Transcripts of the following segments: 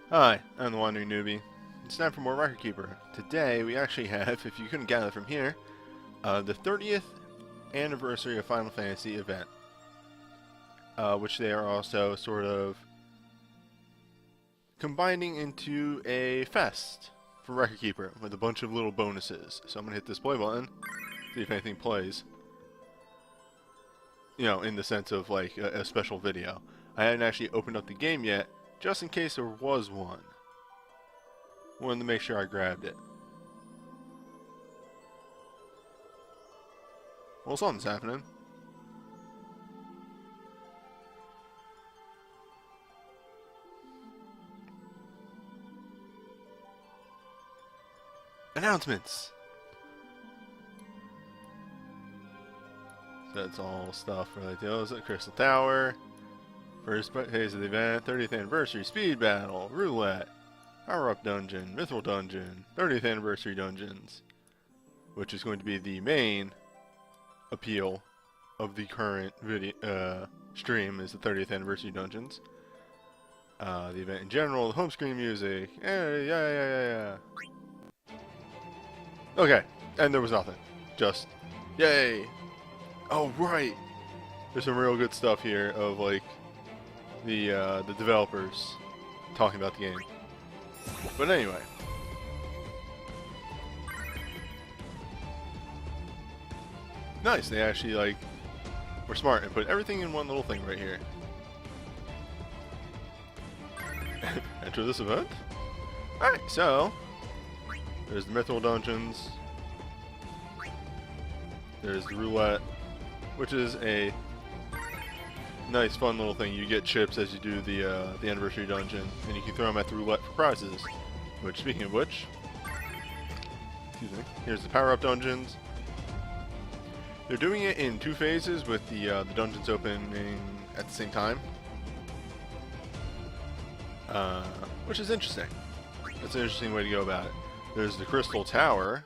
Hi, I'm the Wandering Newbie. It's time for more Record Keeper. Today we actually have, if you couldn't gather from here, the 30th anniversary of Final Fantasy event, which they are also sort of combining into a fest for Record Keeper with a bunch of little bonuses. So I'm gonna hit this play button, see if anything plays. You know, in the sense of like a special video. I hadn't actually opened up the game yet, just in case there was one. Wanted to make sure I grabbed it. Well, something's happening. Announcements! So that's all stuff related to those. Crystal Tower. First phase of the event. 30th anniversary speed battle. Roulette. Power-up dungeon. Mithril dungeon. 30th anniversary dungeons. Which is going to be the main appeal of the current video stream, is the 30th anniversary dungeons. The event in general. The home screen music. Yeah. Okay. And there was nothing. Just yay. Oh, right. There's some real good stuff here of like the developers talking about the game. But anyway, nice. They actually like were smart and put everything in one little thing right here. Enter this event. All right, so there's the Mithril dungeons. There's the roulette, which is a nice, fun little thing. You get chips as you do the anniversary dungeon, and you can throw them at the roulette for prizes. Which, speaking of which, excuse me, here's the power-up dungeons. They're doing it in 2 phases, with the dungeons opening at the same time, which is interesting. That's an interesting way to go about it. There's the Crystal Tower,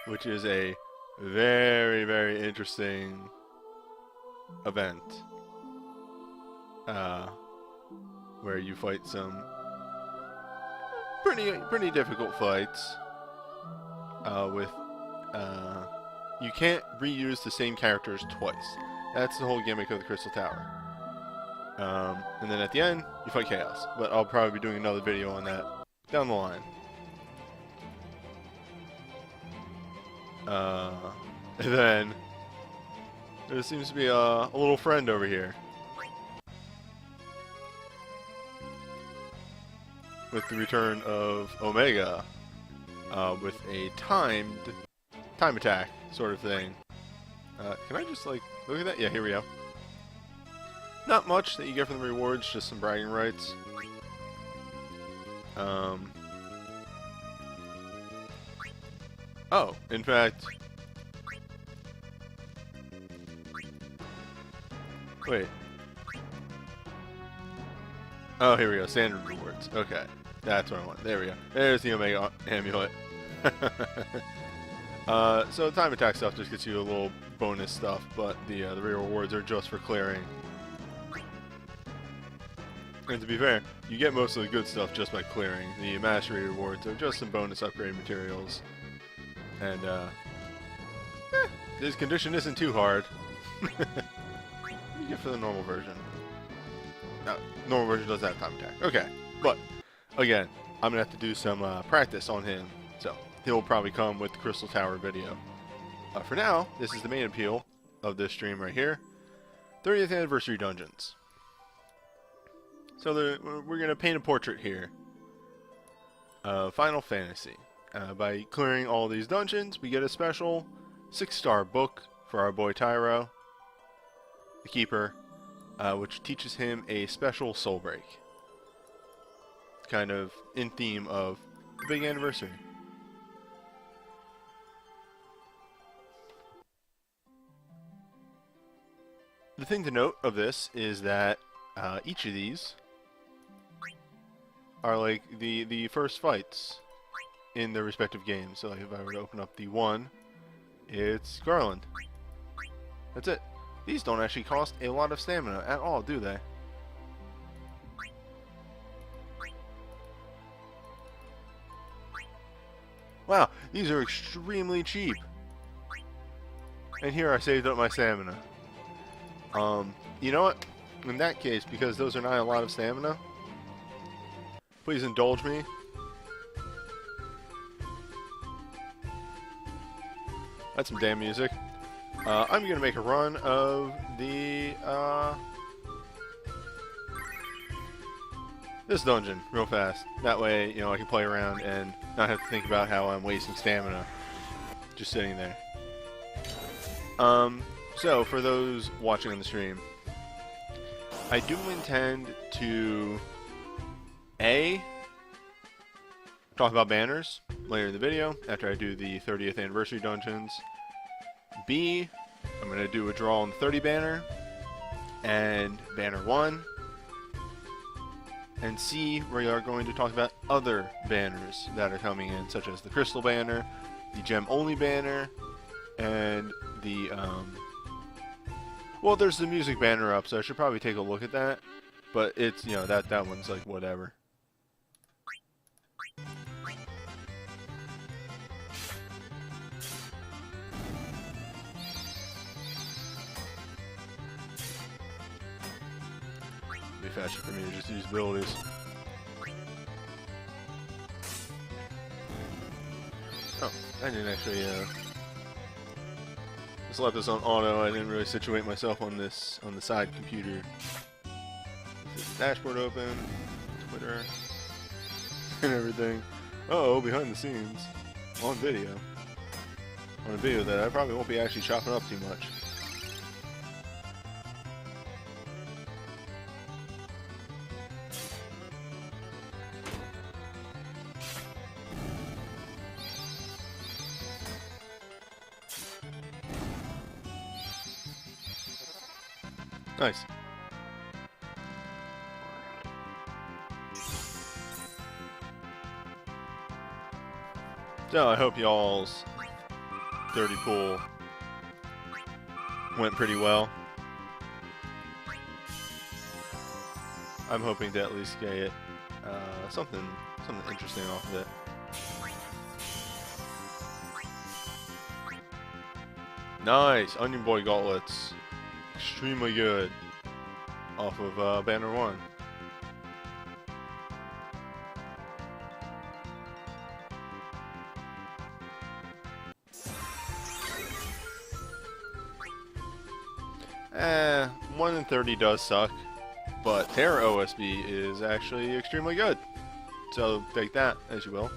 which is a very, very interesting event, where you fight some pretty difficult fights. You can't reuse the same characters twice. That's the whole gimmick of the Crystal Tower. And then at the end, you fight Chaos. But I'll probably be doing another video on that down the line. And then there seems to be a little friend over here with the return of Omega, with a time attack sort of thing. Can I just like look at that? Yeah, here we go. Not much that you get from the rewards, just some bragging rights. Oh, in fact, wait. Oh, here we go. Standard rewards. Okay. That's what I want. There we go. There's the Omega amulet. So time attack stuff just gets you a little bonus stuff, but the real rewards are just for clearing. And to be fair, you get most of the good stuff just by clearing. The mastery rewards are just some bonus upgrade materials. And, this condition isn't too hard. What do you get for the normal version? No, normal version doesn't have time attack. Okay, but, again, I'm going to have to do some practice on him. So, he'll probably come with the Crystal Tower video. For now, this is the main appeal of this stream right here. 30th Anniversary Dungeons. So, we're going to paint a portrait here of Final Fantasy. By clearing all these dungeons, we get a special 6-star book for our boy Tyro, the Keeper, which teaches him a special soul break. Kind of in theme of the big anniversary. The thing to note of this is that each of these are like the first fights in their respective games. So like if I were to open up the one, it's Garland. That's it. These don't actually cost a lot of stamina at all, do they? Wow, these are extremely cheap. And here I saved up my stamina. You know what? In that case, because those are not a lot of stamina, please indulge me. That's some damn music. I'm gonna make a run of the this dungeon real fast. That way, you know, I can play around and not have to think about how I'm wasting stamina just sitting there. So for those watching on the stream, I do intend to talk about banners later in the video after I do the 30th anniversary dungeons. B, I'm going to do a draw on the 30 banner and banner 1. And C, we are going to talk about other banners that are coming in, such as the crystal banner, the gem only banner, and the well, there's the music banner up, so I should probably take a look at that. But it's, you know, that one's like whatever. It'd be faster for me to just use abilities. Oh, I didn't actually just left this on auto. I didn't really situate myself on this on the side computer. Is the dashboard open? Twitter and everything. Uh-oh, behind the scenes on video. On a video that I probably won't be actually chopping up too much. Nice. So I hope y'all's 30 pool went pretty well. I'm hoping to at least get something interesting off of it. Nice, Onion Boy gauntlets. Extremely good off of banner 1. Eh, 1 in 30 does suck, but Terra OSB is actually extremely good. So take that as you will.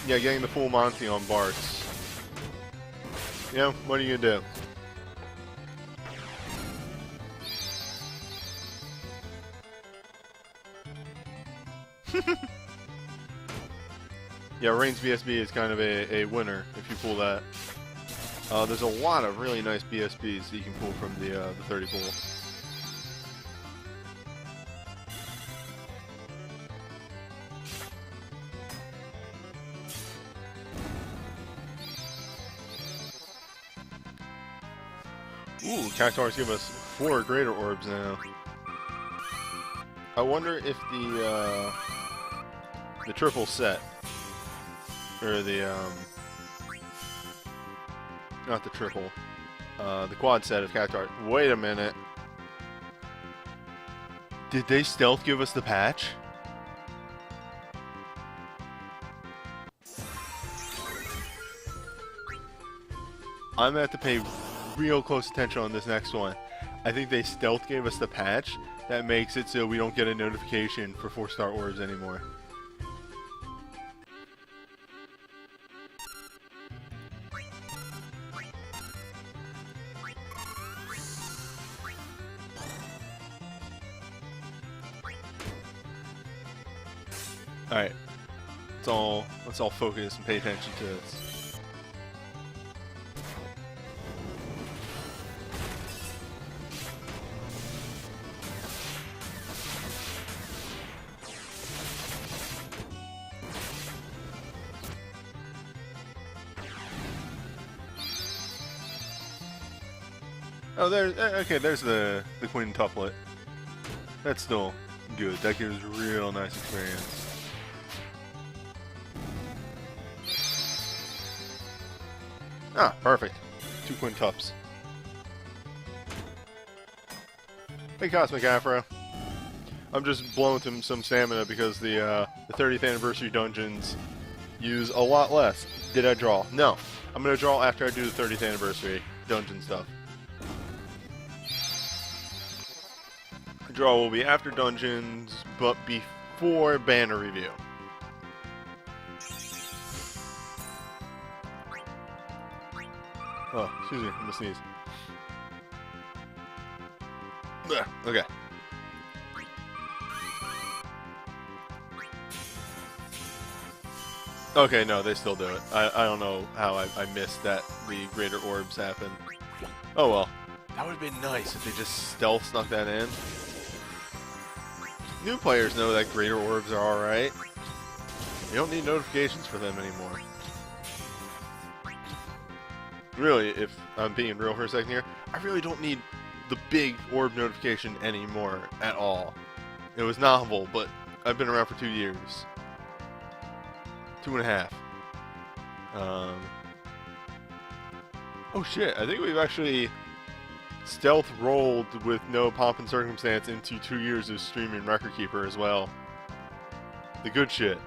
Yeah, getting the full Monty on Bart's. You know, what are you gonna do? Yeah, Reigns BSB is kind of a winner if you pull that. There's a lot of really nice BSBs that you can pull from the 30 pool. Ooh, Cactuars give us 4 greater orbs now. I wonder if the triple set, or the not the triple, the quad set of Cactuars. Wait a minute. Did they stealth give us the patch? I'm gonna have to pay real close attention on this next one. I think they stealth gave us the patch that makes it so we don't get a notification for 4-star orbs anymore. Alright. Let's all focus and pay attention to this. Oh, there's okay. There's the quintuplet. That's still good. That gives real nice experience. Ah, perfect. 2 quintups. Hey, Cosmic Afro. I'm just blowing some stamina because the 30th anniversary dungeons use a lot less. Did I draw? No. I'm gonna draw after I do the 30th anniversary dungeon stuff. Draw will be after dungeons, but before banner review. Oh, excuse me, I'm gonna sneeze. Ugh, okay. Okay, no, they still do it. I don't know how I missed that the greater orbs happen. Oh well. That would have been nice if they just stealth snuck that in. New players know that greater orbs are alright. You don't need notifications for them anymore. Really, if I'm being real for a second here, I really don't need the big orb notification anymore at all. It was novel, but I've been around for 2 years. 2.5. Oh shit, I think we've actually stealth rolled with no pomp and circumstance into 2 years of streaming Record Keeper as well. The good shit.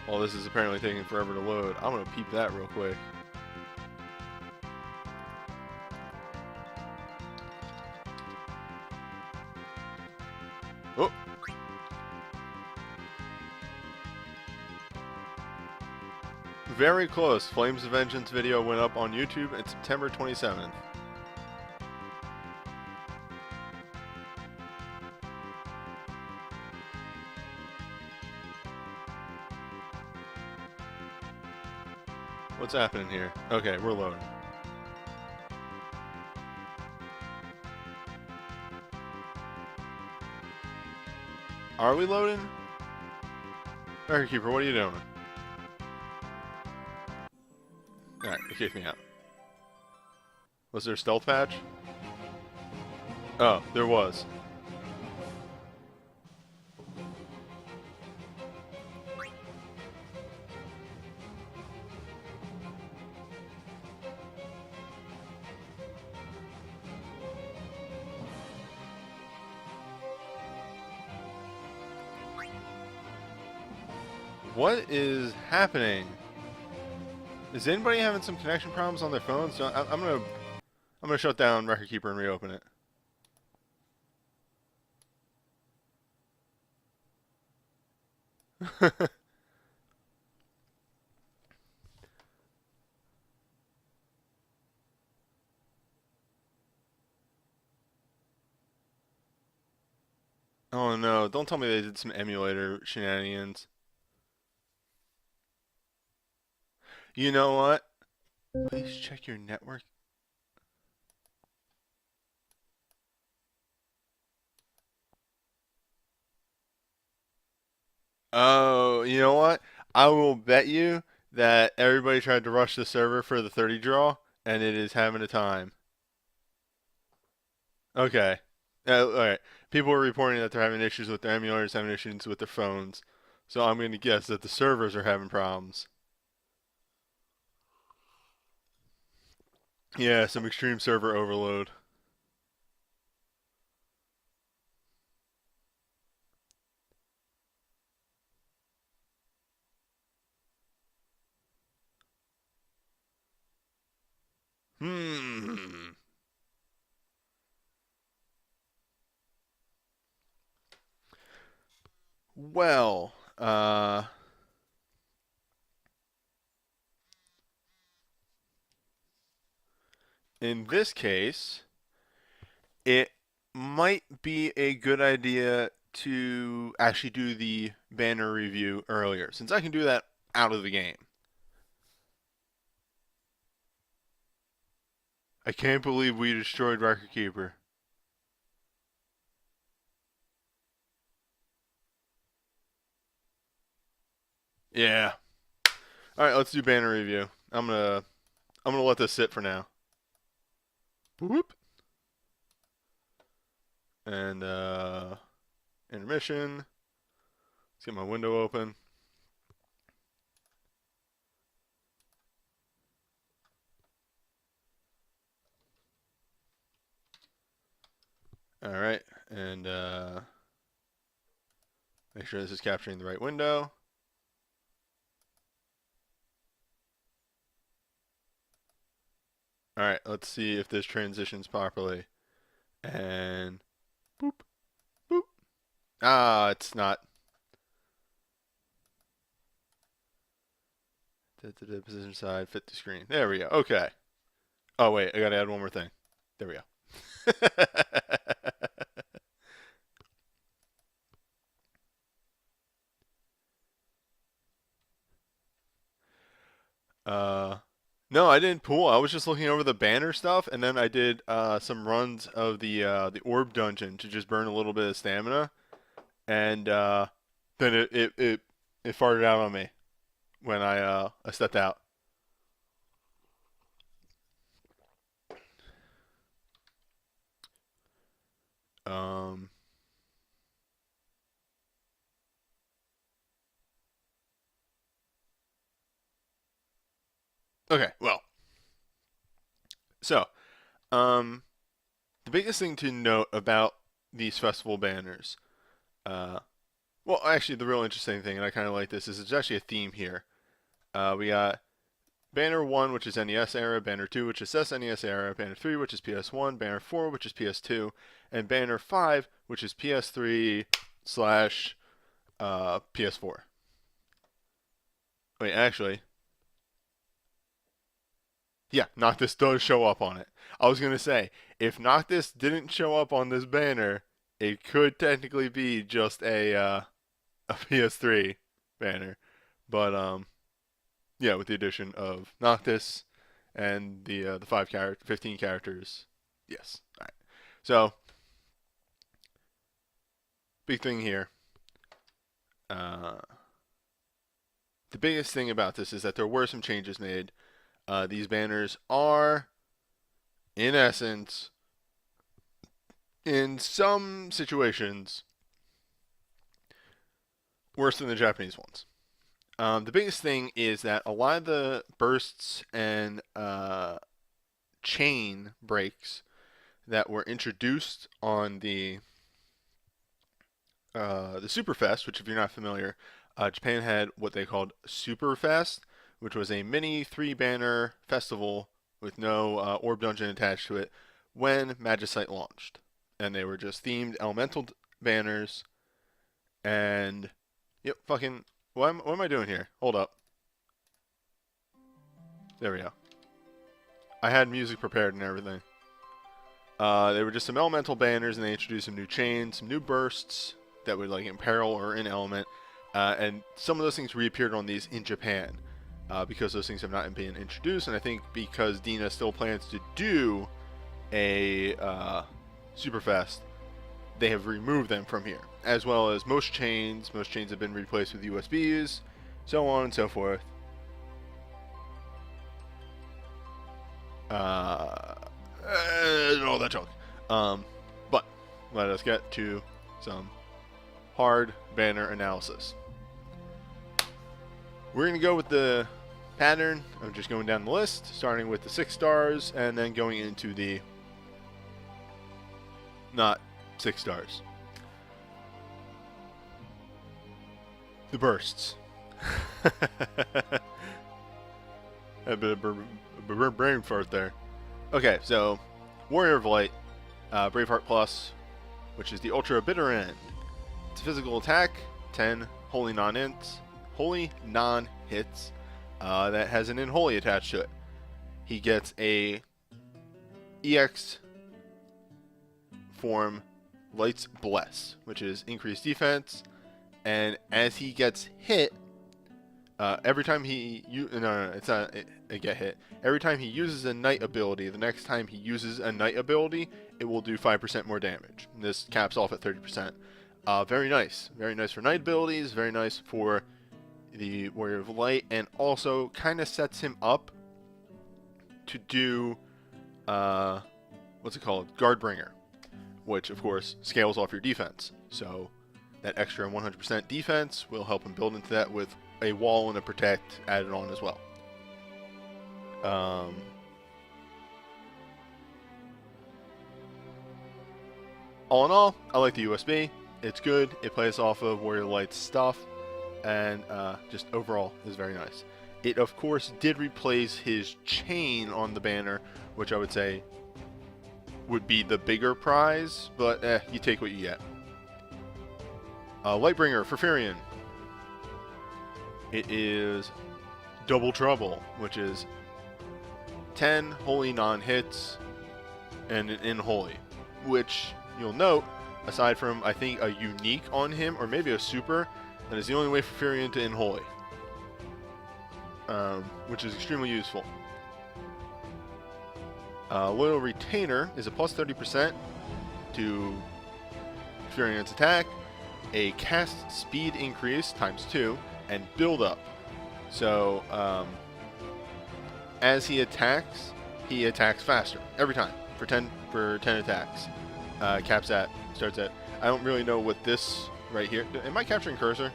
Well, this is apparently taking forever to load. I'm gonna peep that real quick. Oh! Very close. Flames of Vengeance video went up on YouTube on September 27th. What's happening here? Okay, we're loading. Are we loading? Record Keeper, what are you doing? Alright, it kicked me out. Was there a stealth patch? Oh, there was. What is happening? Is anybody having some connection problems on their phones? I'm gonna shut down Record Keeper and reopen it. Oh no, don't tell me they did some emulator shenanigans. You know what? Please check your network. Oh, you know what? I will bet you that everybody tried to rush the server for the 30 draw, and it is having a time. Okay. Alright. People are reporting that they're having issues with their emulators, having issues with their phones. So I'm going to guess that the servers are having problems. Yeah, some extreme server overload. Hmm. Well, in this case, it might be a good idea to actually do the banner review earlier, since I can do that out of the game. I can't believe we destroyed Record Keeper. Yeah. All right, let's do banner review. I'm gonna let this sit for now. Whoop. And intermission. Let's get my window open. All right, and make sure this is capturing the right window. All right, let's see if this transitions properly. And boop, boop. Ah, it's not. Position side, fit the screen. There we go. Okay. Oh wait, I gotta add one more thing. There we go. No, I didn't pool. I was just looking over the banner stuff, and then I did some runs of the orb dungeon to just burn a little bit of stamina, and then it farted out on me when I stepped out. Um. Okay. Well. So, um, the biggest thing to note about these festival banners, well, actually, the real interesting thing, and I kind of like this, is it's actually a theme here. We got Banner 1, which is NES era, Banner 2, which is SNES era, Banner 3, which is PS1, Banner 4, which is PS2, and Banner 5, which is PS3 slash PS4. Wait, actually, yeah, Noctis does show up on it. I was going to say, if Noctis didn't show up on this banner, it could technically be just a PS3 banner. But yeah, with the addition of Noctis and the 15 characters. Yes. All right. So, big thing here. The biggest thing about this is that there were some changes made. These banners are, in essence, in some situations, worse than the Japanese ones. The biggest thing is that a lot of the bursts and chain breaks that were introduced on the Superfest, which if you're not familiar, Japan had what they called Superfest, which was a mini 3-banner festival with no orb dungeon attached to it when Magicite launched. And they were just themed elemental banners. And, yep, fucking, what am I doing here? Hold up. There we go. I had music prepared and everything. They were just some elemental banners, and they introduced some new chains, some new bursts that would like imperil or in element, and some of those things reappeared on these in Japan because those things have not been introduced, and I think because Dina still plans to do a Superfest, they have removed them from here, as well as most chains. Most chains have been replaced with USBs, so on and so forth. And all that junk. But let us get to some hard banner analysis. We're going to go with the pattern of just going down the list, starting with the 6 stars, and then going into the not 6 stars. The bursts. A bit of brain fart there. Okay, so Warrior of Light, Braveheart Plus, which is the Ultra Bitter End. It's a physical attack, 10 holy non-hits, that has an Unholy attached to it. He gets a EX form, Light's Bless, which is increased defense, and as he gets hit, every time it's not a get hit. Every time he uses a Knight ability, the next time he uses a Knight ability, it will do 5% more damage. This caps off at 30%. Very nice for Knight abilities. Very nice for the Warrior of Light, and also kind of sets him up to do, what's it called? Guardbringer, which of course scales off your defense. So that extra 100% defense will help him build into that with a wall and a protect added on as well. All in all, I like the USB. It's good. It plays off of Warrior Light's stuff, and just overall is very nice. It, of course, did replace his chain on the banner, which I would say would be the bigger prize, but you take what you get. Lightbringer for Furion. It is Double Trouble, which is 10 holy non-hits and an unholy, which you'll note, aside from, I think, a unique on him, or maybe a super, that is the only way for Furion to unholy. Which is extremely useful. Loyal Retainer is a plus 30% to Furion's attack, a cast speed increase times 2, and build up. So, as he attacks faster every time for 10 attacks. Starts at. I don't really know what this right here. Am I capturing cursor?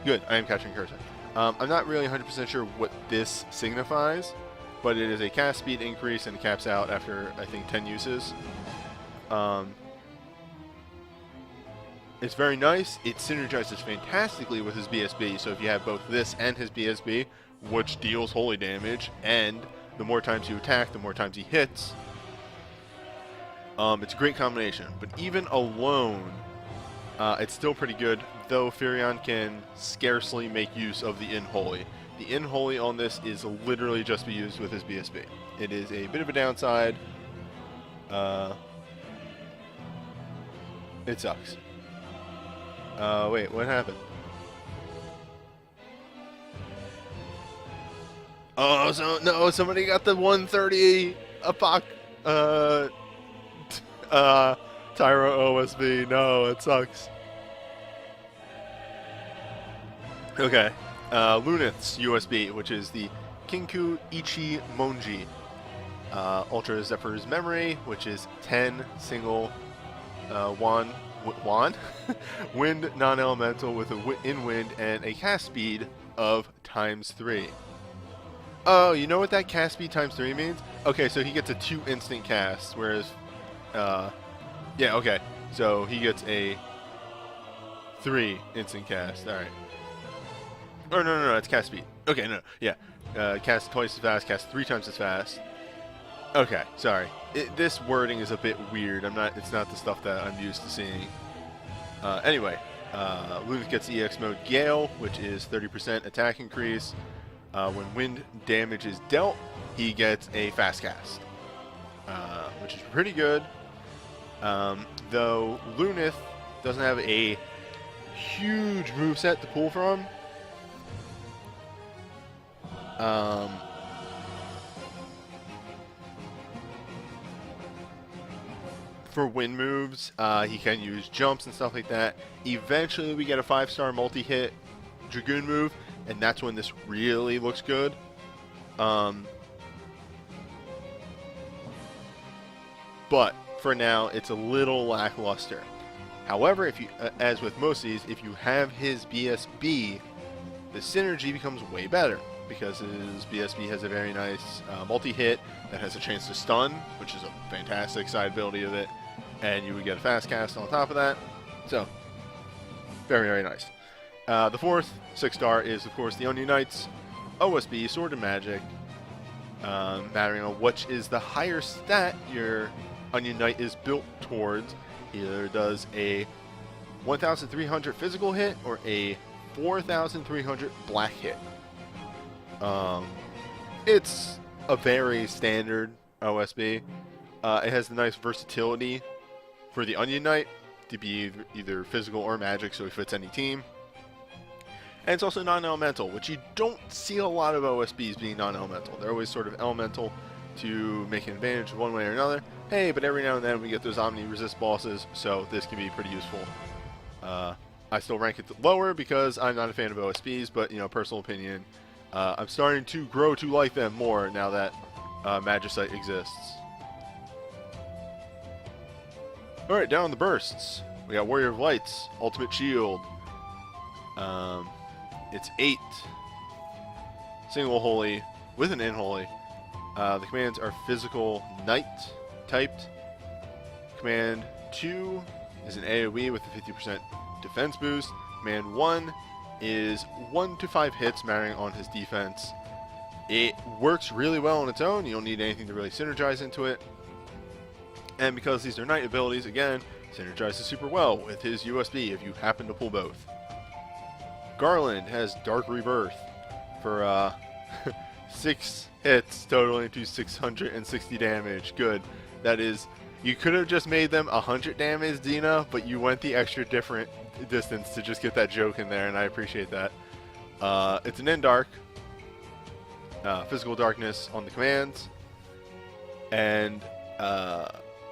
Good, I am capturing cursor. I'm not really 100% sure what this signifies, but it is a cast speed increase and caps out after, I think, 10 uses. It's very nice. It synergizes fantastically with his BSB, so if you have both this and his BSB, which deals holy damage, and the more times you attack, the more times he hits, it's a great combination. But even alone, it's still pretty good, though Furion can scarcely make use of the Unholy. The Unholy on this is literally just be used with his BSB. It is a bit of a downside. It sucks. Wait, what happened? Oh, so no, somebody got the 130 Tyro OSB. No, it sucks. Okay. Lunith's USB, which is the Kinku Ichi Monji. Ultra Zephyr's Memory, which is 10 single wind non-elemental with a in wind and a cast speed of ×3. Oh, you know what that cast speed ×3 means? Okay, so he gets a 2 instant cast, whereas, yeah, okay. So he gets a 3 instant cast. All right. Oh no, it's cast speed. Okay, no, yeah, cast twice as fast, cast 3 times as fast. Okay, sorry. This wording is a bit weird. It's not the stuff that I'm used to seeing. Anyway, Lunith gets EX mode Gale, which is 30% attack increase. When wind damage is dealt, he gets a fast cast, which is pretty good. Though Lunith doesn't have a huge moveset to pull from. For wind moves, he can use jumps and stuff like that. Eventually we get a 5-star multi-hit Dragoon move, and that's when this really looks good. But for now, it's a little lackluster. However, if you, as with most of these, if you have his BSB, the synergy becomes way better, because his BSB has a very nice multi-hit that has a chance to stun, which is a fantastic side ability of it, and you would get a fast cast on top of that. So, very, very nice. The fourth 6-star is, of course, the Onion Knights OSB, Sword and Magic, mattering on which is the higher stat your Onion Knight is built towards. Either does a 1,300 physical hit or a 4,300 black hit. It's a very standard OSB. It has the nice versatility for the Onion Knight to be either physical or magic, so it fits any team. And it's also non-elemental, which you don't see a lot of OSBs being non-elemental. They're always sort of elemental to make an advantage one way or another. Hey, but every now and then we get those Omni-Resist bosses, so this can be pretty useful I still rank it lower because I'm not a fan of OSBs, but, you know, personal opinion. I'm starting to grow to like them more now that Magicite exists. Alright, down the bursts. We got Warrior of Lights, Ultimate Shield. It's 8. Single Holy with an Unholy. The commands are Physical Knight typed. Command 2 is an AoE with a 50% defense boost. Command 1 is 1 to 5 hits, mattering on his defense. It works really well on its own. You don't need anything to really synergize into it. And because these are knight abilities, again, synergizes super well with his USB if you happen to pull both. Garland has Dark Rebirth for 6 hits, totaling to 660 damage. Good. That is, you could have just made them 100 damage, Dina, but you went the extra different distance to just get that joke in there, and I appreciate that. It's an Endark. Physical Darkness on the commands. And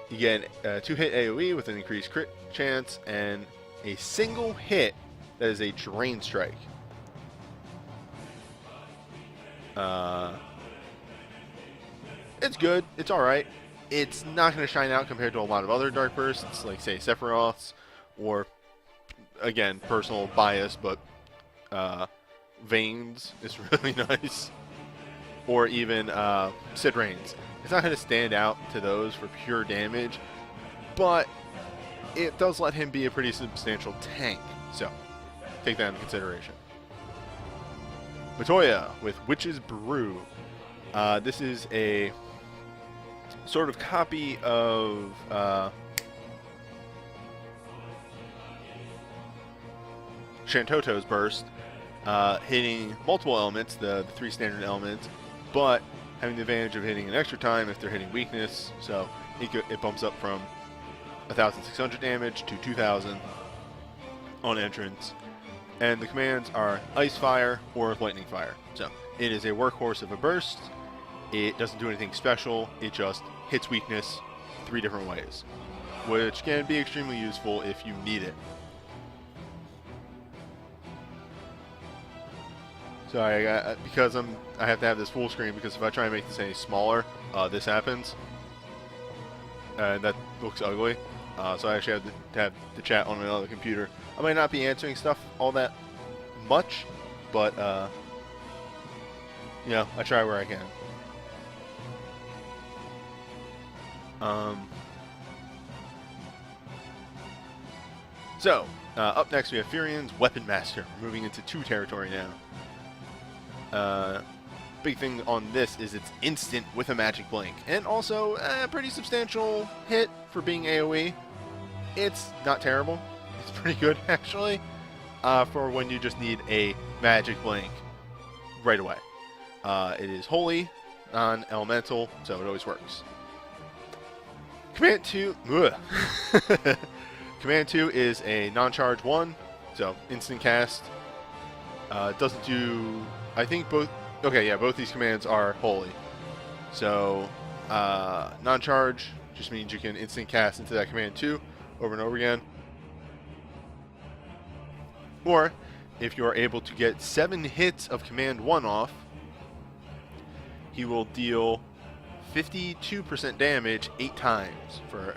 you get a 2-hit AoE with an increased crit chance, and a single hit that is a Drain Strike. It's good. It's alright. It's not going to shine out compared to a lot of other Dark Bursts, like, say, Sephiroth's, or, again, personal bias, but Veins is really nice. Or even Sid Reigns. It's not going to stand out to those for pure damage, but it does let him be a pretty substantial tank. So, take that into consideration. Matoya with Witch's Brew. This is a sort of copy of Shantoto's Burst, hitting multiple elements, the 3 standard elements, but having the advantage of hitting an extra time if they're hitting weakness. So it bumps up from 1,600 damage to 2,000 on entrance. And the commands are Ice Fire or Lightning Fire. So it is a workhorse of a burst. It doesn't do anything special. It just hits weakness 3 different ways, which can be extremely useful if you need it. Sorry, because I have to have this full screen, because if I try and make this any smaller, this happens. And that looks ugly. So I actually have to have the chat on another computer. I might not be answering stuff all that much, but you know, I try where I can. So, up next we have Furion's Weapon Master. We're moving into 2 territory now. Big thing on this is it's instant with a Magic Blink, and also a pretty substantial hit for being AoE. It's not terrible. It's pretty good, actually, for when you just need a Magic Blink right away. It is holy, non-elemental, so it always works. Command 2... Command 2 is a non-charge 1, so instant cast. Doesn't do... I think both... Okay, yeah, both these commands are holy. So, non-charge just means you can instant cast into that command 2 over and over again. Or, if you are able to get 7 hits of command 1 off, he will deal 52% damage 8 times for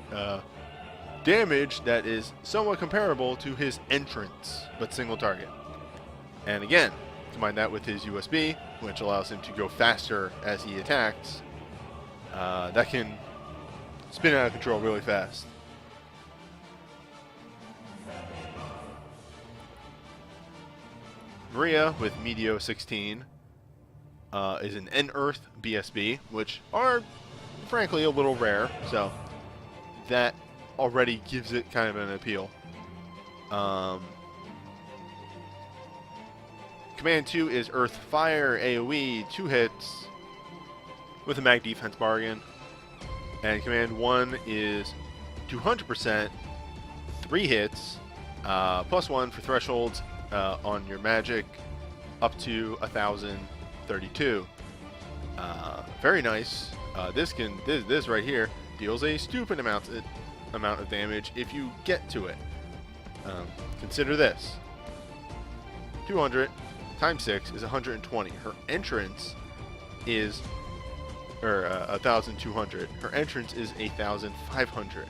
damage that is somewhat comparable to his entrance, but single target. And again, combine that with his USB, which allows him to go faster as he attacks. That can spin out of control really fast. Maria with Medio 16 is an N-Earth BSB, which are frankly a little rare, so that already gives it kind of an appeal. Command 2 is Earth Fire AoE, 2 hits with a mag defense bargain. And Command 1 is 200%, 3 hits, +1 for thresholds on your magic, up to 1,032. Very nice. This right here deals a stupid amount of damage if you get to it. Consider this. 200 times 6 is 120. Her entrance is, or 1,200. Her entrance is 1,500.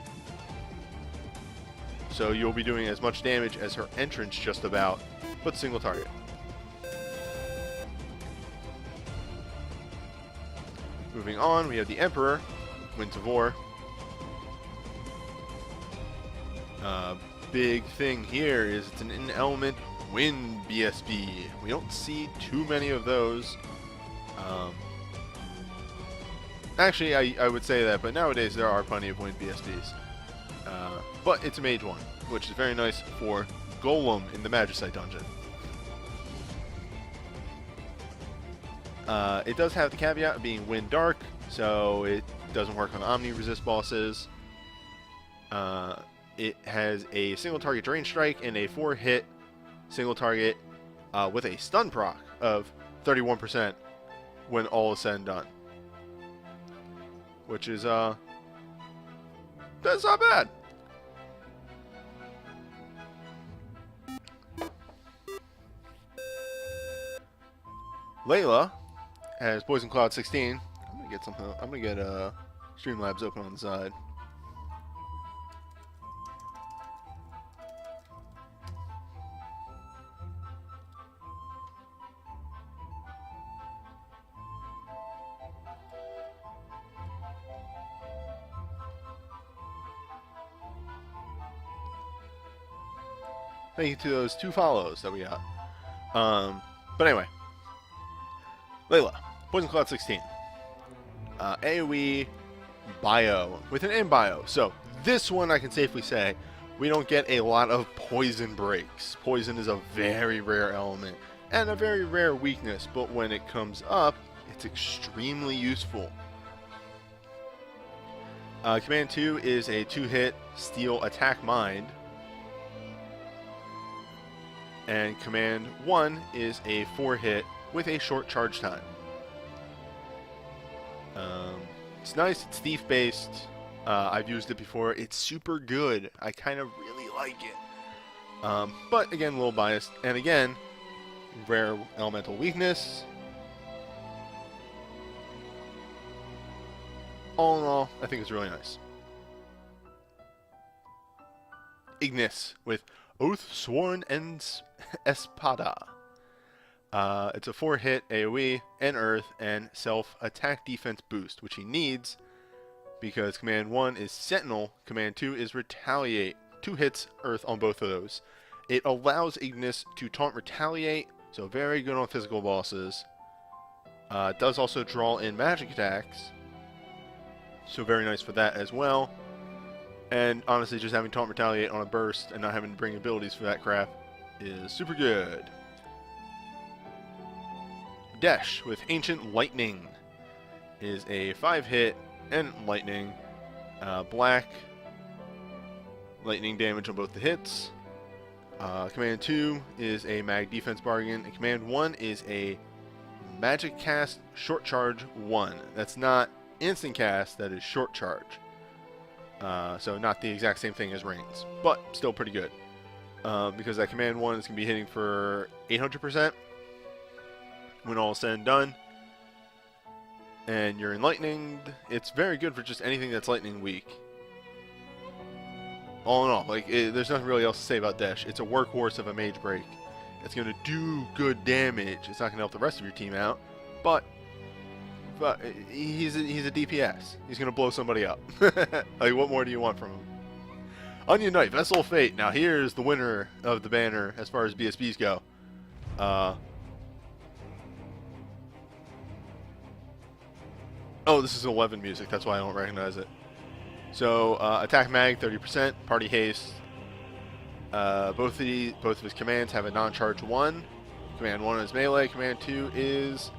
So you'll be doing as much damage as her entrance just about, but single target. Moving on, we have the Emperor, Winds of War. Big thing here is it's an in-element wind BSB. We don't see too many of those. Actually, I would say that, but nowadays there are plenty of wind BSBs. But it's a mage one, which is very nice for Golem in the Magicite dungeon. It does have the caveat of being Wind Dark, so it doesn't work on Omni Resist bosses. It has a single target Drain Strike and a 4-hit single target with a stun proc of 31% when all is said and done. Which is, that's not bad. Layla has Poison Cloud 16. I'm gonna get something. I'm gonna get Streamlabs open on the side. Thank you to those 2 follows that we got. But anyway. Layla, Poison Cloud 16. AoE bio, with an in bio. So, this one I can safely say, we don't get a lot of poison breaks. Poison is a very rare element, and a very rare weakness, but when it comes up, it's extremely useful. Command 2 is a 2-hit Steel Attack Mind. And Command 1 is a 4-hit with a short charge time. It's nice, it's thief based. I've used it before. It's super good. I kind of really like it. But again, a little biased. And again, rare elemental weakness. All in all, I think it's really nice. Ignis with Oath Sworn and Espada. It's a 4-hit AoE and Earth and self-attack defense boost, which he needs because Command 1 is Sentinel, Command 2 is Retaliate. 2 hits Earth on both of those. It allows Ignis to taunt Retaliate, so very good on physical bosses. It does also draw in magic attacks, so very nice for that as well. And honestly, just having taunt Retaliate on a burst and not having to bring abilities for that crap is super good. Desh with Ancient Lightning is a 5-hit and lightning. Black, lightning damage on both the hits. Command 2 is a mag defense bargain, and Command 1 is a magic cast short charge 1. That's not instant cast, that is short charge. So not the exact same thing as Reigns, but still pretty good. Because that Command 1 is going to be hitting for 800% when all is said and done. And you're enlightened. It's very good for just anything that's lightning weak. All in all, there's nothing really else to say about Desh. It's a workhorse of a mage break. It's going to do good damage. It's not going to help the rest of your team out, but he's a DPS. He's going to blow somebody up. Like, what more do you want from him? Onion Knight, Vessel of Fate. Now here's the winner of the banner as far as BSBs go. Oh, this is 11 music. That's why I don't recognize it. So, attack mag 30%, party haste. Both of his commands have a non-charge 1. Command 1 is melee. Command 2 is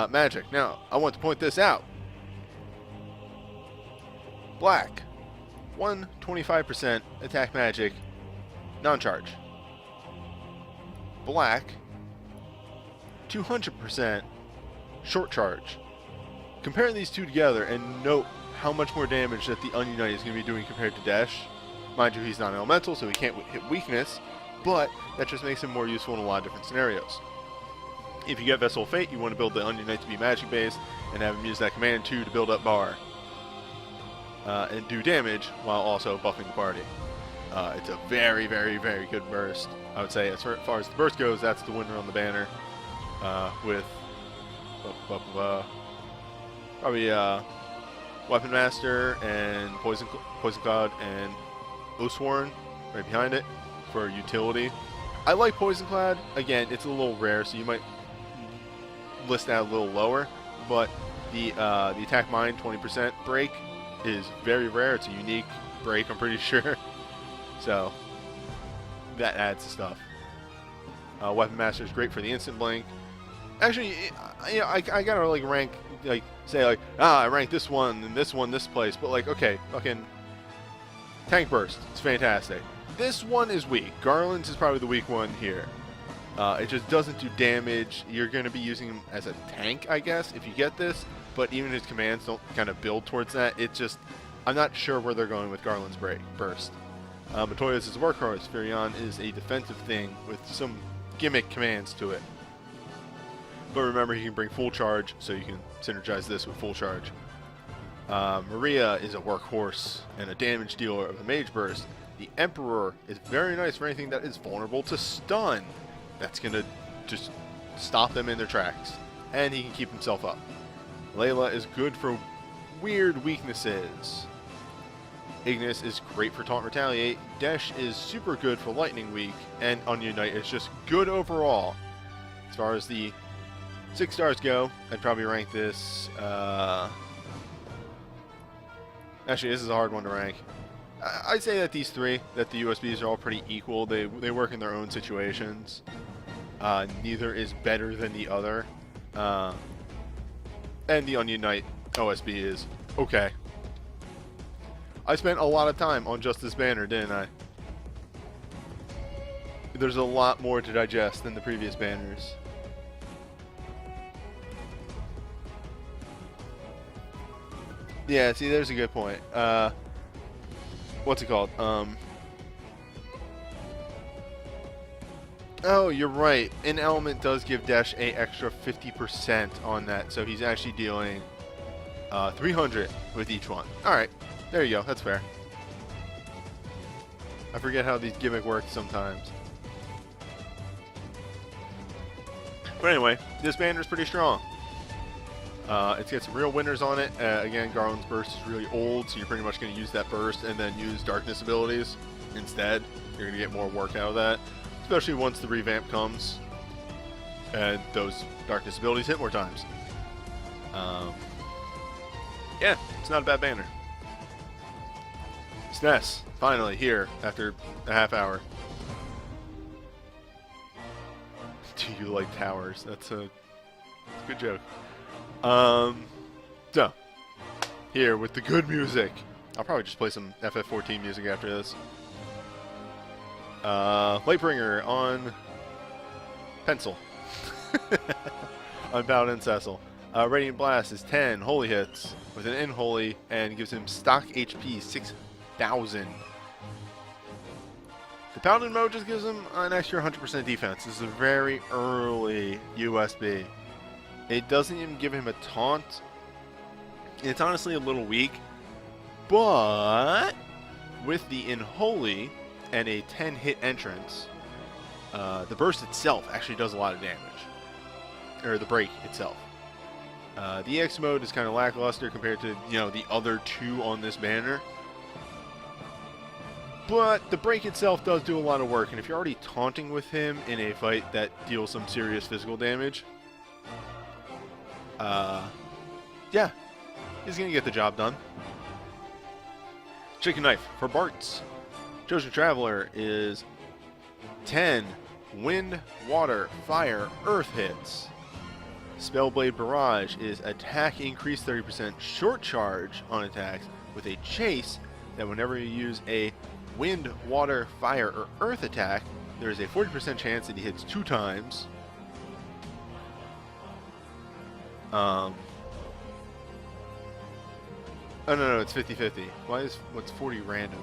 magic. Now, I want to point this out. Black, 125% attack magic, non-charge. Black, 200% short charge. Compare these two together and note how much more damage that the Onion Knight is going to be doing compared to Desh. Mind you, he's not elemental, so he can't hit weakness, but that just makes him more useful in a lot of different scenarios. If you get Vessel of Fate, you want to build the Onion Knight to be magic based and have him use that command 2 to build up bar and do damage while also buffing the party. It's a very, very, very good burst. I would say as far as the burst goes, that's the winner on the banner with probably Weapon Master and Poison Cloud and Oathsworn right behind it for utility. I like Poison Cloud. Again, it's a little rare, so you might list that a little lower, but the attack mine 20% break is very rare. It's a unique break, I'm pretty sure. So that adds stuff. Weapon Master is great for the instant blink. Actually, you know, I gotta like rank, like say like, I rank this one and this one this place, but like, okay, fucking Tank Burst, it's fantastic. This one is weak. Garland's is probably the weak one here. It just doesn't do damage. You're going to be using him as a tank, I guess, if you get this. But even his commands don't kind of build towards that. It just, I'm not sure where they're going with Garland's burst. Matoya's is a workhorse. Furion is a defensive thing with some gimmick commands to it. But remember, he can bring full charge, so you can synergize this with full charge. Maria is a workhorse and a damage dealer of the Mage Burst. The Emperor is very nice for anything that is vulnerable to stun. That's going to just stop them in their tracks. And he can keep himself up. Layla is good for weird weaknesses. Ignis is great for Taunt Retaliate. Desh is super good for Lightning Weak. And Onion Knight is just good overall. As far as the 6 stars go, I'd probably rank this... Actually, this is a hard one to rank. I'd say that these three, that the USBs are all pretty equal. They work in their own situations. Neither is better than the other. And the Onion Knight OSB is okay. I spent a lot of time on just this banner, didn't I? There's a lot more to digest than the previous banners. Yeah, see, there's a good point. What's it called? Oh, you're right. An element does give Desh a extra 50% on that, so he's actually dealing 300 with each one. Alright, there you go. That's fair. I forget how these gimmick work sometimes. But anyway, this banner is pretty strong. It's got some real winners on it. Again, Garland's burst is really old, so you're pretty much going to use that burst and then use darkness abilities instead. You're going to get more work out of that, especially once the revamp comes and those darkness abilities hit more times. Yeah, it's not a bad banner. SNES, finally here after a half hour. Do you like towers? That's a good joke. So, here with the good music. I'll probably just play some FF14 music after this. Lightbringer on Pencil. On Paladin Cecil. Radiant Blast is 10 holy hits with an unholy and gives him stock HP 6,000. The Paladin mode just gives him an extra 100% defense. This is a very early USB. It doesn't even give him a taunt. It's honestly a little weak, but with the Unholy and a 10-hit entrance, the burst itself actually does a lot of damage. Or the break itself. The EX mode is kind of lackluster compared to, you know, the other two on this banner. But the break itself does do a lot of work, and if you're already taunting with him in a fight that deals some serious physical damage, yeah, he's gonna get the job done. Chicken Knife for Bart's. Chosen Traveler is 10 wind, water, fire, earth hits. Spellblade Barrage is attack increase 30%, short charge on attacks with a chase that whenever you use a wind, water, fire, or earth attack, there is a 40% chance that he hits 2 times. Oh no, it's 50-50. What's 40 random?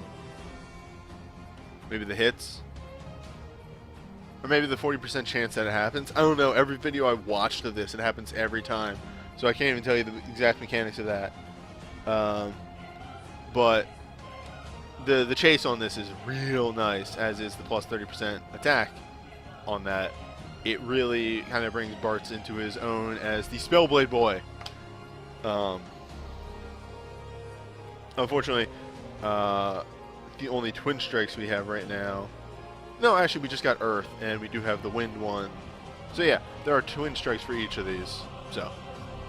maybe the hits, or maybe the 40% chance that it happens. I don't know. Every video I watched of this, it happens every time, so I can't even tell you the exact mechanics of that. But the chase on this is real nice, as is the plus 30% attack on that. It really kind of brings Bartz into his own as the Spellblade boy. Unfortunately, the only twin strikes we have right now. No, actually, we just got Earth, and we do have the Wind one. So yeah, there are twin strikes for each of these. So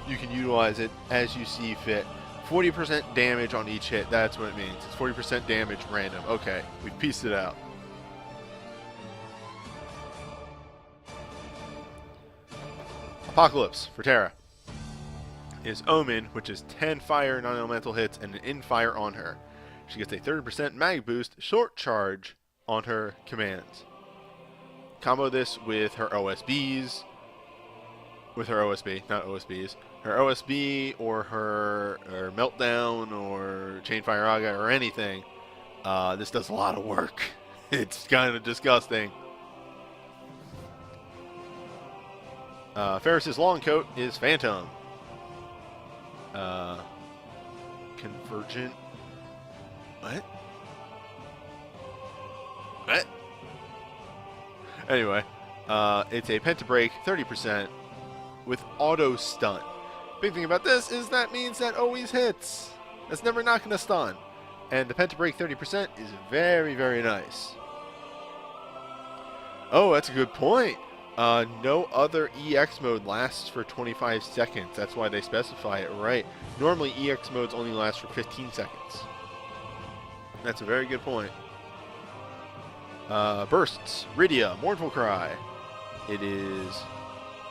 you can utilize it as you see fit. 40% damage on each hit. That's what it means. It's 40% damage random. Okay, we've pieced it out. Apocalypse for Terra is Omen, which is 10 fire non-elemental hits and an in-fire on her. She gets a 30% mag boost short charge on her commands. Combo this with her OSBs. With her OSB, not OSBs. Her OSB or her Meltdown or Chainfire Aga or anything. This does a lot of work. It's kind of disgusting. Ferris's long coat is Phantom. Convergent. What? What? Anyway, it's a Pentabreak 30% with auto stun. Big thing about this is that means that always hits. That's never not gonna stun. And the Pentabreak 30% is very, very nice. Oh, that's a good point. No other EX mode lasts for 25 seconds. That's why they specify it right. Normally, EX modes only last for 15 seconds. That's a very good point. Bursts. Rydia. Mournful Cry. It is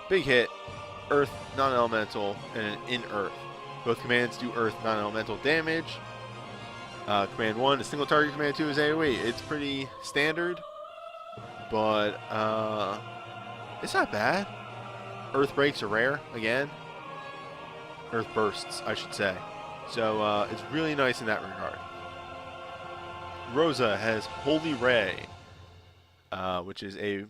big hit, Earth, non-elemental, and an in-Earth. Both commands do Earth non-elemental damage. Command 1 is single target. Command 2 is AoE. It's pretty standard, but it's not bad. Earth breaks are rare, again. Earth bursts, I should say. So it's really nice in that regard. Rosa has Holy Ray, which is a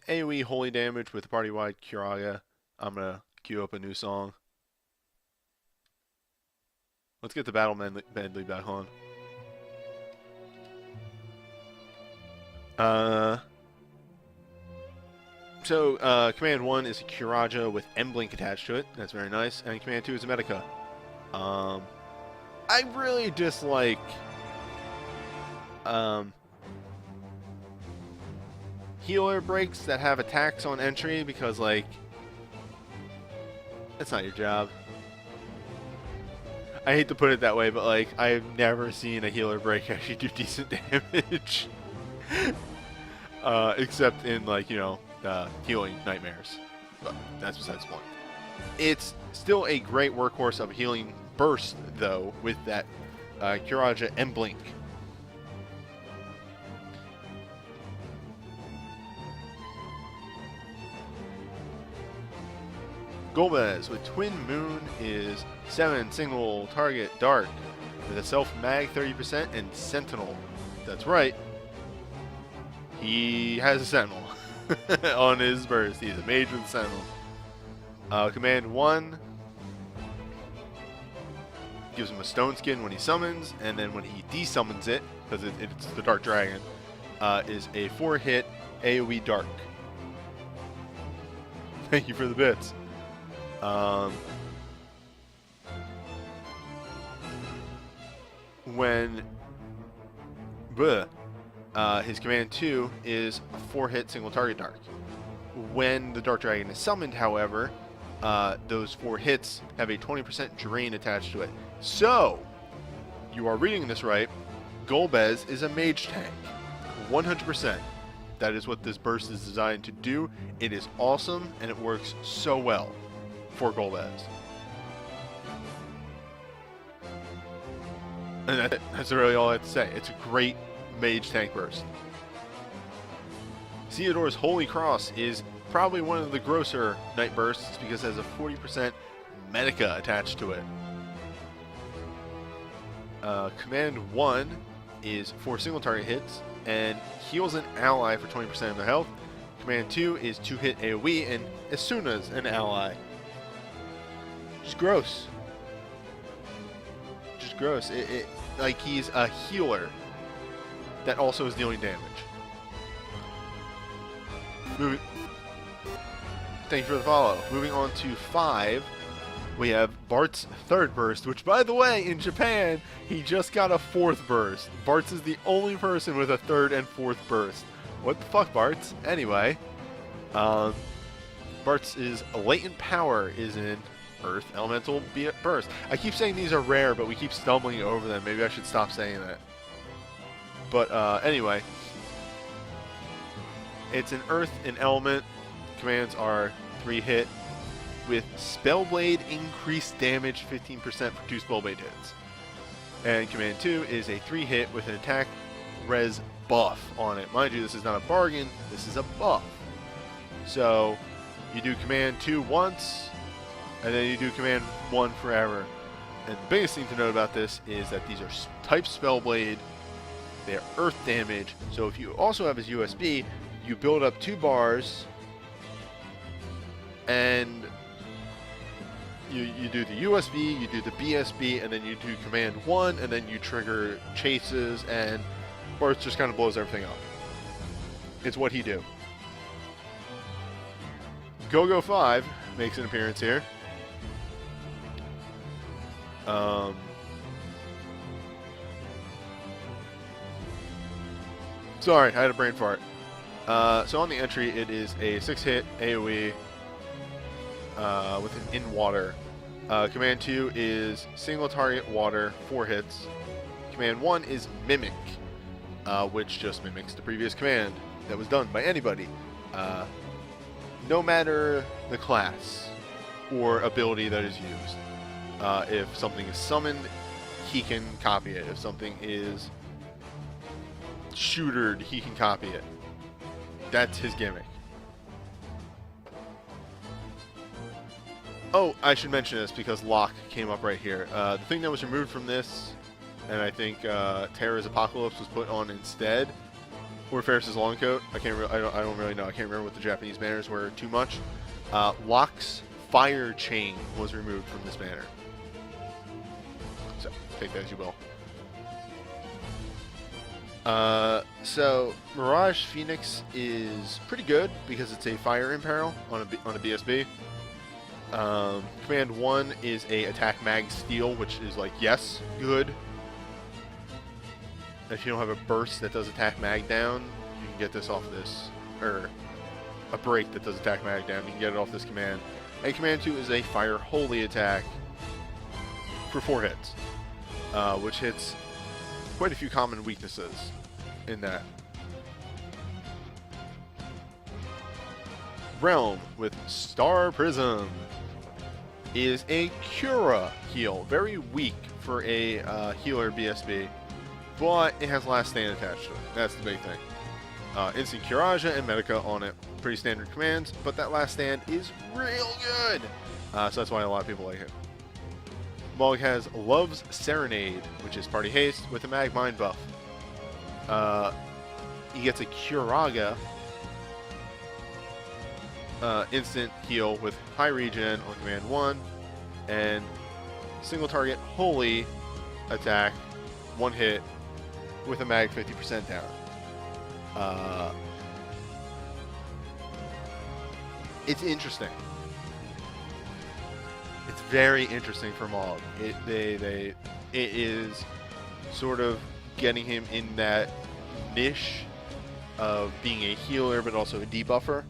AoE holy damage with party-wide Curaga. I'm going to queue up a new song. Let's get the Battle Medley back on. Command 1 is a Curaja with M-Blink attached to it. That's very nice. And Command 2 is a Medica. I really dislike healer breaks that have attacks on entry because, like, that's not your job. I hate to put it that way, but, like, I've never seen a healer break actually do decent damage. Except in, like, you know, healing nightmares. But that's besides the point. It's still a great workhorse of healing burst, though, with that Curaja M-Blink. Golbez with Twin Moon is 7 single target dark with a self mag 30% and Sentinel. That's right. He has a Sentinel on his burst. He's a mage with a Sentinel. Command 1 gives him a stone skin when he summons, and then when he desummons it, because it's the Dark Dragon, is a 4-hit AoE Dark. Thank you for the bits. His command 2 is a 4-hit single target dark. When the Dark Dragon is summoned, however, those 4 hits have a 20% drain attached to it. So, you are reading this right, Golbez is a mage tank. 100%. That is what this burst is designed to do. It is awesome, and it works so well for Golbez. And that's really all I have to say. It's a great mage tank burst. Theodore's Holy Cross is probably one of the grosser night bursts because it has a 40% Medica attached to it. Command 1 is 4 single target hits and heals an ally for 20% of their health. Command 2 is 2-hit AoE and as soon as an ally. Just gross. Just gross. Like he's a healer that also is dealing damage. Thank you for the follow. Moving on to 5, we have Bart's third burst, which, by the way, in Japan, he just got a 4th burst. Bart's is the only person with a 3rd and 4th burst. What the fuck, Bart's? Anyway, Bart's is latent power is in Earth Elemental Burst. I keep saying these are rare, but we keep stumbling over them. Maybe I should stop saying that. But anyway, it's an Earth and Element. Commands are 3-hit with Spellblade increased damage 15% for 2 Spellblade hits. And Command 2 is a 3-hit with an attack res buff on it. Mind you, this is not a bargain, this is a buff. So you do Command 2 once, and then you do Command 1 forever. And the biggest thing to note about this is that these are type Spellblade, they are Earth damage, so if you also have his USB, you build up 2 bars, and you do the USB, you do the BSB, and then you do Command 1, and then you trigger chases, and Bart just kind of blows everything up. It's what he do. Go-Go 5 makes an appearance here. Sorry, I had a brain fart. So on the entry, it is a 6-hit AoE with an in-water. Command 2 is single target water, 4 hits. Command 1 is Mimic, which just mimics the previous command that was done by anybody. No matter the class or ability that is used. If something is summoned, he can copy it. If something is shootered, he can copy it. That's his gimmick. Oh, I should mention this because Locke came up right here. The thing that was removed from this, and I think Terra's Apocalypse was put on instead, or Ferris's long coat. I don't really know. I can't remember what the Japanese banners were too much. Locke's fire chain was removed from this banner. So take that as you will. So Mirage Phoenix is pretty good because it's a fire imperil on a BSB. Command 1 is a attack mag steal, which is like, yes, good. If you don't have a burst that does attack mag down, you can get this off this, or a break that does attack mag down, you can get it off this command. And Command 2 is a fire holy attack for 4 hits, which hits quite a few common weaknesses in that. Realm with Star Prism is a Cura heal. Very weak for a healer BSB, but it has Last Stand attached to it. That's the big thing. Instant Curaja and Medica on it. Pretty standard commands, but that Last Stand is real good. So that's why a lot of people like it. Mulg has Love's Serenade, which is Party Haste with a Mag Mind buff. He gets a Curaga instant heal with high regen on Command 1, and single target holy attack, 1 hit with a mag 50% down. It's interesting. It's very interesting for Mog. It is sort of getting him in that niche of being a healer but also a debuffer.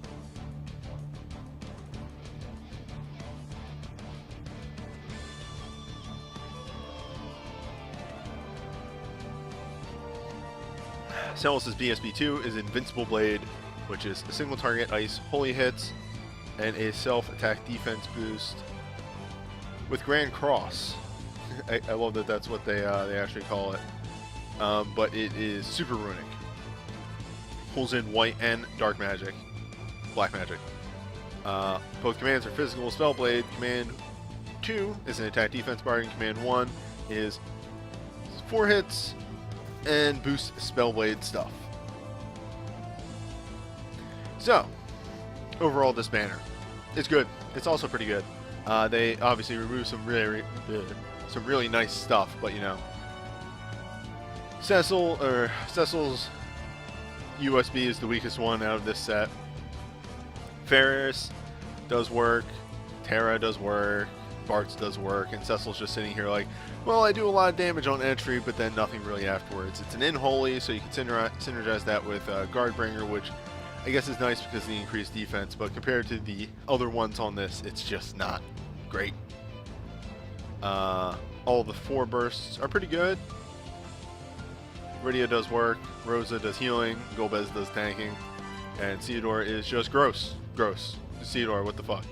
Celis' BSB2 is Invincible Blade, which is a single target ice holy hits and a self-attack defense boost with Grand Cross. I love that that's what they actually call it. But it is super runic. Pulls in white and dark magic, black magic. Both commands are physical Spellblade. Command 2 is an attack defense bargain. Command 1 is 4 hits and boosts Spellblade stuff. So, overall, this banner, it's good. It's also pretty good. They obviously removed some really nice stuff, but you know, Cecil's USB is the weakest one out of this set. Ferris does work, Terra does work, Bart's does work, and Cecil's just sitting here like, well, I do a lot of damage on entry, but then nothing really afterwards. It's an in-holy, so you can synergize that with Guardbringer, which I guess is nice because of the increased defense, but compared to the other ones on this, it's just not great. All the 4 bursts are pretty good. Rydia does work, Rosa does healing, Golbez does tanking, and Theodore is just gross. Gross. Theodore, what the fuck?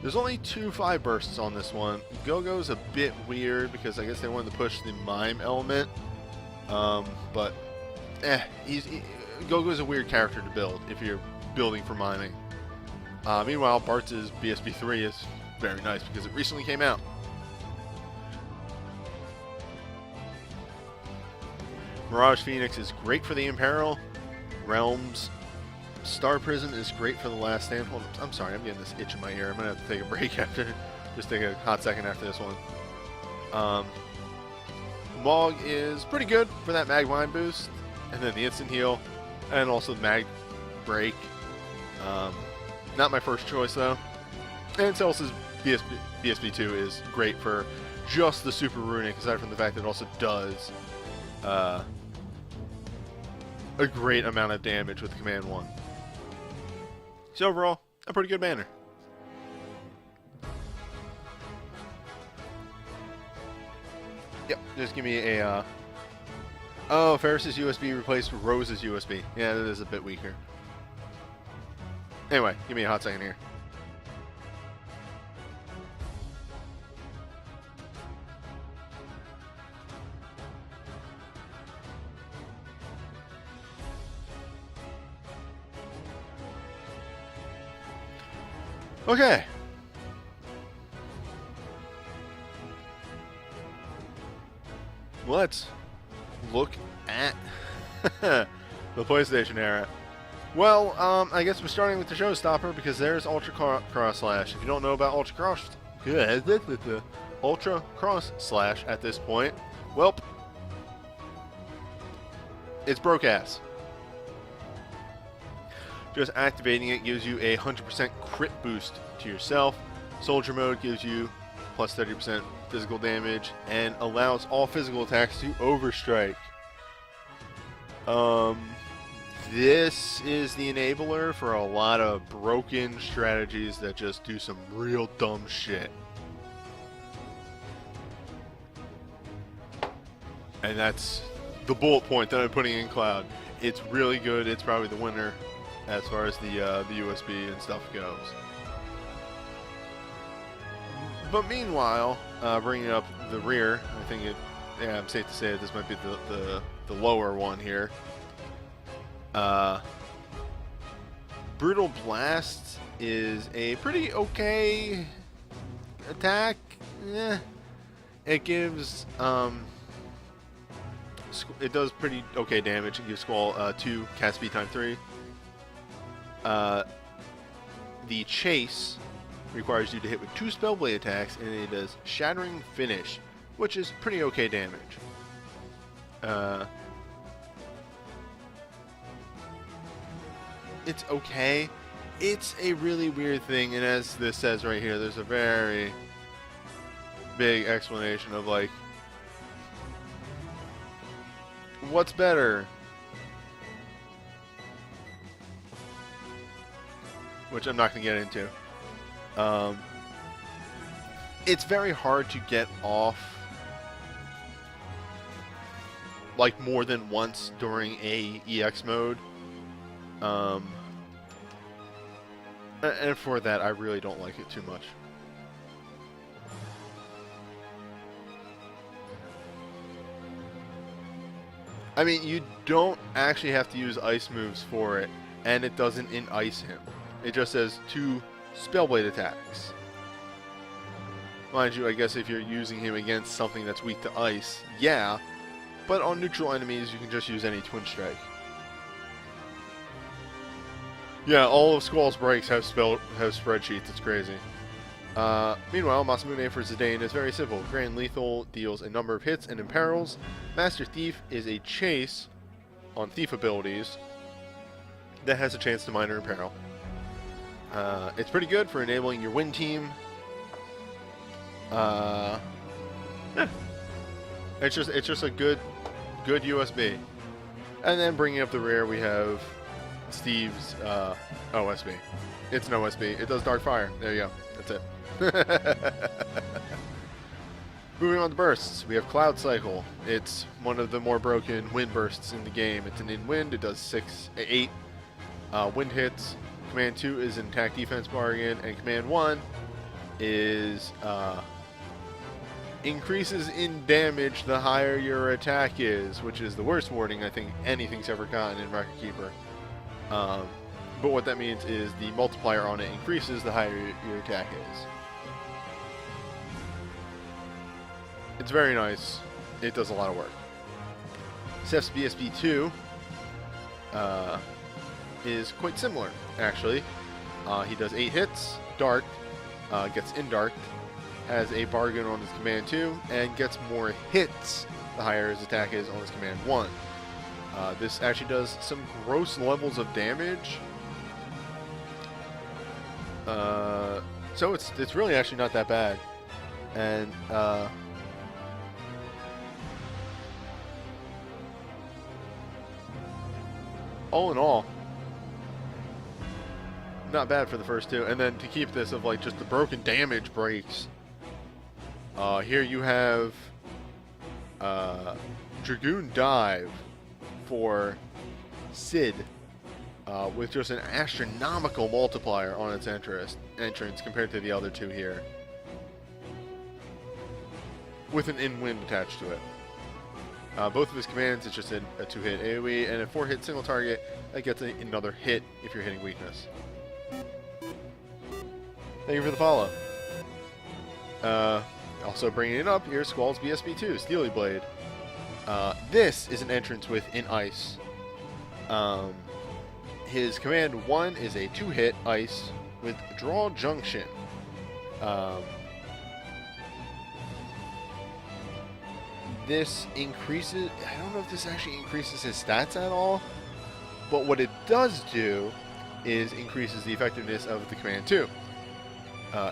There's only 2 5 bursts on this one. Gogo's a bit weird because I guess they wanted to push the mime element. But Gogo's a weird character to build if you're building for miming. Meanwhile, Bart's BSB3 is very nice because it recently came out. Mirage Phoenix is great for the Imperil. Realms Star Prism is great for the Last Stand. Hold on, I'm sorry, I'm getting this itch in my ear. I'm gonna have to take a break after, just take a hot second after this one. Mog is pretty good for that Mag Mine boost, and then the instant heal, and also the Mag Break. Not my first choice though. And Celsus BSB2 is great for just the super runic, aside from the fact that it also does a great amount of damage with Command 1. So overall, a pretty good banner. Yep, just give me a... Oh, Ferris's USB replaced Rose's USB. Yeah, that is a bit weaker. Anyway, give me a hot second here. Okay. Let's look at the PlayStation era. Well, I guess we're starting with the showstopper because there's Ultra Cross Slash. If you don't know about Ultra Cross Slash at this point, welp, it's broke ass. Just activating it gives you a 100% crit boost to yourself. Soldier mode gives you plus 30% physical damage and allows all physical attacks to overstrike. This is the enabler for a lot of broken strategies that just do some real dumb shit. And that's the bullet point that I'm putting in Cloud. It's really good. It's probably the winner as far as the USB and stuff goes. But meanwhile, bringing up the rear, I think I'm safe to say that this might be the lower one here. Brutal Blast is a pretty okay attack. It gives it does pretty okay damage. It gives Squall 2 cast speed time 3. The Chase requires you to hit with 2 Spellblade attacks, and it does Shattering Finish, which is pretty okay damage. It's okay. It's a really weird thing, and as this says right here, there's a very big explanation of like, what's better? Which I'm not going to get into. It's very hard to get off like more than once during a EX mode. And for that, I really don't like it too much. I mean, you don't actually have to use ice moves for it, and it doesn't in-ice him. It just says 2 Spellblade attacks. Mind you, I guess if you're using him against something that's weak to ice, yeah, but on neutral enemies, you can just use any Twin Strike. Yeah, all of Squall's breaks have spreadsheets. It's crazy. Meanwhile, Masamune for Zidane is very simple. Grand Lethal deals a number of hits and imperils. Master Thief is a chase on thief abilities that has a chance to minor imperil. It's pretty good for enabling your win team. Yeah. It's just a good USB. And then bringing up the rear, we have Steve's OSB. It's an OSB. It does Dark Fire. There you go. That's it. Moving on to bursts, we have Cloud Cycle. It's one of the more broken wind bursts in the game. It's an in-wind. It does 8 wind hits. Command 2 is an attack defense bargain, and Command 1 is increases in damage the higher your attack is, which is the worst wording I think anything's ever gotten in Record Keeper. But what that means is the multiplier on it increases the higher your attack is. It's very nice. It does a lot of work. Seth's BSB2 is quite similar, actually. He does 8 hits, Dark, gets in Dark, has a bargain on his Command 2, and gets more hits the higher his attack is on his Command 1. This actually does some gross levels of damage. So it's really actually not that bad. And all in all, not bad for the first two. And then to keep this of like just the broken damage breaks, here you have Dragoon Dive for Sid with just an astronomical multiplier on its entrance compared to the other two here, with an in-wind attached to it. Both of his commands, it's just a 2-hit AoE and a 4-hit single target that gets another hit if you're hitting weakness. Thank you for the follow. Also bringing it up, here's Squall's BSB2, Steely Blade. This is an entrance with in ice. His command 1 is a 2-hit ice with Draw Junction. This increases, I don't know if this actually increases his stats at all, but what it does do is increases the effectiveness of the command 2.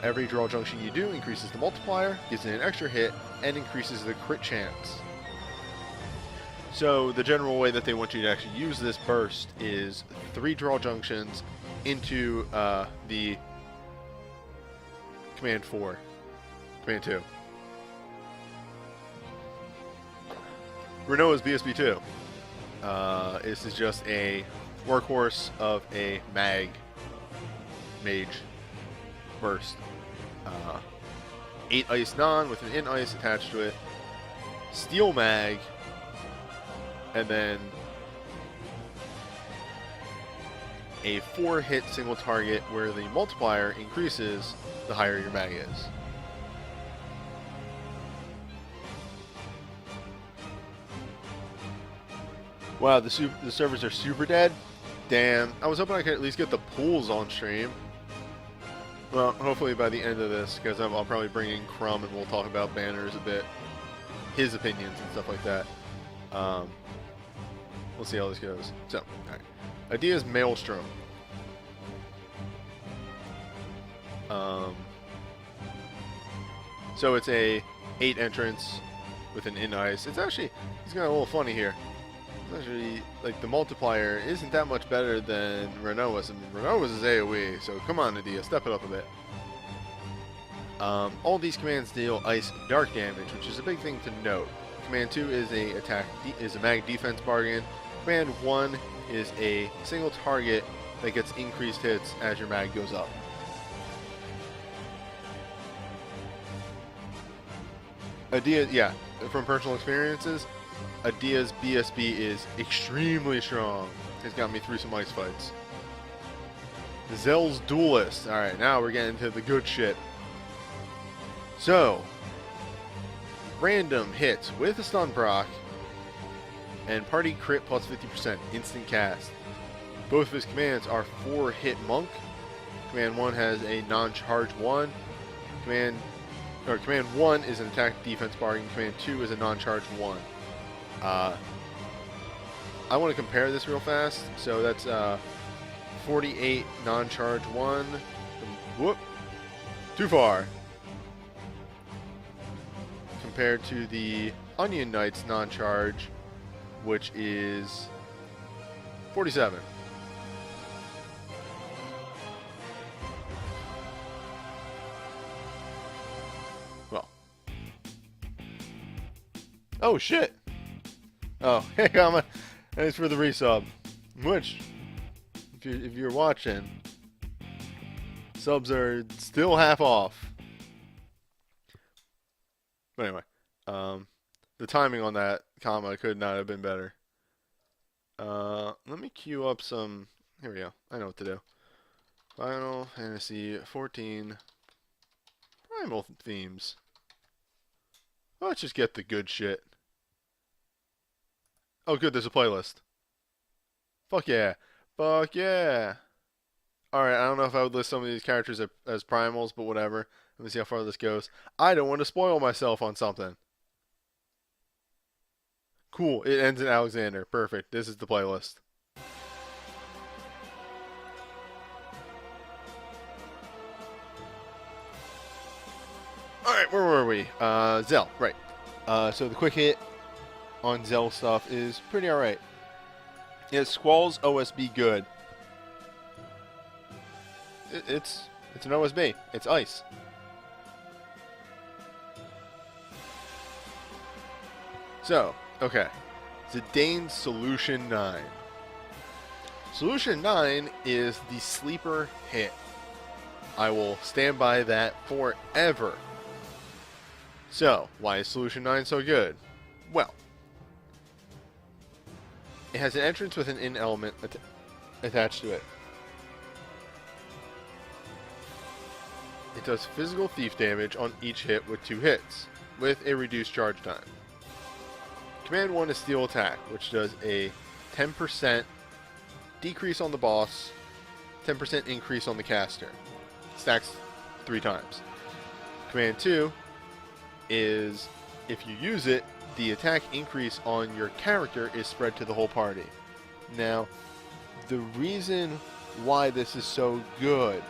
Every draw junction you do increases the multiplier, gives it an extra hit, and increases the crit chance. So the general way that they want you to actually use this burst is 3 draw junctions into the command 2. Renoa's BSB2. This is just a workhorse of a mage burst. 8 ice non with an in ice attached to it. Steel mag, and then a 4-hit single target where the multiplier increases the higher your mag is. Wow, the servers are super dead? Damn. I was hoping I could at least get the pools on stream. Well, hopefully by the end of this, because I'll probably bring in Crumb and we'll talk about banners a bit. His opinions and stuff like that. We'll see how this goes. So, alright. Idea's Maelstrom. So it's a 8 entrance with an in ice. It's actually, it's got a little funny here. Actually, like, the multiplier isn't that much better than Renoa's. I mean, Renoa's is AoE, so come on, Nadia, step it up a bit. All these commands deal ice dark damage, which is a big thing to note. Command 2 is a mag defense bargain. Command 1 is a single target that gets increased hits as your mag goes up. Adia, yeah, from personal experiences, Adia's BSB is extremely strong. It's got me through some ice fights. Zell's Duelist. Alright, now we're getting to the good shit. So, random hits with a stun proc and party crit plus 50%. Instant cast. Both of his commands are 4-hit monk. Command 1 has a non-charge 1. Command 1 is an attack defense bargain. Command 2 is a non-charge 1. I want to compare this real fast. So that's 48 non-charge 1. Whoop. Too far. Compared to the Onion Knight's non-charge, which is 47. Well. Oh, shit. Oh, hey, Kama. Thanks for the resub. Which, if you're watching, subs are still half off. But anyway, the timing on that comma could not have been better. Let me queue up some. Here we go. I know what to do. Final Fantasy 14 Primal themes. Let's just get the good shit. Oh, good. There's a playlist. Fuck yeah. Fuck yeah. Alright, I don't know if I would list some of these characters as primals, but whatever. Let me see how far this goes. I don't want to spoil myself on something. Cool. It ends in Alexander. Perfect. This is the playlist. Alright, where were we? Zell. Right. So the quick hit on Zell stuff is pretty alright. Yeah, Squall's OSB good. It's an OSB. It's ice. So, okay. Zidane's Solution 9. Solution 9 is the sleeper hit. I will stand by that forever. So, why is Solution 9 so good? Well, it has an entrance with an in element attached to it. It does physical thief damage on each hit with 2 hits, with a reduced charge time. Command 1 is Steel Attack, which does a 10% decrease on the boss, 10% increase on the caster. Stacks 3 times. Command 2 is, if you use it, the attack increase on your character is spread to the whole party. Now, the reason why this is so good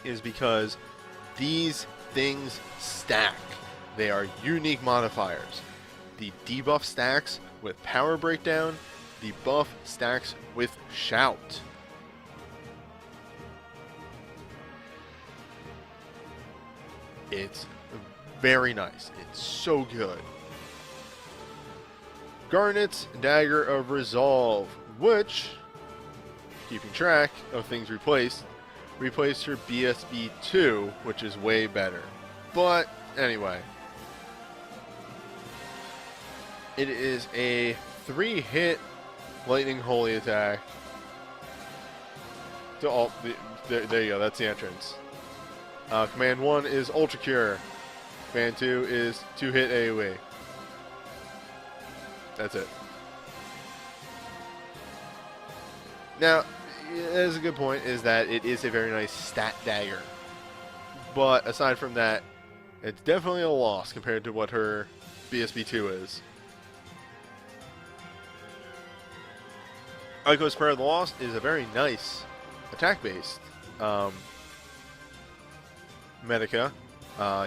is because these things stack. They are unique modifiers. The debuff stacks with Power Breakdown, the buff stacks with Shout. It's very nice. It's so good. Garnet's Dagger of Resolve, which, keeping track of things replaced her BSB 2, which is way better. But anyway, it is a 3-hit Lightning Holy attack. There you go, that's the entrance. Command 1 is Ultra Cure. Command 2 is 2-hit AoE. That's it. Now, that's a good point, is that it is a very nice stat dagger. But aside from that, it's definitely a loss compared to what her BSB 2 is. Ico's Prayer of the Lost is a very nice attack-based Medica,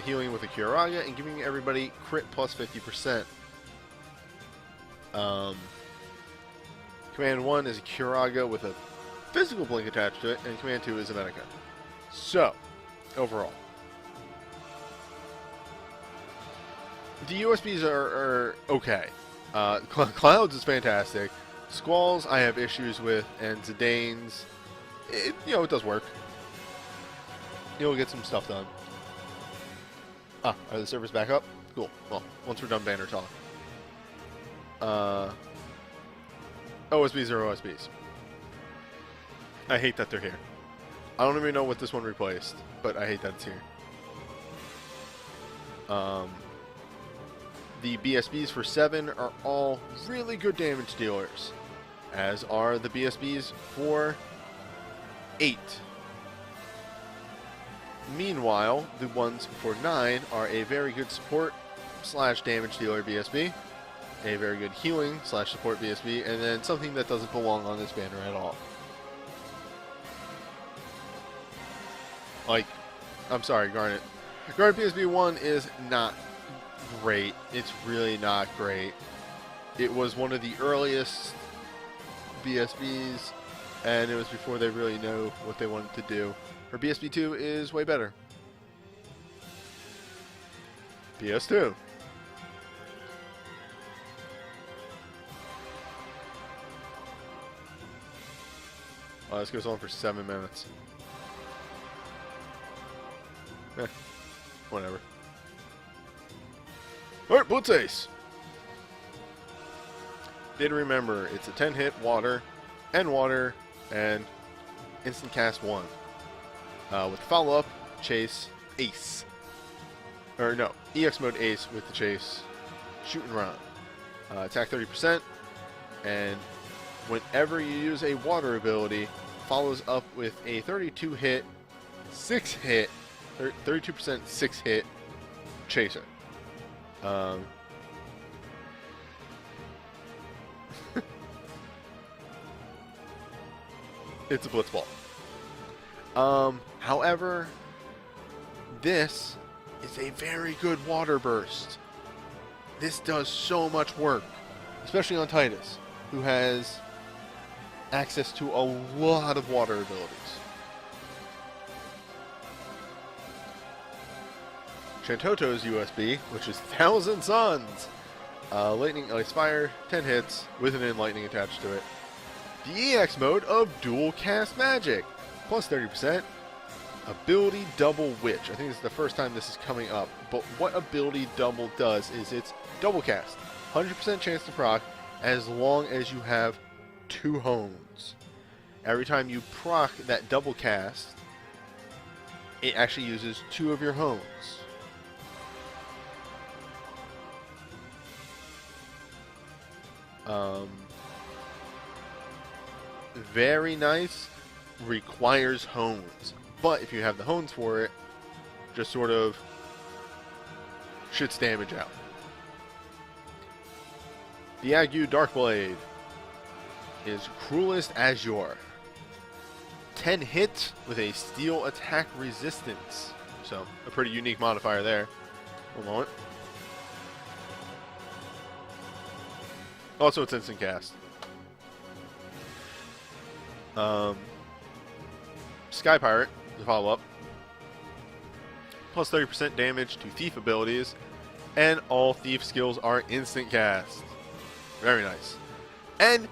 healing with a Curaga and giving everybody crit plus 50%. Command 1 is a Curaga with a physical blink attached to it, and Command 2 is a Medica. So, overall, the USBs are okay. Clouds is fantastic. Squalls I have issues with, and Zidane's, it does work. You'll get some stuff done. Are the servers back up? Cool. Well, once we're done banner talk. OSBs are OSBs. I hate that they're here. I don't even know what this one replaced, but I hate that it's here. The BSBs for 7 are all really good damage dealers. as are the BSBs for 8. Meanwhile, the ones for 9 are a very good support / damage dealer BSB, a very good healing / support BSB, and then something that doesn't belong on this banner at all. Like, I'm sorry, Garnet. Garnet BSB 1 is not great. It's really not great. It was one of the earliest BSBs, and it was before they really know what they wanted to do. Her BSB 2 is way better. PS2. Oh, this goes on for 7 minutes. Whatever. Alright, Blitz Ace. Did remember, it's a 10-hit water, and instant cast 1. With follow-up, chase, ace. Or no, EX mode ace with the chase, shoot and run. Attack 30%, and whenever you use a water ability, follows up with a 32-hit, 6-hit, 32% 6-hit chaser. It's a blitzball. However, this is a very good water burst. This does so much work, especially on Titus, who has access to a lot of water abilities. Shantoto's USB, which is 1,000 Suns. Lightning Ice Fire, 10 hits, with an Enlightening attached to it. The EX mode of Dual Cast Magic, plus 30%. Ability Double Witch. I think this is the first time this is coming up. But what Ability Double does is it's double cast. 100% chance to proc as long as you have 2 hones. Every time you proc that double cast, it actually uses 2 of your hones. Very nice. Requires hones. But if you have the hones for it, just sort of shits damage out. The Agu Darkblade is Cruelest Azure. 10 hits with a steel attack resistance. So, a pretty unique modifier there. One moment. Also, it's instant cast. Sky Pirate, the follow-up. Plus 30% damage to Thief abilities. And all Thief skills are instant cast. Very nice. And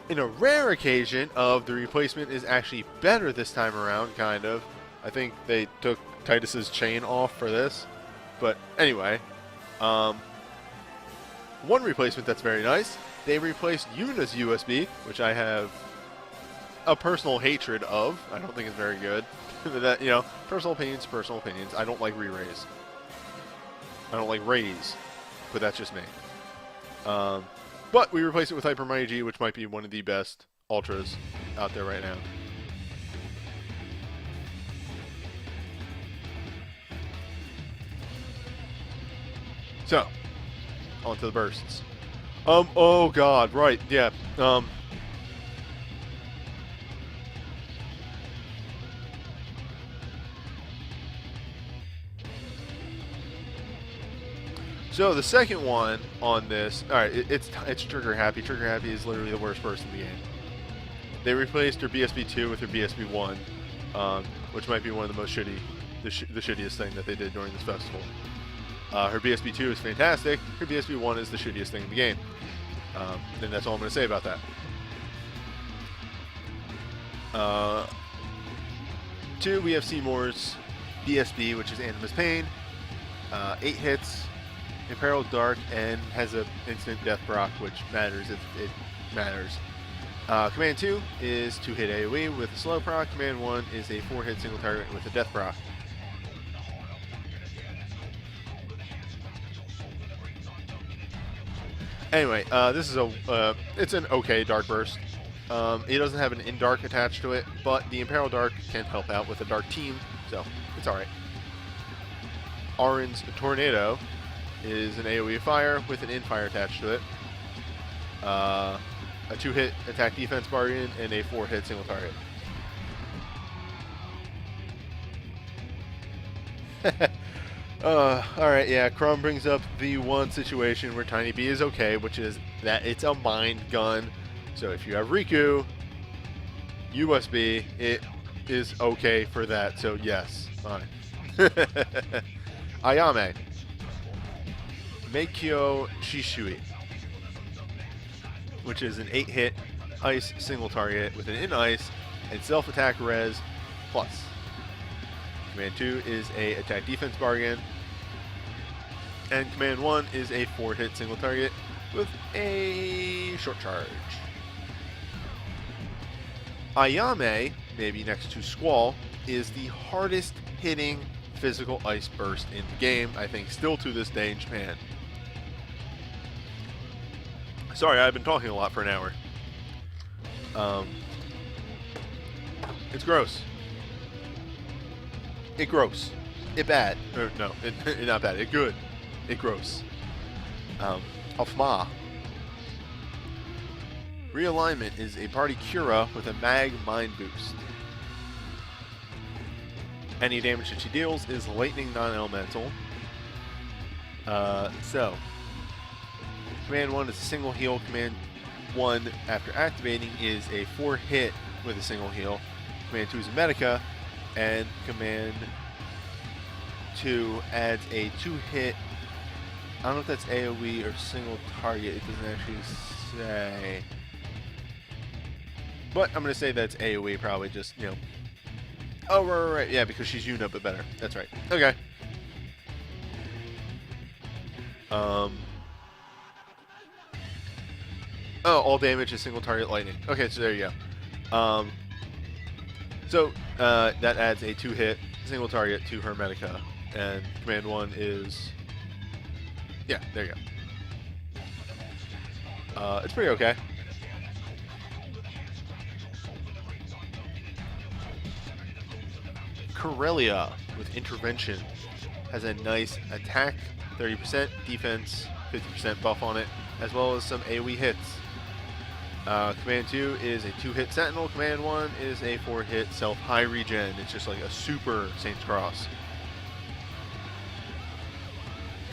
in a rare occasion of the replacement is actually better this time around, kind of. I think they took Titus's chain off for this. But anyway. One replacement that's very nice. They replaced Yuna's USB, which I have a personal hatred of. I don't think it's very good. That, you know, personal opinions. I don't like re-raise. I don't like raise, but that's just me. But we replaced it with Hyper Mighty G, which might be one of the best ultras out there right now. So, on to the bursts. Oh god, right, yeah. So the second one on this, alright, it's Trigger Happy. Trigger Happy is literally the worst person in the game. They replaced her BSB 2 with her BSB 1, which might be one of the most the shittiest thing that they did during this festival. Her BSB 2 is fantastic. Her BSB 1 is the shittiest thing in the game. And that's all I'm going to say about that. 2, we have Seymour's BSB, which is Animus Pain. 8 hits. Imperiled Dark, and has an instant death proc, which matters if it matters. Command 2 is 2-hit AoE with a slow proc. Command 1 is a 4-hit single target with a death proc. Anyway, this is it's an okay Dark Burst. It doesn't have an in dark attached to it, but the Imperial Dark can help out with a dark team, so it's alright. Auron's Tornado is an AoE fire with an in fire attached to it. A 2-hit attack defense bargain and a 4-hit single target. Alright, yeah, Crumb brings up the one situation where Tiny B is okay, which is that it's a mind gun. So if you have Riku, USB, it is okay for that. So yes, fine. Ayame. Meikyo Shishui, which is an 8-hit ice single target with an in ice and self-attack res plus. Command 2 is a attack defense bargain, and Command 1 is a 4-hit single target with a short charge. Ayame, maybe next to Squall, is the hardest hitting physical ice burst in the game, I think still to this day in Japan. Sorry, I've been talking a lot for an hour. It's gross. It gross. It bad. Or, no, it not bad. It good. It gross. Ofma. Realignment is a party Cura with a mag mind boost. Any damage that she deals is lightning non-elemental. So, Command 1 is a single heal. Command 1, after activating, is a 4-hit with a single heal. Command 2 is a Medica, and Command 2 adds a 2-hit. I don't know if that's AoE or single target. It doesn't actually say. But I'm going to say that's AoE, probably just, you know. Oh, right. Yeah, because she's Yuna, but better. That's right. Okay. Oh, all damage is single target lightning. Okay, so there you go. So that adds a 2-hit single target to her Medica, and Command 1 is, yeah, there you go. It's pretty okay. Corellia with Intervention has a nice attack, 30%, defense, 50% buff on it, as well as some AoE hits. Command 2 is a 2-hit Sentinel. Command 1 is a 4-hit self-high regen. It's just like a super Saint's Cross.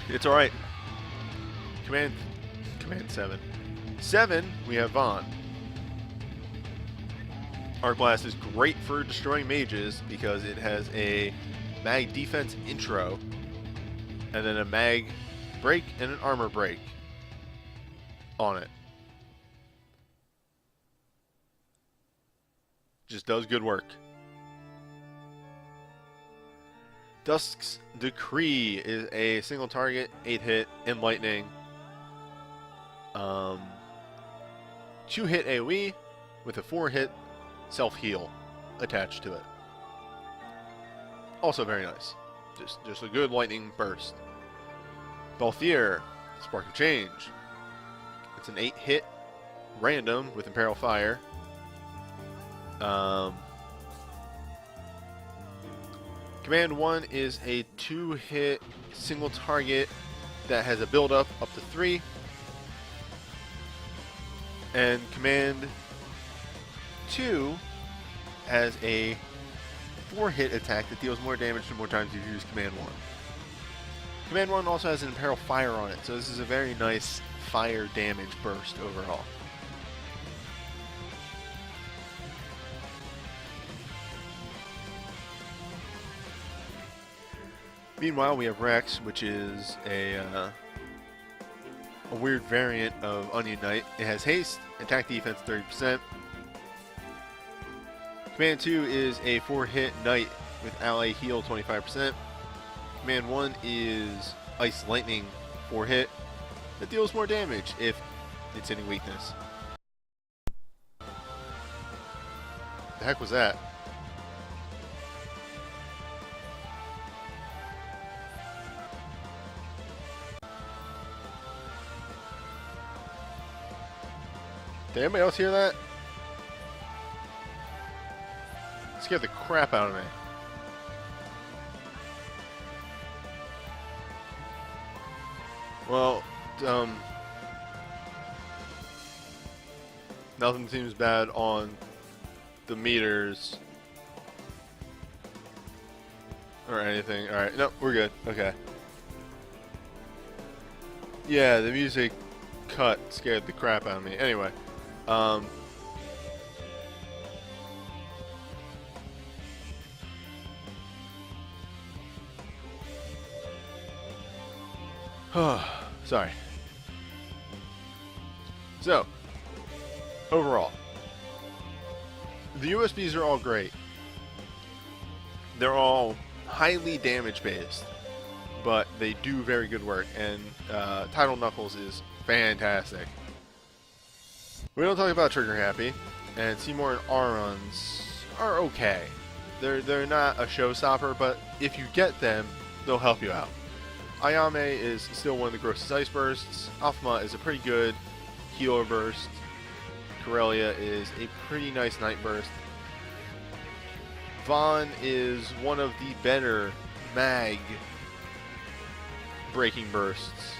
It's alright. Command 7. 7, we have Vaughn. Arc Blast is great for destroying mages because it has a mag defense intro, and then a mag break and an armor break on it. Just does good work. Dusk's Decree is a single target, 8-hit, enlightening. 2-hit AoE with a 4-hit self-heal attached to it. Also very nice. Just a good lightning burst. Balthier, Spark of Change. It's an 8-hit random with Imperial Fire. Command 1 is a 2-hit single target that has a build-up up to 3. And Command 2 has a 4-hit attack that deals more damage the more times you use Command 1. Command 1 also has an Imperial Fire on it, so this is a very nice fire damage burst overall. Meanwhile, we have Rex, which is a weird variant of Onion Knight. It has haste, attack defense 30%. Command 2 is a 4-hit Knight with ally heal 25%. Command 1 is Ice Lightning 4-hit that deals more damage if it's any weakness. The heck was that? Did anybody else hear that? scared the crap out of me. Well, nothing seems bad on the meters or anything. Alright, no, we're good. Okay. Yeah, the music cut scared the crap out of me. Anyway, sorry. So, overall, the USBs are all great. They're all highly damage based, but they do very good work, and Tidal Knuckles is fantastic. We don't talk about Trigger Happy, and Seymour and Aurons are okay. They're not a showstopper, but if you get them, they'll help you out. Ayame is still one of the grossest ice bursts. Alphama is a pretty good healer burst. Corellia is a pretty nice night burst. Vaughn is one of the better mag breaking bursts.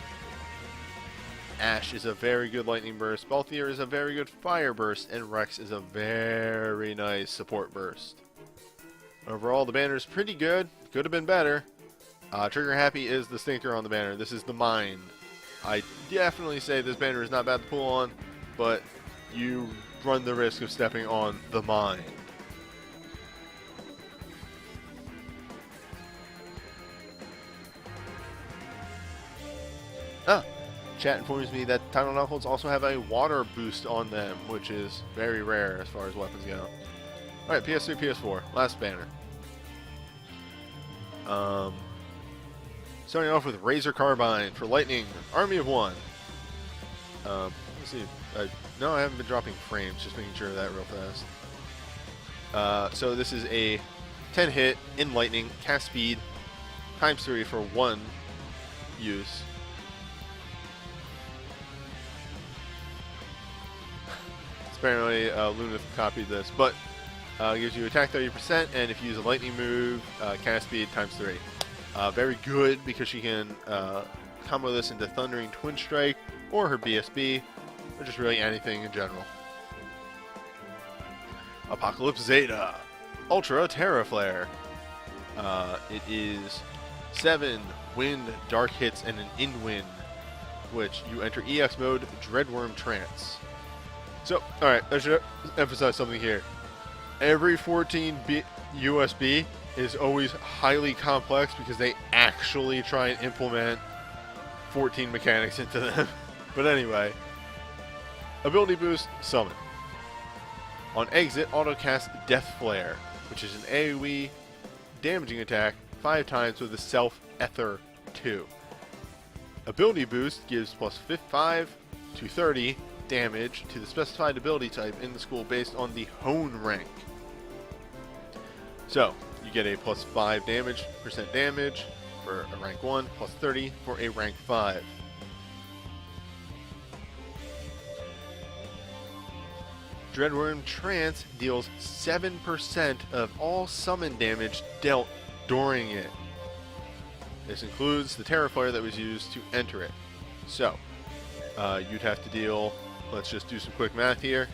Ash is a very good lightning burst. Balthier is a very good fire burst, and Rex is a very nice support burst. Overall, the banner is pretty good. Could have been better. Trigger Happy is the stinker on the banner. This is the Mind. I definitely say this banner is not bad to pull on, but you run the risk of stepping on the Mind. Chat informs me that Tidal Knuckles also have a water boost on them, which is very rare as far as weapons go. Alright, PS3, PS4. Last banner. Starting off with Razor Carbine for Lightning, Army of One. Let's see. No, I haven't been dropping frames, just making sure of that real fast. So this is a 10 hit in Lightning, cast speed, times 3 for 1 use. Apparently, Lunith copied this, but gives you attack 30%, and if you use a lightning move, cast speed times 3. Very good because she can combo this into Thundering Twin Strike or her BSB, or just really anything in general. Apocalypse Zeta, Ultra Terra Flare. It is 7 wind, dark hits, and an in-wind, which you enter EX mode, Dreadworm Trance. So, alright, I should emphasize something here. Every 14 USB is always highly complex because they actually try and implement 14 mechanics into them. But anyway, ability boost, summon. On exit, autocast Death Flare, which is an AoE damaging attack 5 times with a Self Ether 2. Ability boost gives plus 5 to 30 damage to the specified ability type in the school based on the Hone rank. So, you get a plus 5 percent damage for a rank 1, plus 30 for a rank 5. Dreadworm Trance deals 7% of all summon damage dealt during it. This includes the Terra Flare that was used to enter it. So, you'd have to deal, let's just do some quick math here.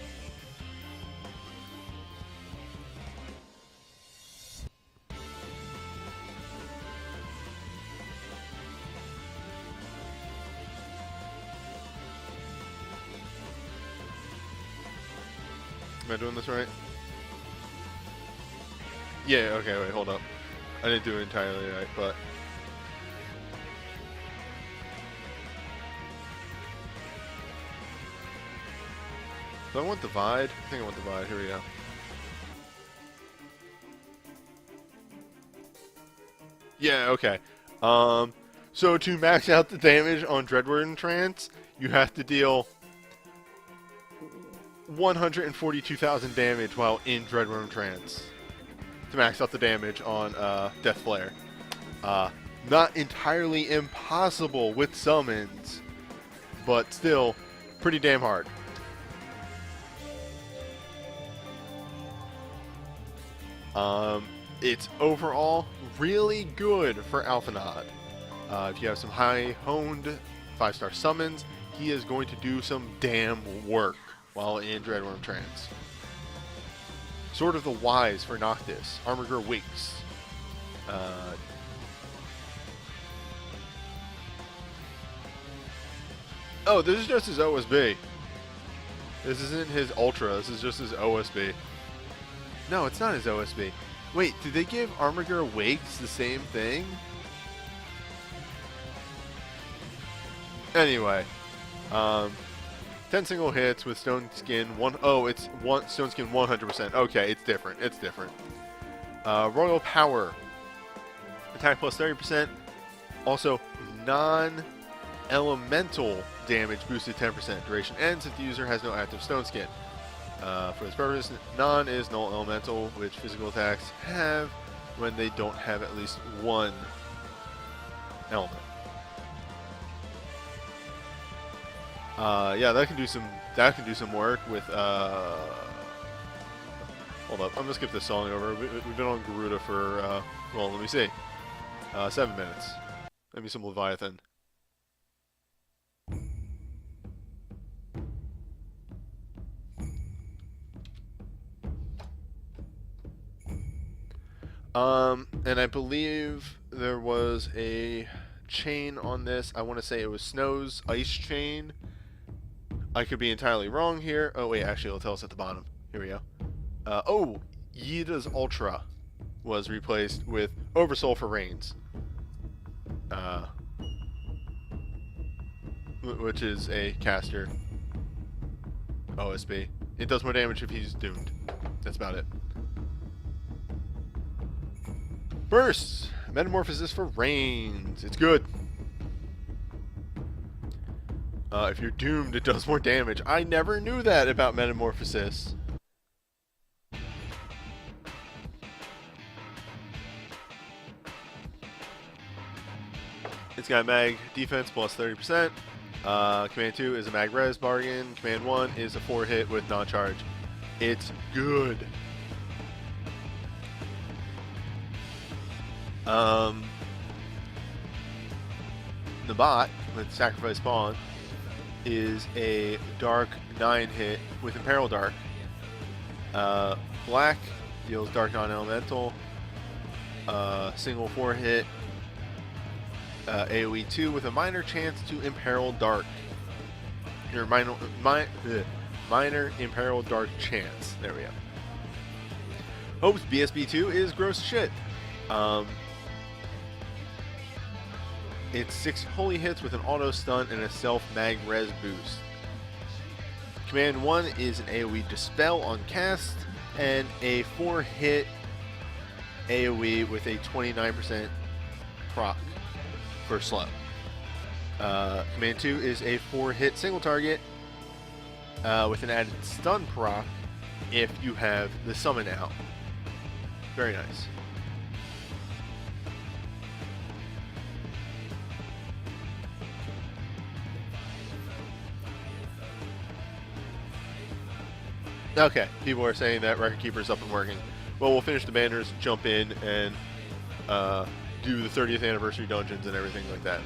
Am I doing this right? Yeah, okay, wait, hold up. I didn't do it entirely right, but... Do I want Divide? I think I want Divide. Here we go. Yeah, okay. So to max out the damage on Dreadworm Trance, you have to deal 142,000 damage while in Dreadworm Trance to max out the damage on Death Flare. Not entirely impossible with summons, but still pretty damn hard. It's overall really good for Alphanod. If you have some high honed 5-star summons, he is going to do some damn work while in Dreadworm Trance. Sword of the Wise for Noctis. Armiger Wakes. Oh, this is just his OSB. This isn't his Ultra, this is just his OSB. No, it's not his OSB. Wait, did they give Armiger Wakes the same thing? Anyway, 10 single hits with Stone Skin. It's Stone Skin 100%. Okay, it's different. It's different. Royal Power. Attack plus 30%. Also, non-elemental damage boosted 10%. Duration ends if the user has no active Stone Skin. For this purpose, non is null elemental, which physical attacks have when they don't have at least one element. Yeah, that can do some work with hold up, I'm gonna skip this song over. We've been on Garuda for well, let me see. 7 minutes. Maybe some Leviathan. And I believe there was a chain on this. I want to say it was Snow's Ice Chain. I could be entirely wrong here. Oh, wait, actually, it'll tell us at the bottom. Here we go. Oh, Yida's Ultra was replaced with Oversoul for Reigns. Which is a caster OSB. It does more damage if he's doomed. That's about it. Bursts! Metamorphosis for Reigns. It's good. If you're doomed, it does more damage. I never knew that about Metamorphosis. It's got mag defense plus 30%. Command 2 is a mag res bargain. Command 1 is a 4-hit with non-charge. It's good. The bot with Sacrifice Spawn is a dark 9-hit with Imperil Dark. Black deals dark non-elemental. Single 4-hit AoE 2 with a minor chance to Imperil Dark. Your minor Imperil Dark chance. There we go. Hope's BSB 2 is gross shit. It's 6 holy hits with an auto stun and a self mag res boost. Command 1 is an AoE dispel on cast and a 4-hit AoE with a 29% proc for slow. Command 2 is a 4-hit single target with an added stun proc if you have the summon out. Very nice. Okay, people are saying that Record Keeper's up and working. Well, we'll finish the banners, jump in, and do the 30th anniversary dungeons and everything like that.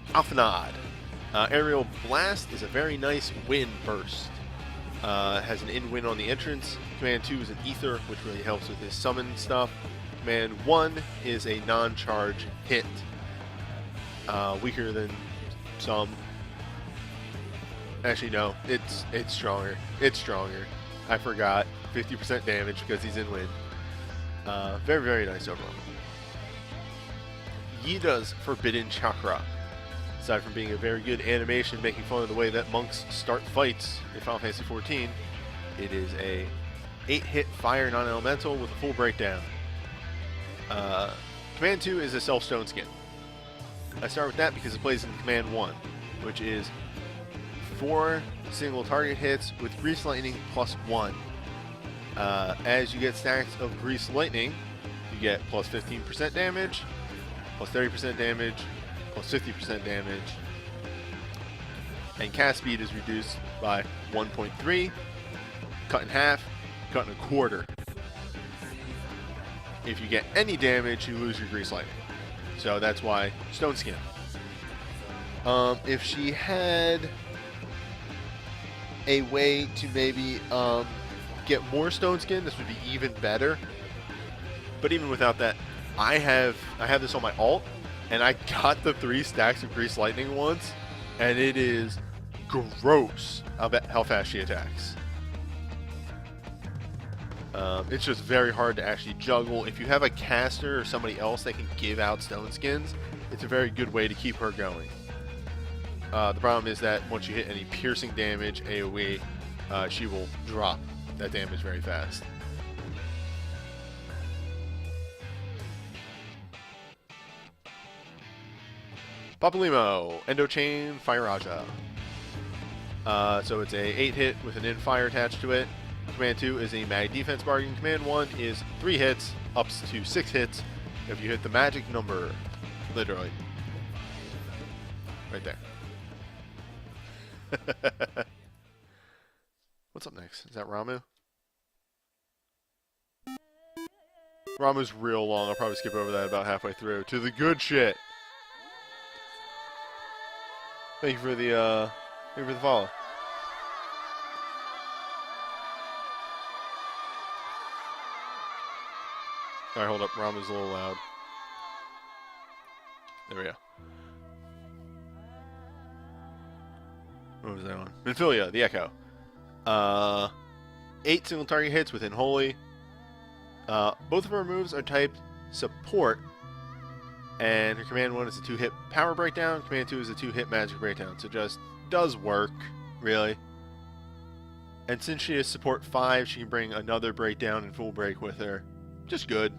Alphanod. Aerial Blast is a very nice wind burst. Has an in-win on the entrance. Command 2 is an Ether, which really helps with his summon stuff. Command 1 is a non-charge hit. Weaker than some. Actually, no. It's stronger. It's stronger. I forgot. 50% damage because he's in wind. Very, very nice overall. Yida's Forbidden Chakra. Aside from being a very good animation making fun of the way that monks start fights in Final Fantasy XIV, it is a 8-hit fire non-elemental with a full breakdown. Command 2 is a self-stone skin. I start with that because it plays in Command 1, which is 4 single target hits with Grease Lightning plus 1. As you get stacks of Grease Lightning, you get plus 15% damage, plus 30% damage, plus 50% damage, and cast speed is reduced by 1.3, cut in half, cut in a quarter. If you get any damage, you lose your Grease Lightning. So that's why Stone Skin. If she had a way to maybe get more Stone Skin, this would be even better. But even without that, I have this on my alt, and I got the 3 stacks of Grease Lightning once, and it is gross how fast she attacks. It's just very hard to actually juggle. If you have a caster or somebody else that can give out Stone Skins, it's a very good way to keep her going. The problem is that once you hit any piercing damage, AoE, she will drop that damage very fast. Papalymo, Endo Chain, Fire Raja. So it's a 8-hit with an in-fire attached to it. Command 2 is a mag defense bargain. Command 1 is 3 hits, up to 6 hits if you hit the magic number. Literally. Right there. What's up next? Is that Ramu? Ramu's real long. I'll probably skip over that about halfway through. To the good shit. Thank you for the follow. Alright, hold up. Ramu's a little loud. There we go. What was that on? Minfilia, the Echo. 8 single target hits within Holy. Both of her moves are typed support. And her Command 1 is a 2-hit power breakdown. Command 2 is a 2-hit magic breakdown. So just does work, really. And since she is support 5, she can bring another breakdown and full break with her. Just good.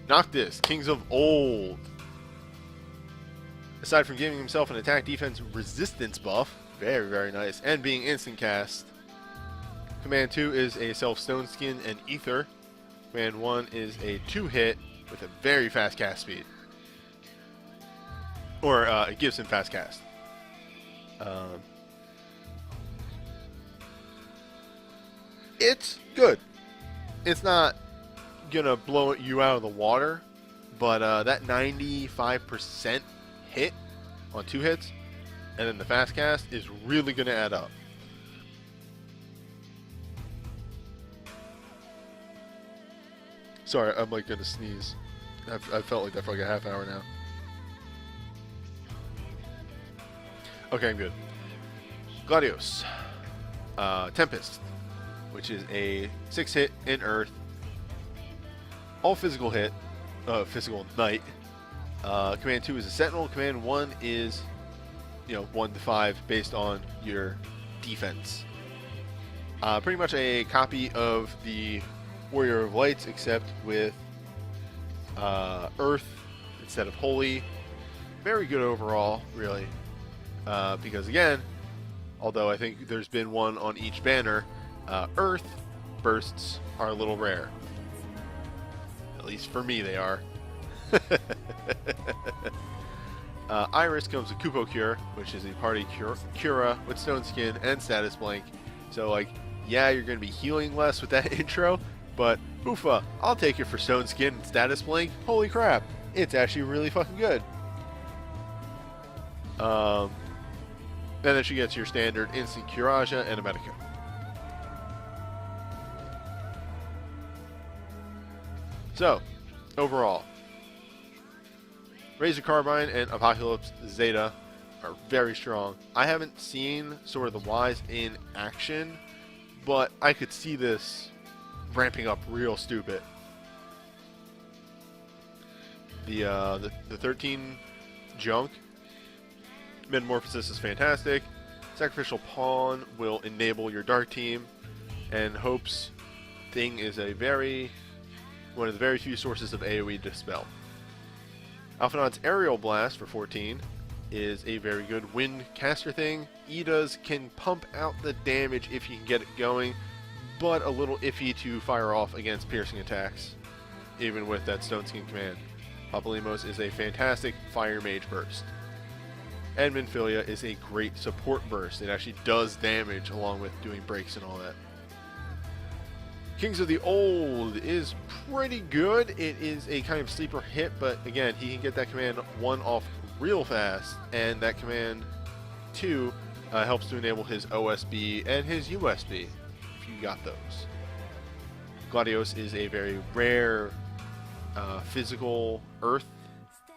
Noctis, Kings of Old. Aside from giving himself an attack defense resistance buff, very, very nice, and being instant cast, Command 2 is a self Stone Skin and Ether. Command 1 is a 2-hit with a very fast cast speed. Or it gives him fast cast. It's good. It's not gonna blow you out of the water, but that 95% hit on 2 hits, and then the fast cast is really gonna add up. Sorry, I'm like gonna sneeze. I've felt like that for like a half hour now. Okay, I'm good. Gladios. Tempest, which is a 6-hit in Earth. All physical hit. Physical Knight. Command 2 is a Sentinel. Command 1 is, 1 to 5 based on your defense. Pretty much a copy of the Warrior of Lights, except with Earth instead of Holy. Very good overall, really. Because again, although I think there's been one on each banner, Earth bursts are a little rare. At least for me, they are. Iris comes with Kupo Cure, which is a party Cura with Stone Skin and Status Blank. So, like, yeah, you're going to be healing less with that intro, but oofa, I'll take it for Stone Skin and Status Blank. Holy crap, it's actually really fucking good. And then she gets your standard instant Curaja and a Medica. So, overall, Razor Carbine and Apocalypse Zeta are very strong. I haven't seen Sword of the Wise in action, but I could see this ramping up real stupid. The 13 junk Metamorphosis is fantastic. Sacrificial Pawn will enable your Dark Team, and Hope's Thing is one of the very few sources of AoE Dispel. Alphinaud's Aerial Blast for 14 is a very good wind caster thing. Ida's can pump out the damage if you can get it going, but a little iffy to fire off against piercing attacks, even with that Stone Skin command. Papalymo's is a fantastic Fire Mage Burst. And Minfilia is a great support burst. It actually does damage along with doing breaks and all that. Kings of the Old is pretty good. It is a kind of sleeper hit, but again, he can get that command 1 off real fast, and that command 2 helps to enable his OSB and his USB, if you got those. Gladios is a very rare physical earth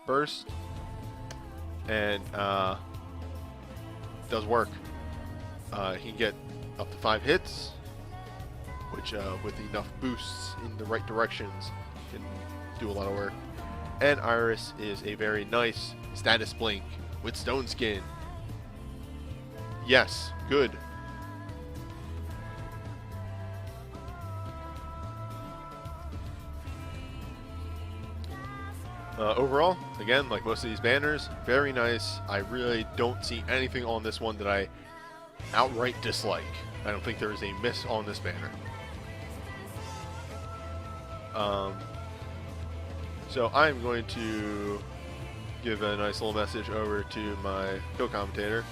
burst, and does work. He can get up to 5 hits, which with enough boosts in the right directions can do a lot of work. And Iris is a very nice status blink with Stone Skin. Yes, good. Overall, again, like most of these banners, very nice. I really don't see anything on this one that I outright dislike. I don't think there is a miss on this banner. So I'm going to give a nice little message over to my co-commentator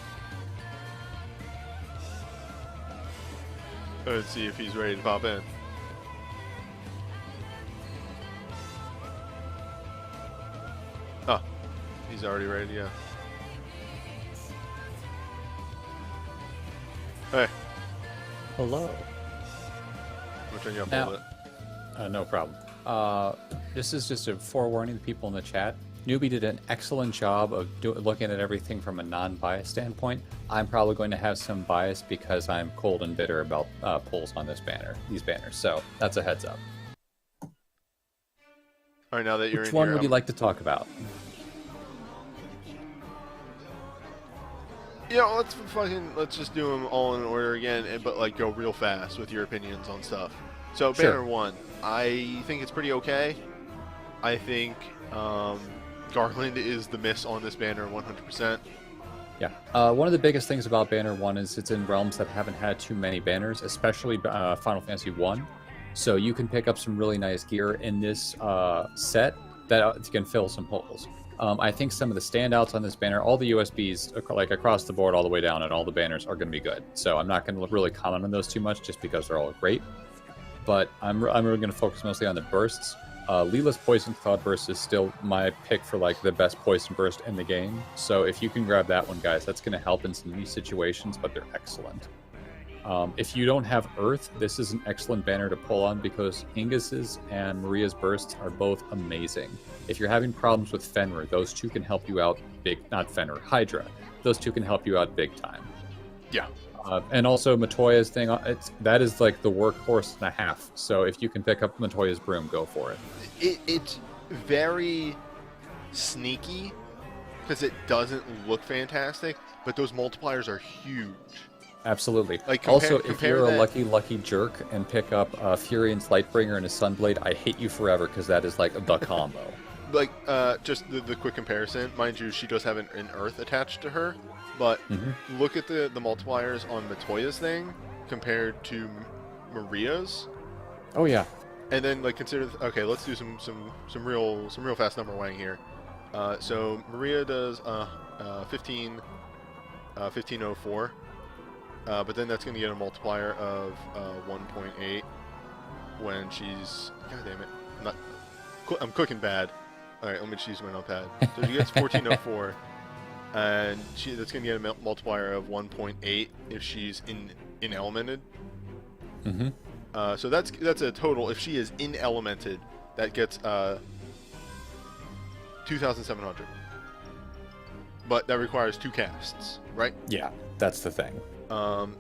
and see if he's ready to pop in. Oh, he's already ready, yeah. Hey. Hello. We'll turn you up a Now, little bit. no problem. This is just a forewarning to people in the chat. Newbie did an excellent job of looking at everything from a non-biased standpoint. I'm probably going to have some bias because I'm cold and bitter about pulls on these banners. So that's a heads up. All right, now that you're Which in one here, would you like to talk about? Yeah, let's just do them all in order again, but like go real fast with your opinions on stuff. So Sure. banner 1, I think it's pretty okay. I think Garland is the miss on this banner 100%. Yeah. One of the biggest things about Banner 1 is it's in realms that haven't had too many banners, especially Final Fantasy 1. So you can pick up some really nice gear in this set that can fill some holes. I think some of the standouts on this banner, all the USBs, like across the board all the way down, and all the banners are going to be good. So I'm not going to really comment on those too much just because they're all great. But I'm really going to focus mostly on the bursts. Leela's Poison Cloud Burst is still my pick for like the best poison burst in the game. So if you can grab that one, guys, that's going to help in some niche situations, but they're excellent. If you don't have Earth, this is an excellent banner to pull on because Ingus's and Maria's bursts are both amazing. If you're having problems with Fenrir, those two can help you out big. Not Fenrir, Hydra. Those two can help you out big time. Yeah. And also Matoya's thing, that is like the workhorse and a half. So if you can pick up Matoya's broom, go for it. It's very sneaky because it doesn't look fantastic, but those multipliers are huge. Absolutely. Like Also, if you're a lucky jerk and pick up Furion's Lightbringer and his Sunblade, I hate you forever because that is like the combo. Like, just the quick comparison, mind you, she does have an Earth attached to her, but look at the multipliers on Matoya's thing compared to Maria's. Oh yeah. And then like consider, okay, let's do some real fast number wang here. So Maria does 1504, but then that's gonna get a multiplier of 1.8 when she's, god damn it, I'm cooking bad. All right, let me choose my notepad. So she gets 1404, and that's gonna get a multiplier of 1.8 if she's in-elemented. So that's a total. If she is in-elemented, that gets 2,700. But that requires 2 casts, right? Yeah, that's the thing.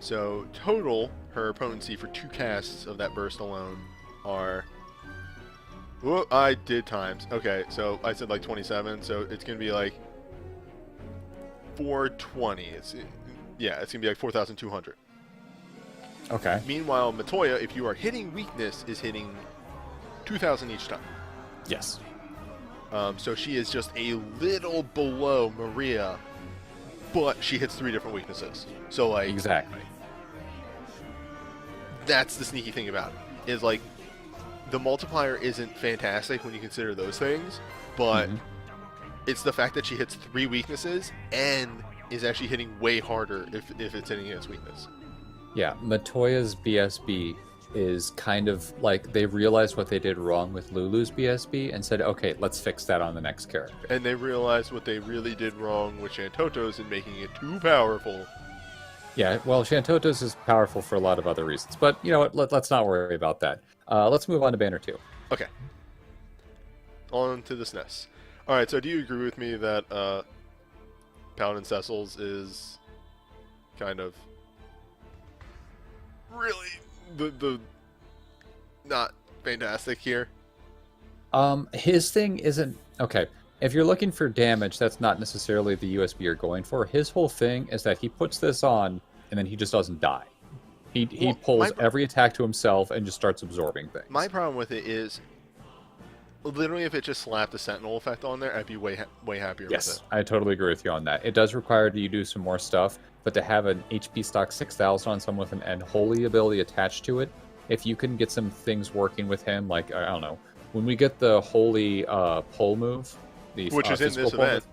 So total, her potency for 2 casts of that burst alone are... Whoa, I did times. Okay, so I said like 27, so it's going to be like 420. It's going to be like 4,200. Okay. Meanwhile, Matoya, if you are hitting weakness, is hitting 2,000 each time. Yes. So she is just a little below Maria, but she hits 3 different weaknesses. So like... Exactly. That's the sneaky thing about it, is like, the multiplier isn't fantastic when you consider those things, but it's the fact that she hits 3 weaknesses and is actually hitting way harder if it's hitting its weakness. Yeah, Matoya's BSB is kind of like they realized what they did wrong with Lulu's BSB and said, okay, let's fix that on the next character. And they realized what they really did wrong with Shantoto's in making it too powerful. Yeah, well, Shantoto's is powerful for a lot of other reasons, but you know what? Let's not worry about that. Let's move on to Banner 2. Okay. On to the SNES. Alright, so do you agree with me that Paladin Cecil's is kind of really the not fantastic here? His thing isn't okay. If you're looking for damage, that's not necessarily the USB you're going for. His whole thing is that he puts this on and then he just doesn't die. He pulls every attack to himself and just starts absorbing things. My problem with it is, literally, if it just slapped a Sentinel effect on there, I'd be way happier with it. Yes, I totally agree with you on that. It does require you do some more stuff, but to have an HP stock 6000 on someone with an Unholy ability attached to it, if you can get some things working with him, like, I don't know, when we get the Holy pull move, which is in this event.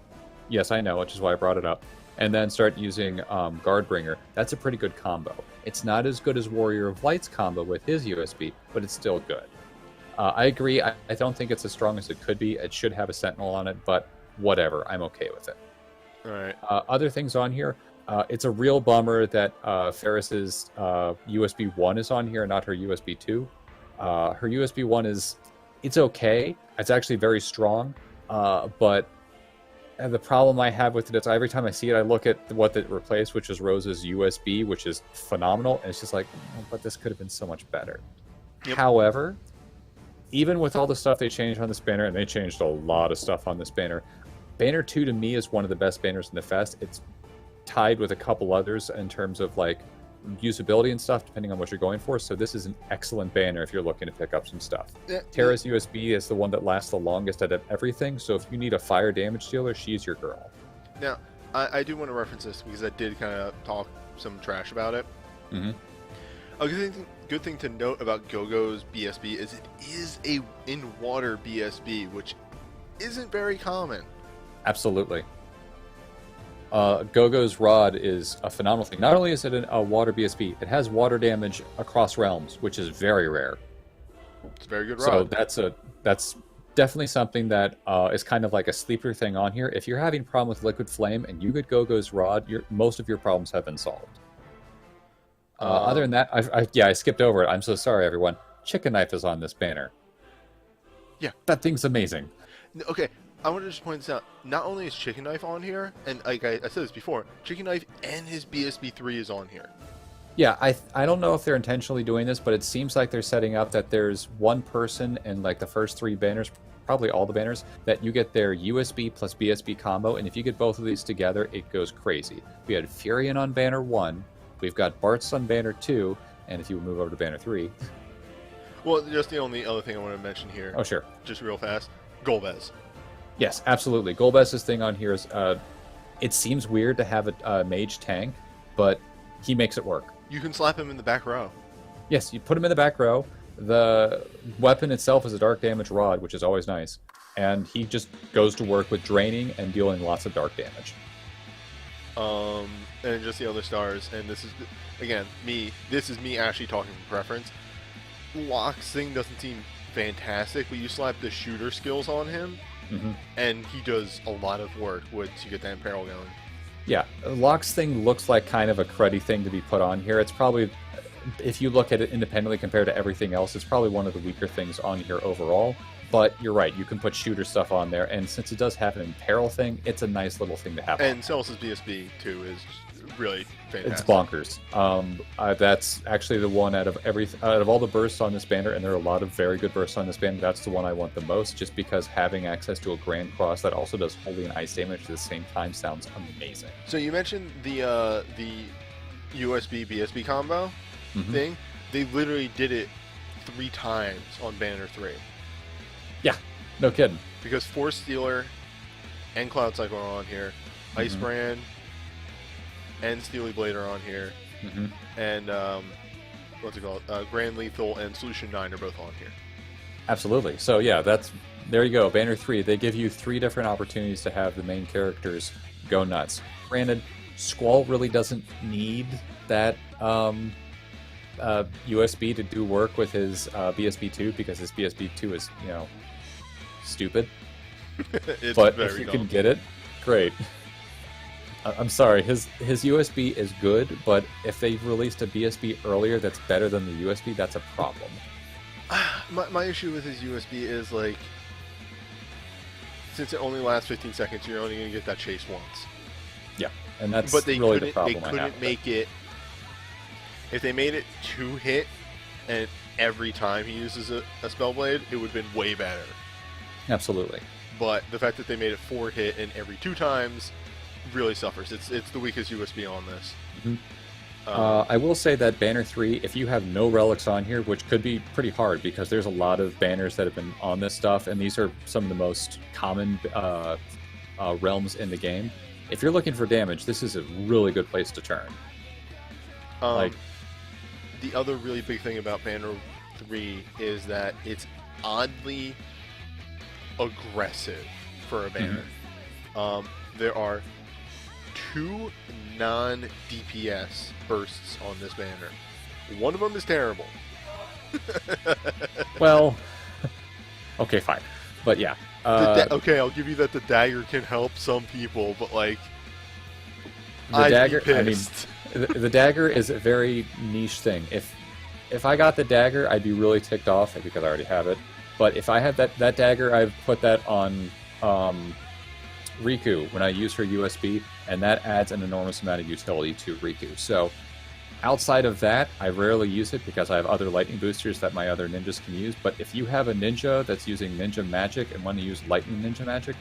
Yes, I know, which is why I brought it up. And then start using Guardbringer. That's a pretty good combo. It's not as good as Warrior of Light's combo with his USB, but it's still good. I agree. I don't think it's as strong as it could be. It should have a Sentinel on it, but whatever. I'm okay with it. All right. Other things on here. It's a real bummer that Ferris's USB 1 is on here, not her USB 2. Her USB 1 it's okay. It's actually very strong. But the problem I have with it is every time I see it, I look at what it replaced, which is Rose's USB, which is phenomenal. And it's just like, oh, but this could have been so much better. Yep. However, even with all the stuff they changed on this banner, and they changed a lot of stuff on this banner, Banner 2 to me is one of the best banners in the fest. It's tied with a couple others in terms of like usability and stuff, depending on what you're going for. So this is an excellent banner if you're looking to pick up some stuff. Terra's USB is the one that lasts the longest out of everything. So if you need a fire damage dealer, she's your girl. Now, I do want to reference this because I did kind of talk some trash about it. Mm-hmm. A good thing to note about Gogo's BSB is it is a in-water BSB, which isn't very common. Absolutely. Gogo's Rod is a phenomenal thing. Not only is it a water BSB, it has water damage across realms, which is very rare. It's a very good rod. So that's definitely something that is kind of like a sleeper thing on here. If you're having a problem with Liquid Flame and you get Gogo's Rod, most of your problems have been solved. Other than that, I skipped over it. I'm so sorry, everyone. Chicken Knife is on this banner. Yeah. That thing's amazing. Okay, I want to just point this out. Not only is Chicken Knife on here, and like I said this before, Chicken Knife and his BSB 3 is on here. Yeah, I don't know if they're intentionally doing this, but it seems like they're setting up that there's one person in like the first 3 banners, probably all the banners, that you get their USB plus BSB combo, and if you get both of these together, it goes crazy. We had Furion on banner 1, we've got Bart's on banner 2, and if you move over to banner 3... Well, just the only other thing I want to mention here. Oh, sure. Just real fast. Golbez. Yes, absolutely. Golbez's thing on here is, it seems weird to have a mage tank, but he makes it work. You can slap him in the back row. Yes, you put him in the back row. The weapon itself is a dark damage rod, which is always nice. And he just goes to work with draining and dealing lots of dark damage. And just the other stars, and this is, again, this is me actually talking from preference. Locke's thing doesn't seem fantastic, but you slap the shooter skills on him, and he does a lot of work once you get that imperil going. Yeah, Locke's thing looks like kind of a cruddy thing to be put on here. It's probably, if you look at it independently compared to everything else, it's probably one of the weaker things on here overall. But you're right, you can put shooter stuff on there, and since it does have an imperil thing, it's a nice little thing to have. And Celis's BSB too is really fantastic. It's bonkers. That's actually the one out of all the bursts on this banner, and there are a lot of very good bursts on this banner. That's the one I want the most, just because having access to a Grand Cross that also does holy and ice damage at the same time sounds amazing. So you mentioned the USB BSB combo thing. They literally did it 3 times on banner 3. Yeah, no kidding. Because Force Stealer and Cloud Cycle are on here, Ice Brand and Steely Blade are on here, and what's it called? Grand Lethal and Solution 9 are both on here. Absolutely. So yeah, there you go. Banner 3. They give you 3 different opportunities to have the main characters go nuts. Granted, Squall really doesn't need that USB to do work with his BSB2 because his BSB2 is, stupid. It's But very if you dumb. can get it, great. I'm sorry, his USB is good, but if they released a BSB earlier that's better than the USB, that's a problem. My issue with his USB is, like, since it only lasts 15 seconds, you're only going to get that chase once. Yeah, and that's But they really the couldn't, problem they I have. couldn't make it... If they made it 2 hit, and every time he uses a Spellblade, it would have been way better. Absolutely. But the fact that they made it 4 hit and every 2 times really suffers. It's the weakest USB on this. Mm-hmm. I will say that Banner 3, if you have no relics on here, which could be pretty hard because there's a lot of banners that have been on this stuff, and these are some of the most common realms in the game. If you're looking for damage, this is a really good place to turn. The other really big thing about Banner 3 is that it's oddly aggressive for a banner. Mm-hmm. There are 2 non-DPS bursts on this banner. One of them is terrible. Well, okay, fine. But yeah. Okay, I'll give you that the dagger can help some people, but, like, the dagger, be pissed. the dagger is a very niche thing. If I got the dagger, I'd be really ticked off because I already have it. But if I had that dagger, I've put that on Riku when I use her USB, and that adds an enormous amount of utility to Riku. So outside of that, I rarely use it because I have other lightning boosters that my other ninjas can use. But if you have a ninja that's using ninja magic and want to use lightning ninja magic,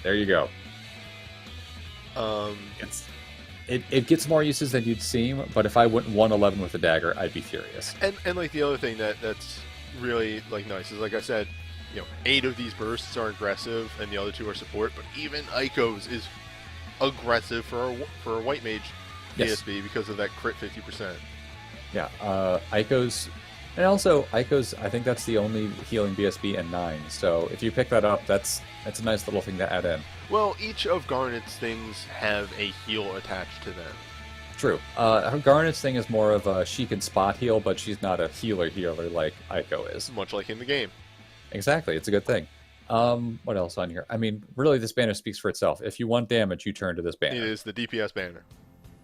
there you go. It gets more uses than you'd seem, but if I went 111 with a dagger, I'd be furious. And like the other thing that's really, like, nice is, like I said, 8 of these bursts are aggressive and the other 2 are support, but even Aiko's is aggressive for a white mage BSB because of that crit 50%. Yeah, Aiko's, and also Aiko's, I think that's the only healing BSB in 9, so if you pick that up, that's a nice little thing to add in. Well, each of Garnet's things have a heal attached to them. True. Garnet's thing is more of a, she can spot heal, but she's not a healer like Aiko is. Much like in the game. Exactly, it's a good thing. What else on here? I mean, really, this banner speaks for itself. If you want damage, you turn to this banner. It is the DPS banner.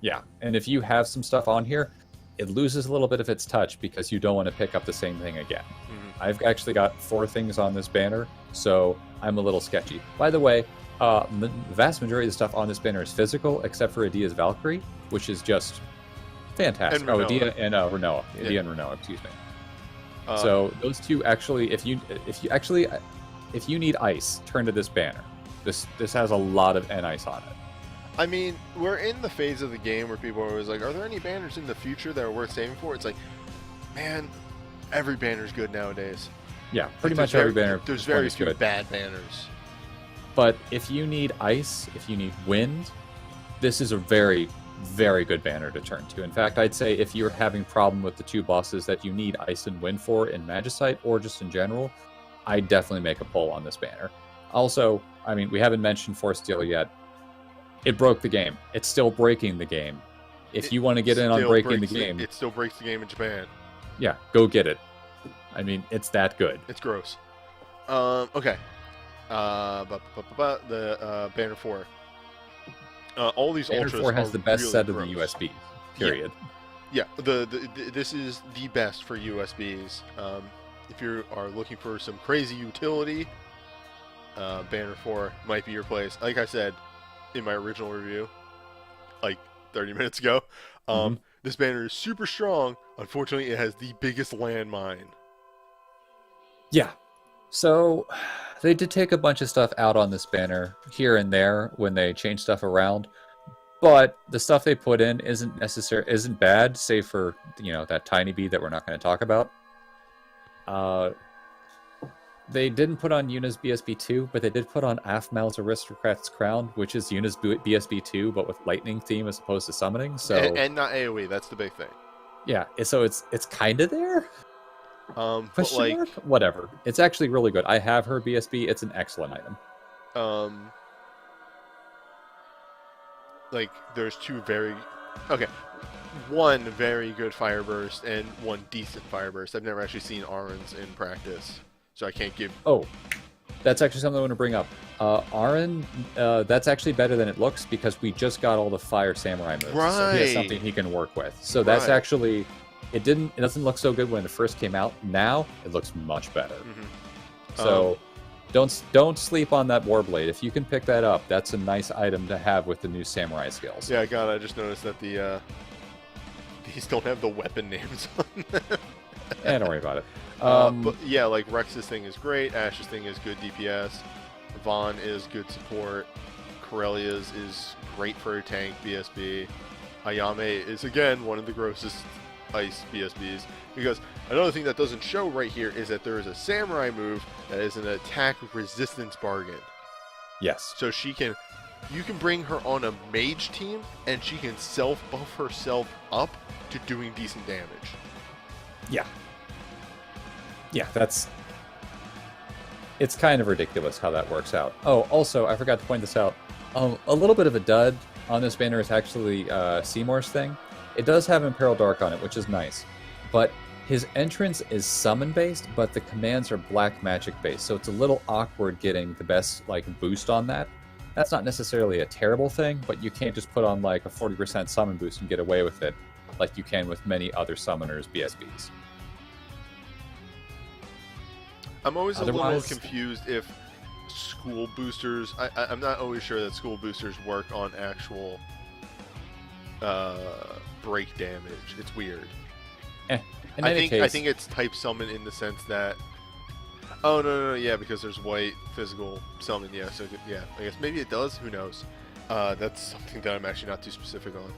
Yeah, and if you have some stuff on here, it loses a little bit of its touch because you don't want to pick up the same thing again. Mm-hmm. I've actually got 4 things on this banner, so I'm a little sketchy. By the way, the vast majority of the stuff on this banner is physical, except for Adia's Valkyrie, which is just fantastic. And Adia and Renoa. Yeah. Adia and Renoa, excuse me. So those 2 actually, if you need ice, turn to this banner. This has a lot of N-ice on it. I mean, we're in the phase of the game where people are always like, are there any banners in the future that are worth saving for? It's like, man, every banner's good nowadays. Yeah, pretty much every banner. There's very few bad banners. But if you need ice, if you need wind, this is a very, very good banner to turn to. In fact, I'd say if you're having problem with the 2 bosses that you need ice and wind for in Magicite or just in general, I'd definitely make a pull on this banner. Also, I mean, we haven't mentioned Force Steel yet. It broke the game. It's still breaking the game. If you want to get in on breaking the game... It still breaks the game in Japan. Yeah, go get it. I mean, it's that good. It's gross. Okay. The Banner 4. All these Banner ultras 4 has the best really set of gross. the USB. Period. Yeah. This is the best for USBs. If you are looking for some crazy utility, Banner 4 might be your place. Like I said in my original review, like 30 minutes ago, this banner is super strong. Unfortunately, it has the biggest landmine. Yeah. So they did take a bunch of stuff out on this banner here and there when they changed stuff around, but the stuff they put in isn't bad, save for that tiny bee that we're not going to talk about. They didn't put on Yuna's BSB2, but they did put on Afmal's Aristocrat's Crown, which is Yuna's BSB2, but with lightning theme as opposed to summoning. So and not AoE. That's the big thing. Yeah, so it's kind of there. But like, whatever. It's actually really good. I have her BSB. It's an excellent item. like there's two very okay, one very good fire burst and one decent fire burst. I've never actually seen Arens in practice, so I can't give. Oh, that's actually something I want to bring up. Aren, that's actually better than it looks because we just got all the fire samurai moves. So he has something he can work with. So that's actually, it doesn't look so good when it first came out. Now it looks much better. So don't sleep on that Warblade. If you can pick that up, that's a nice item to have with the new samurai skills. Yeah, God, I just noticed that these don't have the weapon names on them. Don't worry about it. But yeah, like Rex's thing is great. Ash's thing is good DPS. Vaughn is good support. Corellia's is great for a tank BSB. Ayame is again one of the grossest ice BSBs. Because another thing that doesn't show right here is that there is a samurai move that is an attack resistance bargain. Yes. So you can bring her on a mage team and she can self buff herself up to doing decent damage. Yeah. Yeah, it's kind of ridiculous how that works out. Oh, also, I forgot to point this out. A little bit of a dud on this banner is actually Seymour's thing. It does have Imperial Dark on it, which is nice. But his entrance is summon-based, but the commands are black magic-based, so it's a little awkward getting the best boost on that. That's not necessarily a terrible thing, but you can't just put on a 40% summon boost and get away with it like you can with many other summoners' BSBs. I'm always a little confused if school boosters... I'm not always sure that school boosters work on actual break damage. It's weird. I think it's type summon in the sense that... Oh, no, yeah, because there's white physical summon, yeah, so yeah, I guess maybe it does, who knows. That's something that I'm actually not too specific on.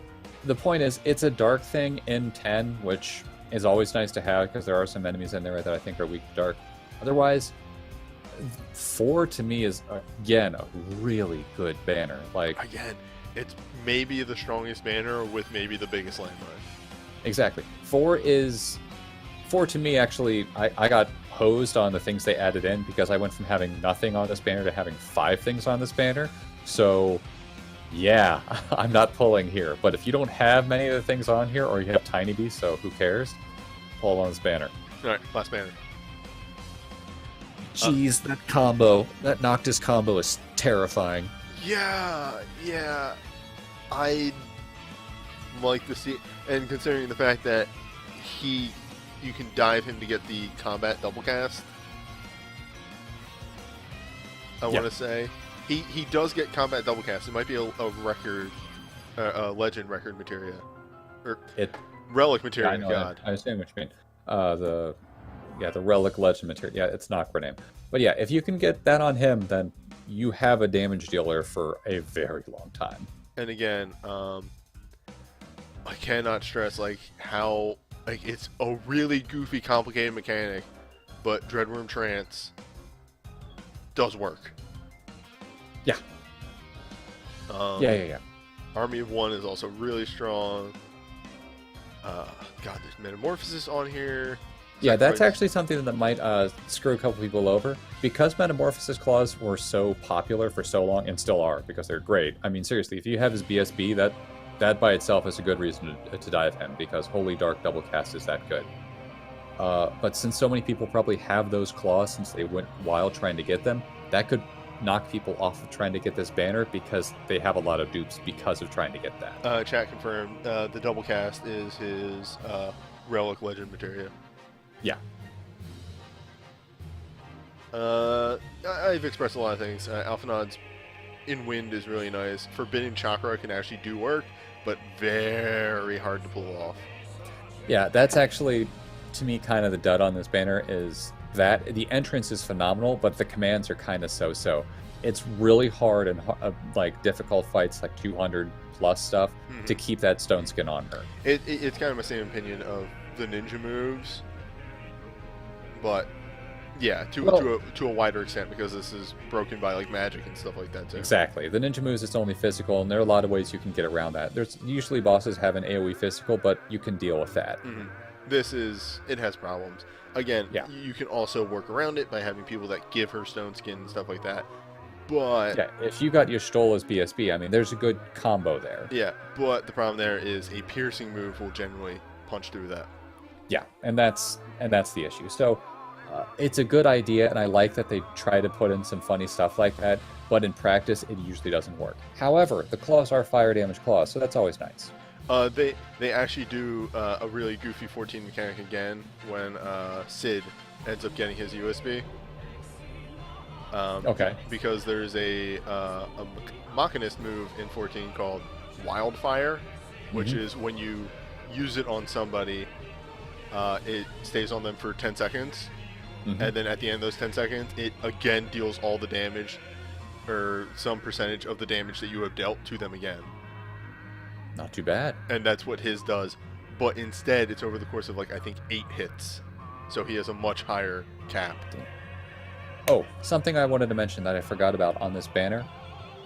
The point is, it's a dark thing in 10, which is always nice to have because there are some enemies in there that I think are weak to dark. Otherwise, 4 to me is, again, a really good banner. Again, it's maybe the strongest banner with maybe the biggest landmine. Exactly. 4 to me, actually, I got hosed on the things they added in because I went from having nothing on this banner to having 5 things on this banner. So, yeah, I'm not pulling here. But if you don't have many of the things on here, or you have Tiny Beast, so who cares? Pull on this banner. Alright, last banner. Jeez, that combo, that Noctis combo is terrifying. Yeah, I'd like to see, and considering the fact that you can dive him to get the combat double cast. I want to say he does get combat double cast. It might be a record, a legend record materia, or relic materia. Yeah, I understand what you mean. The relic legend material. Yeah, it's not her name. But yeah, if you can get that on him, then you have a damage dealer for a very long time. And again, I cannot stress how it's a really goofy, complicated mechanic, but Dreadworm Trance does work. Yeah. Yeah. Army of One is also really strong. God, there's Metamorphosis on here. Yeah, that's actually something that might screw a couple people over. Because Metamorphosis Claws were so popular for so long, and still are, because they're great. I mean, seriously, if you have his BSB, that by itself is a good reason to dive him, because Holy Dark Double Cast is that good. But since so many people probably have those claws since they went wild trying to get them, that could knock people off of trying to get this banner because they have a lot of dupes because of trying to get that. Chat confirmed, the double cast is his relic legend materia. Yeah. I've expressed a lot of things. Alphanod's in Wind is really nice. Forbidden Chakra can actually do work, but very hard to pull off. Yeah, that's actually, to me, kind of the dud on this banner is that the entrance is phenomenal, but the commands are kind of so-so. It's really hard and difficult fights, 200 plus stuff, to keep that stone skin on her. It's kind of my same opinion of the ninja moves, but yeah, to a wider extent, because this is broken by magic and stuff like that too. Exactly. The ninja moves, it's only physical, and there are a lot of ways you can get around that. There's usually bosses have an AoE physical, but you can deal with that. It has problems. Again, you can also work around it by having people that give her stone skin and stuff like that. But Yeah, if you got your Stoll as BSB, I mean, there's a good combo there. yeah, but the problem there is a piercing move will generally punch through that. Yeah, and that's the issue. So it's a good idea, and I like that they try to put in some funny stuff like that. But in practice, it usually doesn't work. However, the claws are fire damage claws, so that's always nice. They actually do a really goofy 14 mechanic again when Sid ends up getting his USB. Okay. Because there's a Machinist move in 14 called Wildfire, which is when you use it on somebody, it stays on them for 10 seconds, and then at the end of those 10 seconds, it again deals all the damage, or some percentage of the damage that you have dealt to them again. Not too bad. And that's what his does, but instead it's over the course of like I think 8 hits, so he has a much higher cap. Oh, something I wanted to mention that I forgot about on this banner.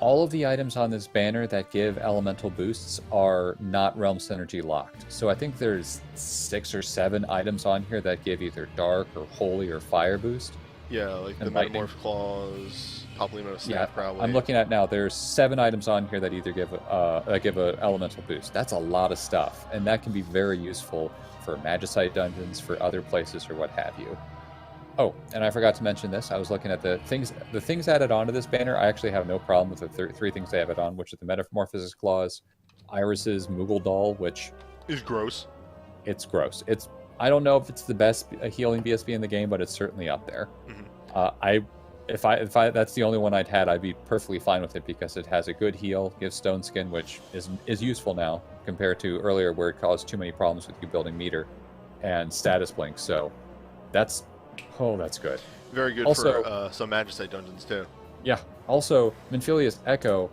All of the items on this banner that give elemental boosts are not Realm Synergy locked. So I think there's 6 or 7 items on here that give either Dark or Holy or Fire boost. Yeah, like the Lightning. Metamorph Claws, Poplimo Staff, Yeah, probably. I'm looking at now. There's 7 items on here that either give a elemental boost. That's a lot of stuff, and that can be very useful for Magicite dungeons, for other places, or what have you. Oh, and I forgot to mention this. I was looking at the things added onto this banner. I actually have no problem with the 3 things they have it on, which are the Metamorphosis Claws, Iris's Moogle Doll, which is gross. It's gross. I don't know if it's the best healing BSB in the game, but it's certainly up there. If I that's the only one I'd had, I'd be perfectly fine with it because it has a good heal, gives Stone Skin, which is useful now compared to earlier where it caused too many problems with you building meter, and Status Blink. So that's good. Very good Also, for some Magicite dungeons too. Yeah. Also, Minfilius Echo,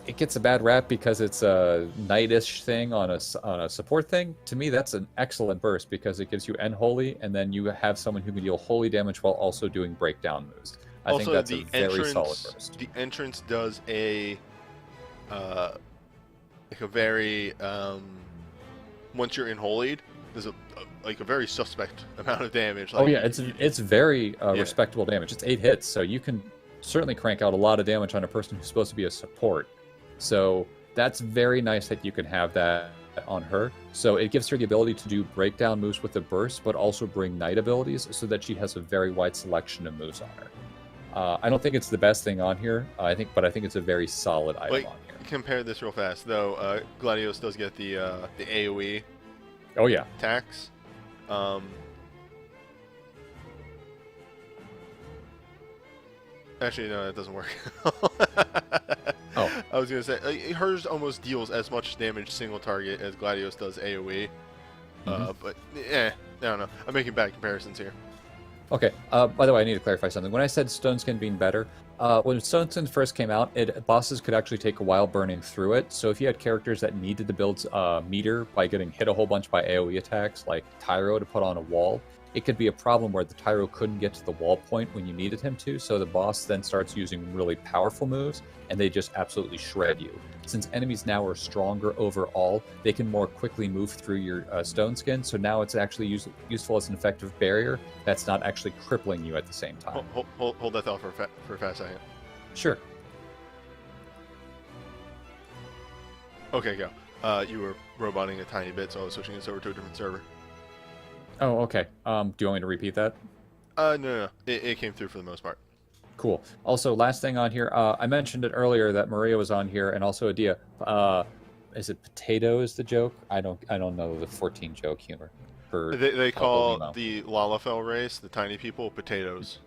it gets a bad rap because it's a knightish thing on a support thing. To me, that's an excellent burst because it gives you End Holy, and then you have someone who can deal Holy damage while also doing breakdown moves. I think that's a very solid burst. The entrance does a very once you're in Holied, there's a very suspect amount of damage. Like, oh yeah, it's very respectable damage. It's 8 hits, so you can certainly crank out a lot of damage on a person who's supposed to be a support. So that's very nice that you can have that on her. So it gives her the ability to do breakdown moves with the burst, but also bring knight abilities so that she has a very wide selection of moves on her. I don't think it's the best thing on here, but I think it's a very solid item on here. Compare this real fast though. Gladios does get the AoE. Oh yeah. Attacks. Actually, no, that doesn't work. Oh. I was gonna say hers almost deals as much damage single target as Gladios does AoE. But I don't know. I'm making bad comparisons here. Okay. By the way, I need to clarify something. When I said Stone Skin being better, when Stone Skin first came out, bosses could actually take a while burning through it. So if you had characters that needed to build meter by getting hit a whole bunch by AoE attacks, like Tyro to put on a wall, it could be a problem where the Tyro couldn't get to the wall point when you needed him to. So the boss then starts using really powerful moves, and they just absolutely shred you. Since enemies now are stronger overall, they can more quickly move through your Stone Skin. So now it's actually useful as an effective barrier that's not actually crippling you at the same time. Hold that thought for a fast second. Sure. Okay, go. You were roboting a tiny bit, so I was switching this over to a different server. Oh, okay. Do you want me to repeat that? No. It came through for the most part. Cool. Also, last thing on here, I mentioned it earlier that Maria was on here, and also Adia. Is it potato is the joke? I don't know the 14 joke humor. They call the Lalafell race, the tiny people, potatoes.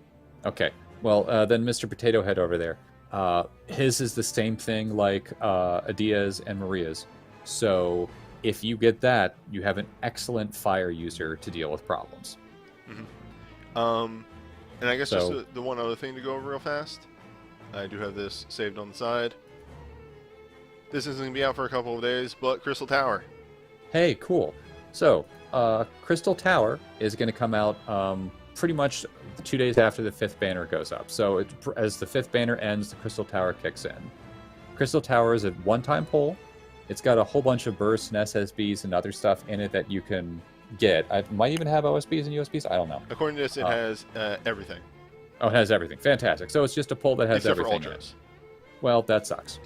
Okay. Well, then Mr. Potato Head over there. His is the same thing like Adia's and Maria's. So if you get that, you have an excellent fire user to deal with problems. And I guess just the one other thing to go over real fast. I do have this saved on the side. This isn't going to be out for a couple of days, but Crystal Tower. Hey, cool. So, Crystal Tower is going to come out pretty much 2 days after the 5th banner goes up. So, as the 5th banner ends, the Crystal Tower kicks in. Crystal Tower is a one-time pull. It's got a whole bunch of bursts and SSBs and other stuff in it that you can get. It might even have OSBs and USBs. I don't know. According to this, it has everything. Oh, it has everything. Fantastic. So it's just a pull that has Except for everything in it. ultras. Well, that sucks.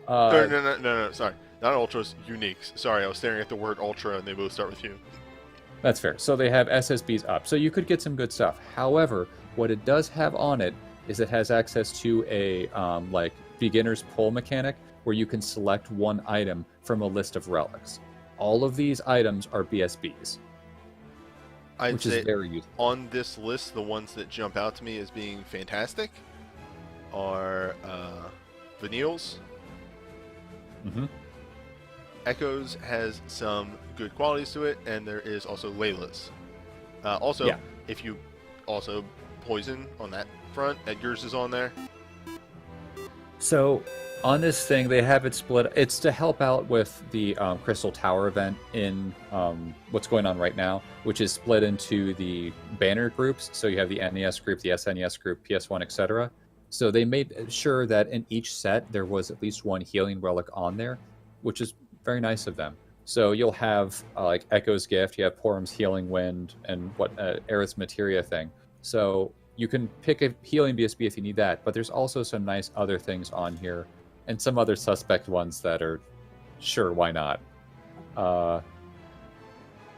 No, sorry. Not ultras, uniques. Sorry, I was staring at the word ultra and they both start with U. That's fair. So they have SSBs up. So you could get some good stuff. However, what it does have on it is it has access to a like beginner's pull mechanic where you can select one item from a list of relics. All of these items are BSBs, which is very useful. On this list, the ones that jump out to me as being fantastic are Vanille's. Mm-hmm. Echoes has some good qualities to it, and there is also Layla's. Also, Yeah. if you also poison on that front, Edgar's is on there. So on this thing, they have it split. It's to help out with the Crystal Tower event in what's going on right now, which is split into the banner groups. So you have the NES group, the SNES group, PS1, etc. So they made sure that in each set there was at least one healing relic on there, which is very nice of them. So you'll have like Echo's Gift, you have Porum's Healing Wind, and what Aerith's Materia thing. So you can pick a healing BSB if you need that, but there's also some nice other things on here, and some other suspect ones that are, sure, why not?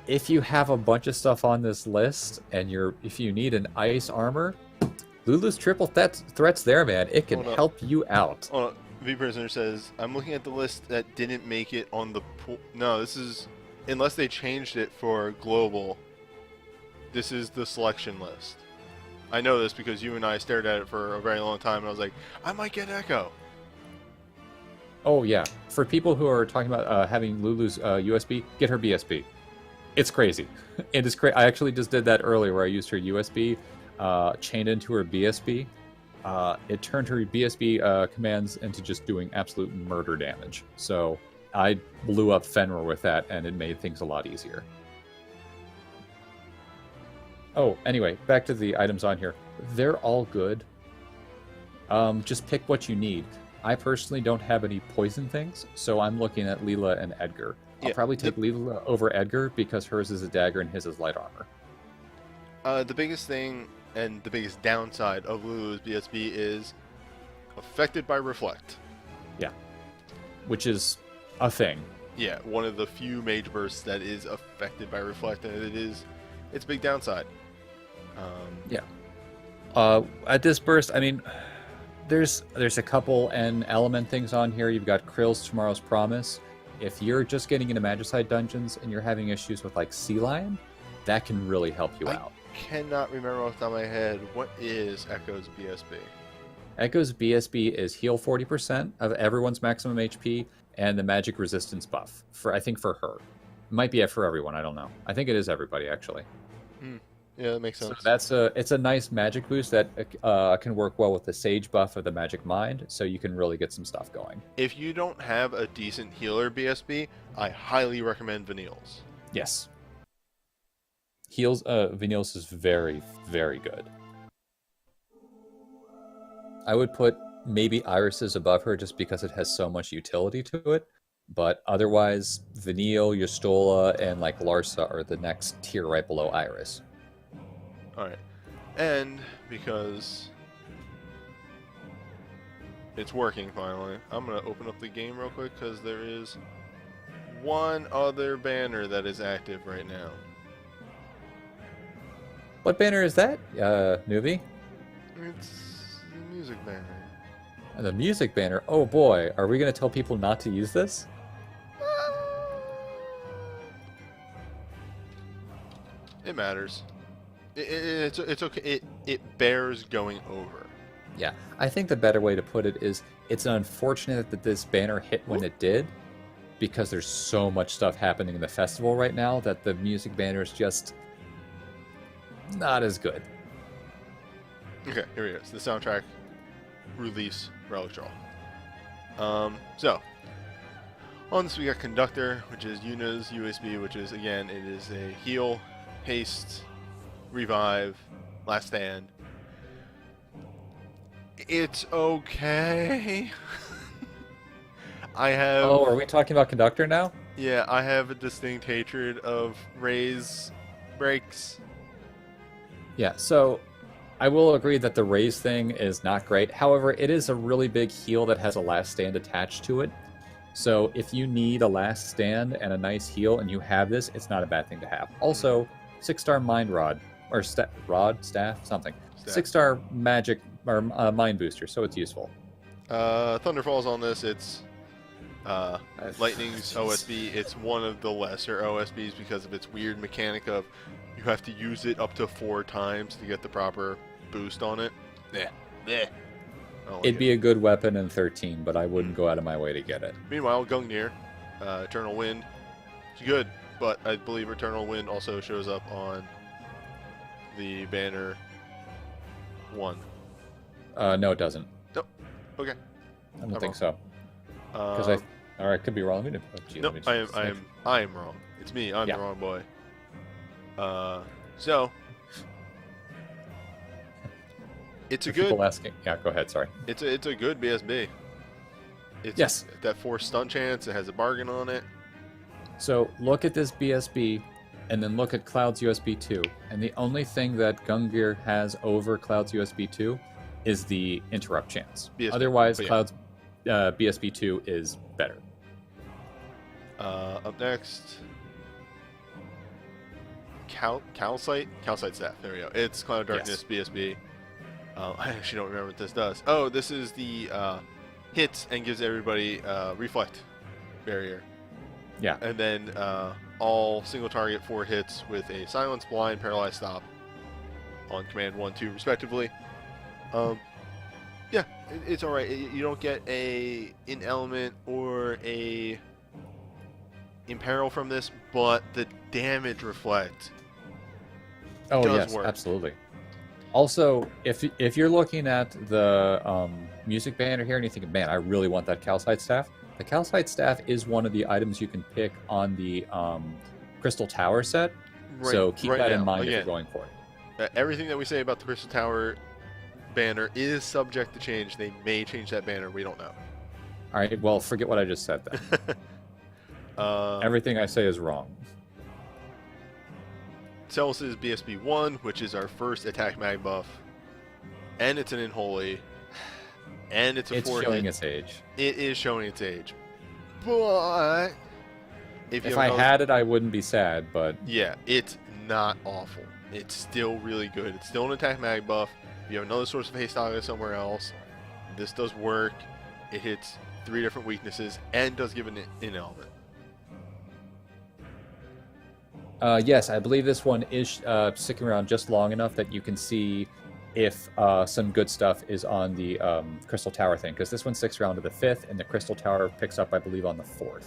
If you have a bunch of stuff on this list, and if you need an ice armor, Lulu's triple threats there, man. It can help you out. Hold on. V-Prisoner says, I'm looking at the list that didn't make it on the pool. No, this is, unless they changed it for global, this is the selection list. I know this because you and I stared at it for a very long time, and I was like, I might get Echo. Oh, yeah. For people who are talking about having Lulu's USB, get her BSB. It's crazy. It is crazy. I actually just did that earlier where I used her USB, chained into her BSB. It turned her BSB commands into just doing absolute murder damage. So I blew up Fenrir with that, and it made things a lot easier. Oh, anyway, back to the items on here. They're all good. Just pick what you need. I personally don't have any poison things, so I'm looking at Leela and Edgar. I'll probably take Leela over Edgar because hers is a dagger and his is light armor. The biggest thing and the biggest downside of Lulu's BSB is affected by Reflect. Yeah. Which is a thing. Yeah, one of the few mage bursts that is affected by Reflect, and it's a big downside. Yeah. At this burst, I mean, there's a couple N element things on here. You've got Krill's Tomorrow's Promise. If you're just getting into Magicite dungeons and you're having issues with like Sea Lion, that can really help you out. Cannot remember off the top of my head what is Echo's BSB. Echo's BSB is heal 40% of everyone's maximum HP and the magic resistance buff. I think for her, it might be for everyone. I don't know. I think it is everybody actually. Yeah, that makes sense. So it's a nice magic boost that can work well with the Sage buff of the Magic Mind. So you can really get some stuff going. If you don't have a decent healer BSB, I highly recommend Vanille's. Yes. Heals Vanille's is very, very good. I would put maybe Iris's above her just because it has so much utility to it. But otherwise, Vanille, Yustola, and like Larsa are the next tier right below Iris. Alright. And because it's working finally, I'm going to open up the game real quick because there is one other banner that is active right now. What banner is that, Newbie? It's the music banner. The music banner? Oh boy, are we going to tell people not to use this? It matters. It's okay. It bears going over. Yeah, I think the better way to put it is it's unfortunate that this banner hit when it did, because there's so much stuff happening in the festival right now that the music banner is just not as good. Okay, here we go. It's the soundtrack release relic draw. So on this we got Conductor, which is Yuna's USB, which is again it is a heal, haste, revive, last stand. It's okay. I have. Oh, are we talking about Conductor now? Yeah, I have a distinct hatred of Ray's breaks. Yeah, so I will agree that the raise thing is not great. However, it is a really big heal that has a last stand attached to it. So if you need a last stand and a nice heal and you have this, it's not a bad thing to have. Also, 6-star mind rod or staff, something. Staff. 6-star magic or mind booster, so it's useful. Thunderfall's on this. It's Lightning's OSB. It's one of the lesser OSBs because of its weird mechanic of you have to use it up to 4 times to get the proper boost on it. Yeah. It'd be a good weapon in 13, but I wouldn't go out of my way to get it. Meanwhile, Gungnir, Eternal Wind, it's good, but I believe Eternal Wind also shows up on the banner 1. No, it doesn't. Nope. Okay. I don't think so. Because or I could be wrong. Nope. I am wrong. It's me. I'm the wrong boy. So. It's a good. People asking. Yeah, go ahead. Sorry. It's a good BSB. Yes. That 4 stun chance. It has a bargain on it. So look at this BSB, and then look at Cloud's USB 2. And the only thing that Gungnir has over Cloud's USB 2 is the interrupt chance. BSB. Otherwise, Cloud's BSB 2 is better. Up next, Calcite staff. There we go. It's Cloud Darkness BSB. I actually don't remember what this does. Oh, this is the hits and gives everybody reflect barrier. Yeah. And then all single target 4 hits with a silence, blind, paralyzed, stop on command 1, 2 respectively. Yeah, it's all right. You don't get an element or a imperil from this, but the damage reflect. Oh yes, work. Absolutely. Also, if you're looking at the music banner here and you're thinking, man, I really want that Calcite staff, the Calcite staff is one of the items you can pick on the Crystal Tower set. Right, so keep that in mind if you're going for it. Everything that we say about the Crystal Tower banner is subject to change. They may change that banner. We don't know. All right. Well, forget what I just said then. Everything I say is wrong. Celis is BSB 1, which is our first attack mag buff, and it's an unholy, and it's a 4 hit. It's showing its age. It is showing its age, but if I had it, I wouldn't be sad. But yeah, it's not awful. It's still really good. It's still an attack mag buff. If you have another source of haste somewhere else, this does work. It hits 3 different weaknesses and does give an element. Yes, I believe this one is sticking around just long enough that you can see if some good stuff is on the Crystal Tower thing, because this one sticks around to the 5th, and the Crystal Tower picks up, I believe, on the 4th.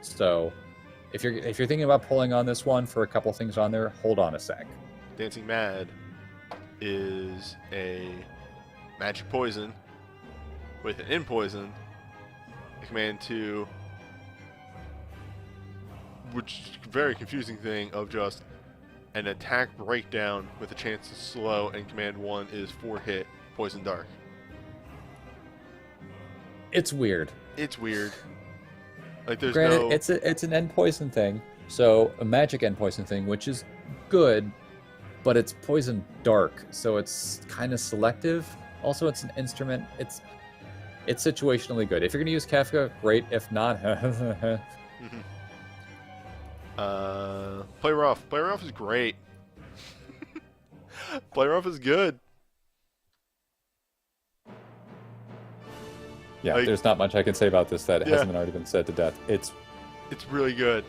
So, if you're thinking about pulling on this one for a couple things on there, hold on a sec. Dancing Mad is a magic poison with an in poison, a command 2. Which is a very confusing thing of just an attack breakdown with a chance to slow, and command 1 is 4 hit poison dark. It's weird. It's weird. Like there's Granted, it's an end poison thing, so a magic end poison thing, which is good, but it's poison dark, so it's kind of selective. Also, it's an instrument. It's situationally good. If you're gonna use Kafka, great. If not, Play Rough. Play Rough is great. Play Rough is good. Yeah, like, there's not much I can say about this that hasn't already been said to death. It's really good.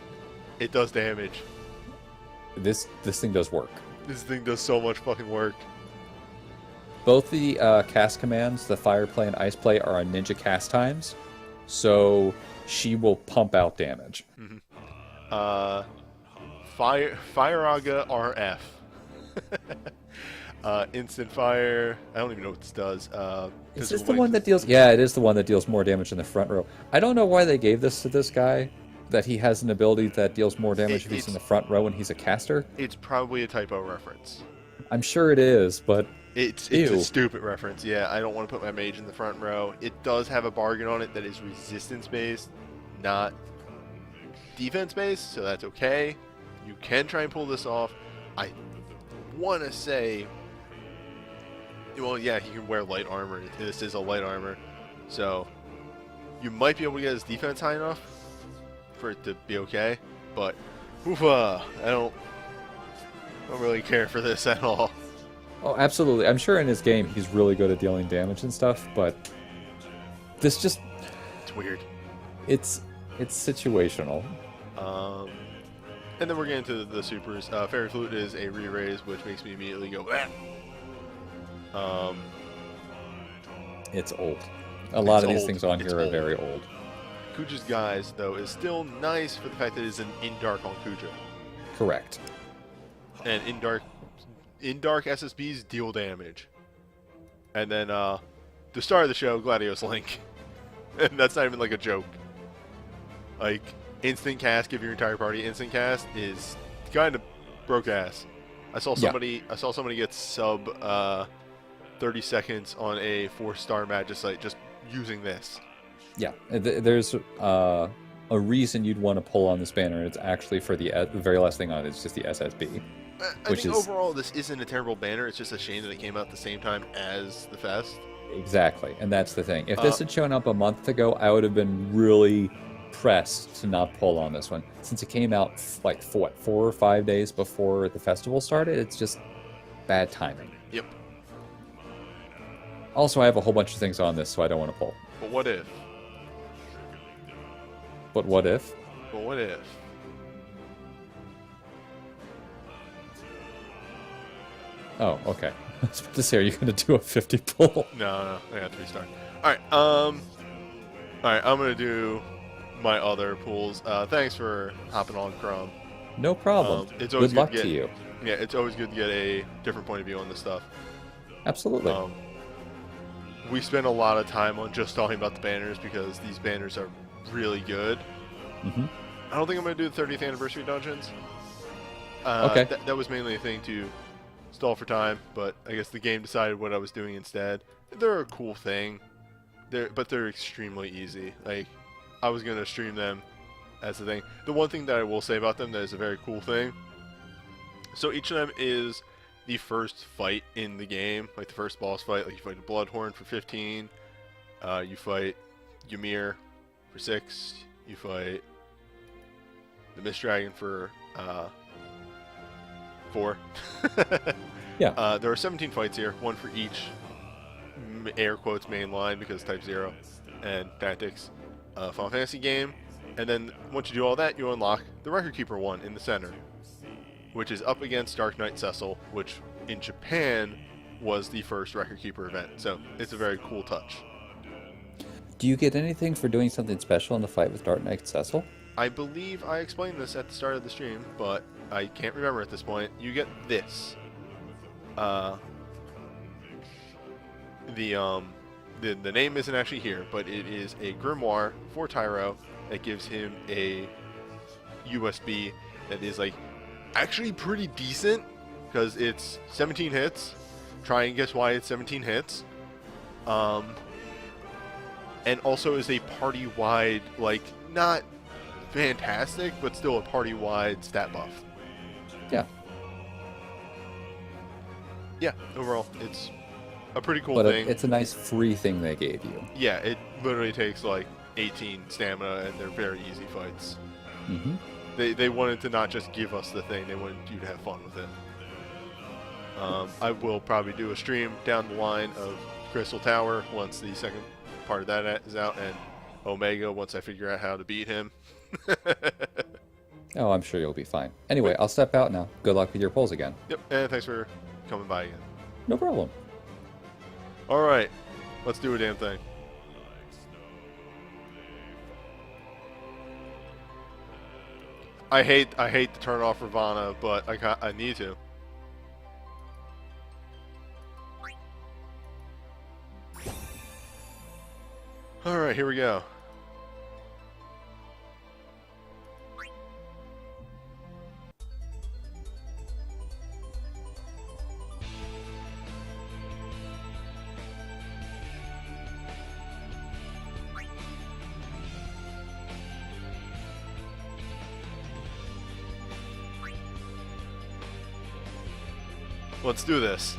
It does damage. This thing does work. This thing does so much fucking work. Both the cast commands, the Fire Play and Ice Play, are on Ninja cast times, so she will pump out damage. Mm-hmm. Fire-Aga RF. Instant fire. I don't even know what this does. Is this the one that deals? Yeah, it is the one that deals more damage in the front row. I don't know why they gave this to this guy. That he has an ability that deals more damage if he's in the front row and he's a caster. It's probably a typo reference. I'm sure it is, but it's a stupid reference. Yeah, I don't want to put my mage in the front row. It does have a bargain on it that is resistance based, not defense based, so that's okay. You can try and pull this off. I want to say Well, yeah, he can wear light armor. This is a light armor, so you might be able to get his defense high enough for it to be okay. But, I don't really care for this at all. Oh, absolutely. I'm sure in his game he's really good at dealing damage and stuff, but this just... It's weird. It's situational. And then we're getting to the supers. Fairy Flute is a re-raise, which makes me immediately go, It's old. A lot of these old. things on It's here are old. very old. Kuja's Guise, though, is still nice for the fact that it is an in-dark on Kuja. Correct. And in-dark SSBs deal damage. And then, the star of the show, Gladios Link. And that's not even like a joke. Like, instant cast, give your entire party instant cast is kind of broke ass. I saw somebody get sub 30 seconds on a 4-star Magicite just using this. Yeah, there's a reason you'd want to pull on this banner, and it's actually for the very last thing on it. It's just the SSB. I think overall this isn't a terrible banner. It's just a shame that it came out at the same time as the Fest. Exactly, and that's the thing. If this had shown up a month ago, I would have been really pressed to not pull on this one. Since it came out like 4 or 5 days before the festival started, it's just bad timing. Yep. Also, I have a whole bunch of things on this, so I don't want to pull. But what if? But what if? But what if? Oh, okay. I was about to say, are you going to do a 50 pull? No, I got 3-star. Alright, I'm going to do my other pools. Thanks for hopping on, Chrome. No problem. It's always Good luck to to you. Yeah, it's always good to get a different point of view on this stuff. Absolutely. We spend a lot of time on just talking about the banners because these banners are really good. Mm-hmm. I don't think I'm going to do the 30th anniversary dungeons. Okay. That was mainly a thing to stall for time, but I guess the game decided what I was doing instead. They're a cool thing, but they're extremely easy. Like, I was going to stream them as the thing. The one thing that I will say about them that is a very cool thing, so each of them is the first fight in the game, like the first boss fight. Like you fight a Bloodhorn for 15, you fight Ymir for 6, you fight the Mist Dragon for 4. Yeah. There are 17 fights here, one for each air quotes main line because Type 0 and Tactics Final Fantasy game. And then once you do all that, you unlock the Record Keeper one in the center, which is up against Dark Knight Cecil, which in Japan was the first Record Keeper event. So it's a very cool touch. Do you get anything for doing something special in the fight with Dark Knight Cecil? I believe I explained this at the start of the stream, but I can't remember at this point. You get this. The name isn't actually here, but it is a grimoire for Tyro that gives him a USB that is like actually pretty decent because it's 17 hits. Try and guess why it's 17 hits. And also is a party-wide, like, not fantastic, but still a party-wide stat buff. Yeah. Yeah, overall, it's a pretty cool But thing. it's a nice free thing they gave you. Yeah, it literally takes like 18 stamina, and they're very easy fights. Mm-hmm. They wanted to not just give us the thing, they wanted you to have fun with it. I will probably do a stream down the line of Crystal Tower once the second part of that is out, and Omega once I figure out how to beat him. Oh, I'm sure you'll be fine. Anyway, I'll step out now. Good luck with your polls again. Yep, and thanks for coming by again. No problem. Alright, let's do a damn thing. I hate to turn off Ravana, but I need to. Alright, here we go. Let's do this.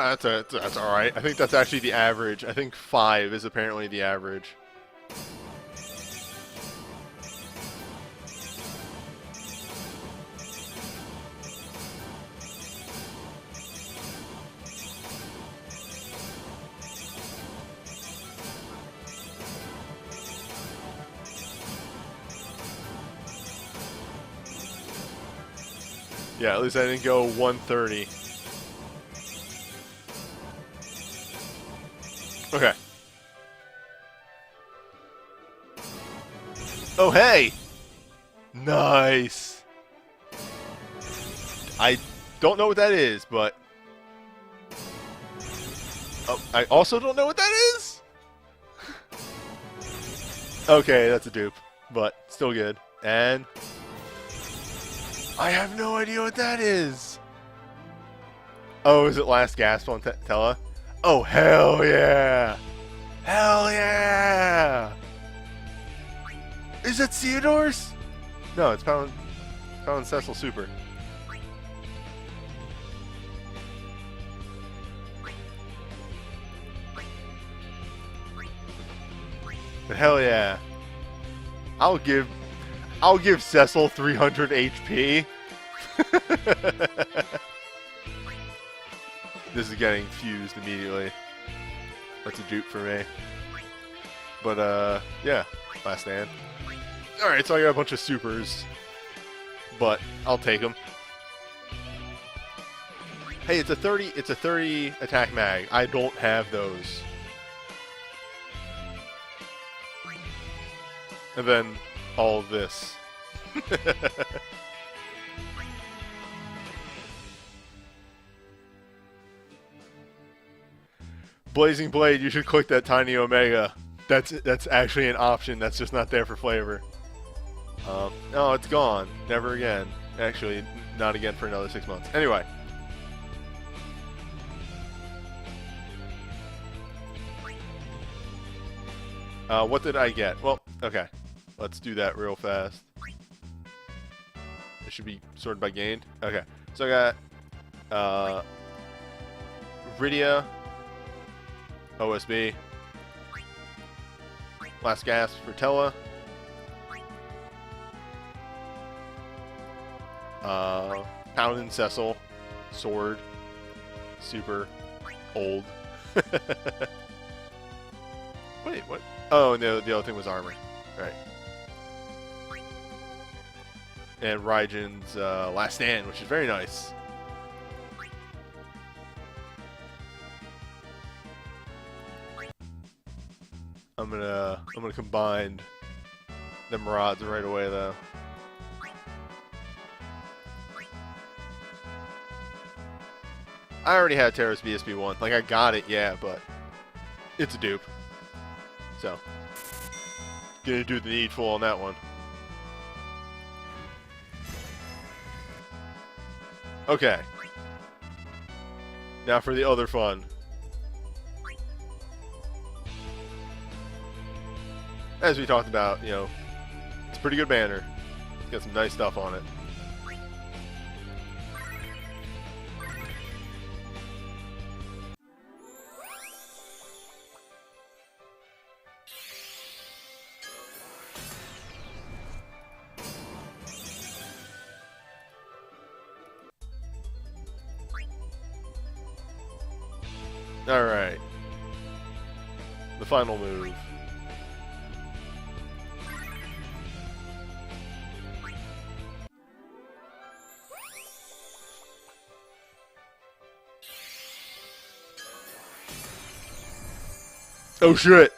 That's all right. I think that's actually the average. I think 5 is apparently the average. Yeah, at least I didn't go 130. Okay. Oh, hey! Nice! I don't know what that is, but... Oh, I also don't know what that is? Okay, that's a dupe, but still good. And... I have no idea what that is! Oh, is it Last Gasp on Tella? Oh, hell yeah! Hell yeah! Is that Theodore's? No, it's Pound Cecil Super. But hell yeah. I'll give Cecil 300 HP. This is getting fused immediately. That's a dupe for me. But yeah, last stand. Alright, so I got a bunch of supers. But I'll take them. Hey, it's a 30 attack mag. I don't have those. And then all of this. Blazing Blade, you should click that tiny Omega. That's actually an option. That's just not there for flavor. No, it's gone. Never again. Actually, not again for another 6 months. Anyway. What did I get? Well, okay. Let's do that real fast. It should be sorted by gained. Okay. So I got Rydia, OSB, Last Gasp for Tella, Pound Cecil, Sword, Super, Old. Wait, what? Oh, no, the other thing was armor. Right. And Raigen's Last Stand, which is very nice. I'm gonna combine them rods right away though. I already had Terra's BSB1. Like I got it, yeah, but it's a dupe. So gonna do the needful on that one. Okay. Now for the other fun. As we talked about, you know, it's a pretty good banner. It's got some nice stuff on it. Alright. The final move. Oh shit!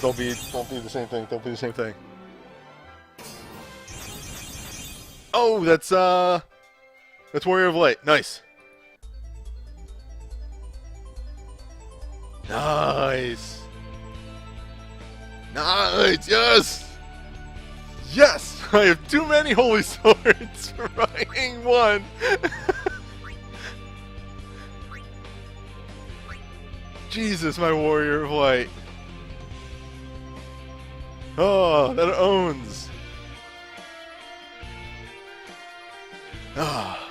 Don't be the same thing. Don't be the same thing. Oh, that's Warrior of Light. Nice. Nice. Nice. Yes. Yes! I have too many holy swords for buying one! Jesus, my warrior of light. Oh, that owns. Ah.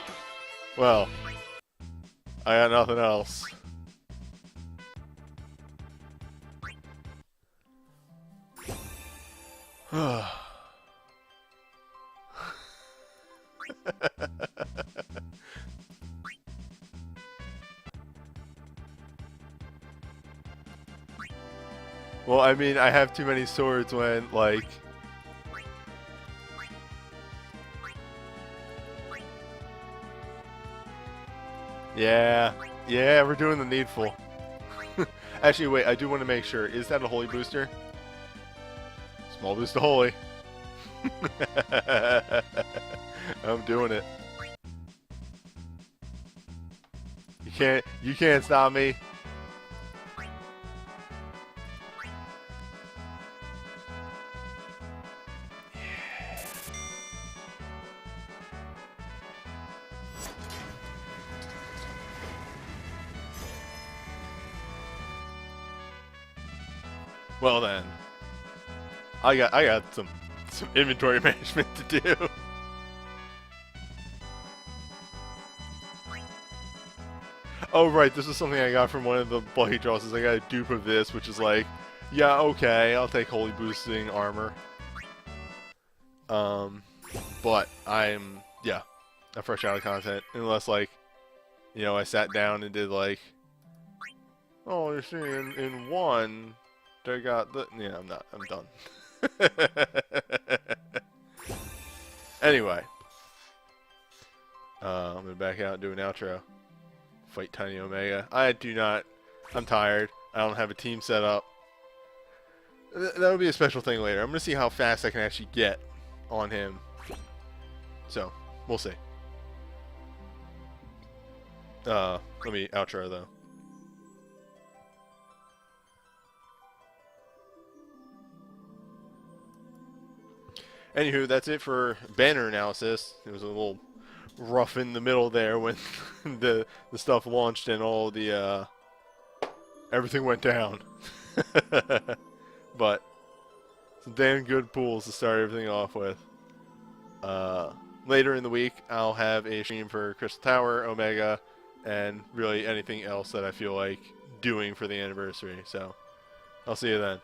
Well, I got nothing else. Well, I mean, I have too many swords when, like... Yeah, we're doing the needful. Actually, wait, I do want to make sure. Is that a holy booster? Small boost to holy. I'm doing it. You can't stop me. Well then, I got some inventory management to do. Oh right, this is something I got from one of the Lucky Draws. Is I got a dupe of this, which is like, yeah, okay, I'll take holy boosting armor. But I'm fresh out of content unless like, you know, I sat down and did like, oh, you're seeing in one. I got the... Yeah, I'm not. I'm done. Anyway. I'm going to back out and do an outro. Fight Tiny Omega. I do not... I'm tired. I don't have a team set up. That'll be a special thing later. I'm going to see how fast I can actually get on him. So, we'll see. Let me outro, though. Anywho, that's it for banner analysis. It was a little rough in the middle there when the stuff launched and all the everything went down. But some damn good pools to start everything off with. Later in the week, I'll have a stream for Crystal Tower, Omega, and really anything else that I feel like doing for the anniversary. So, I'll see you then.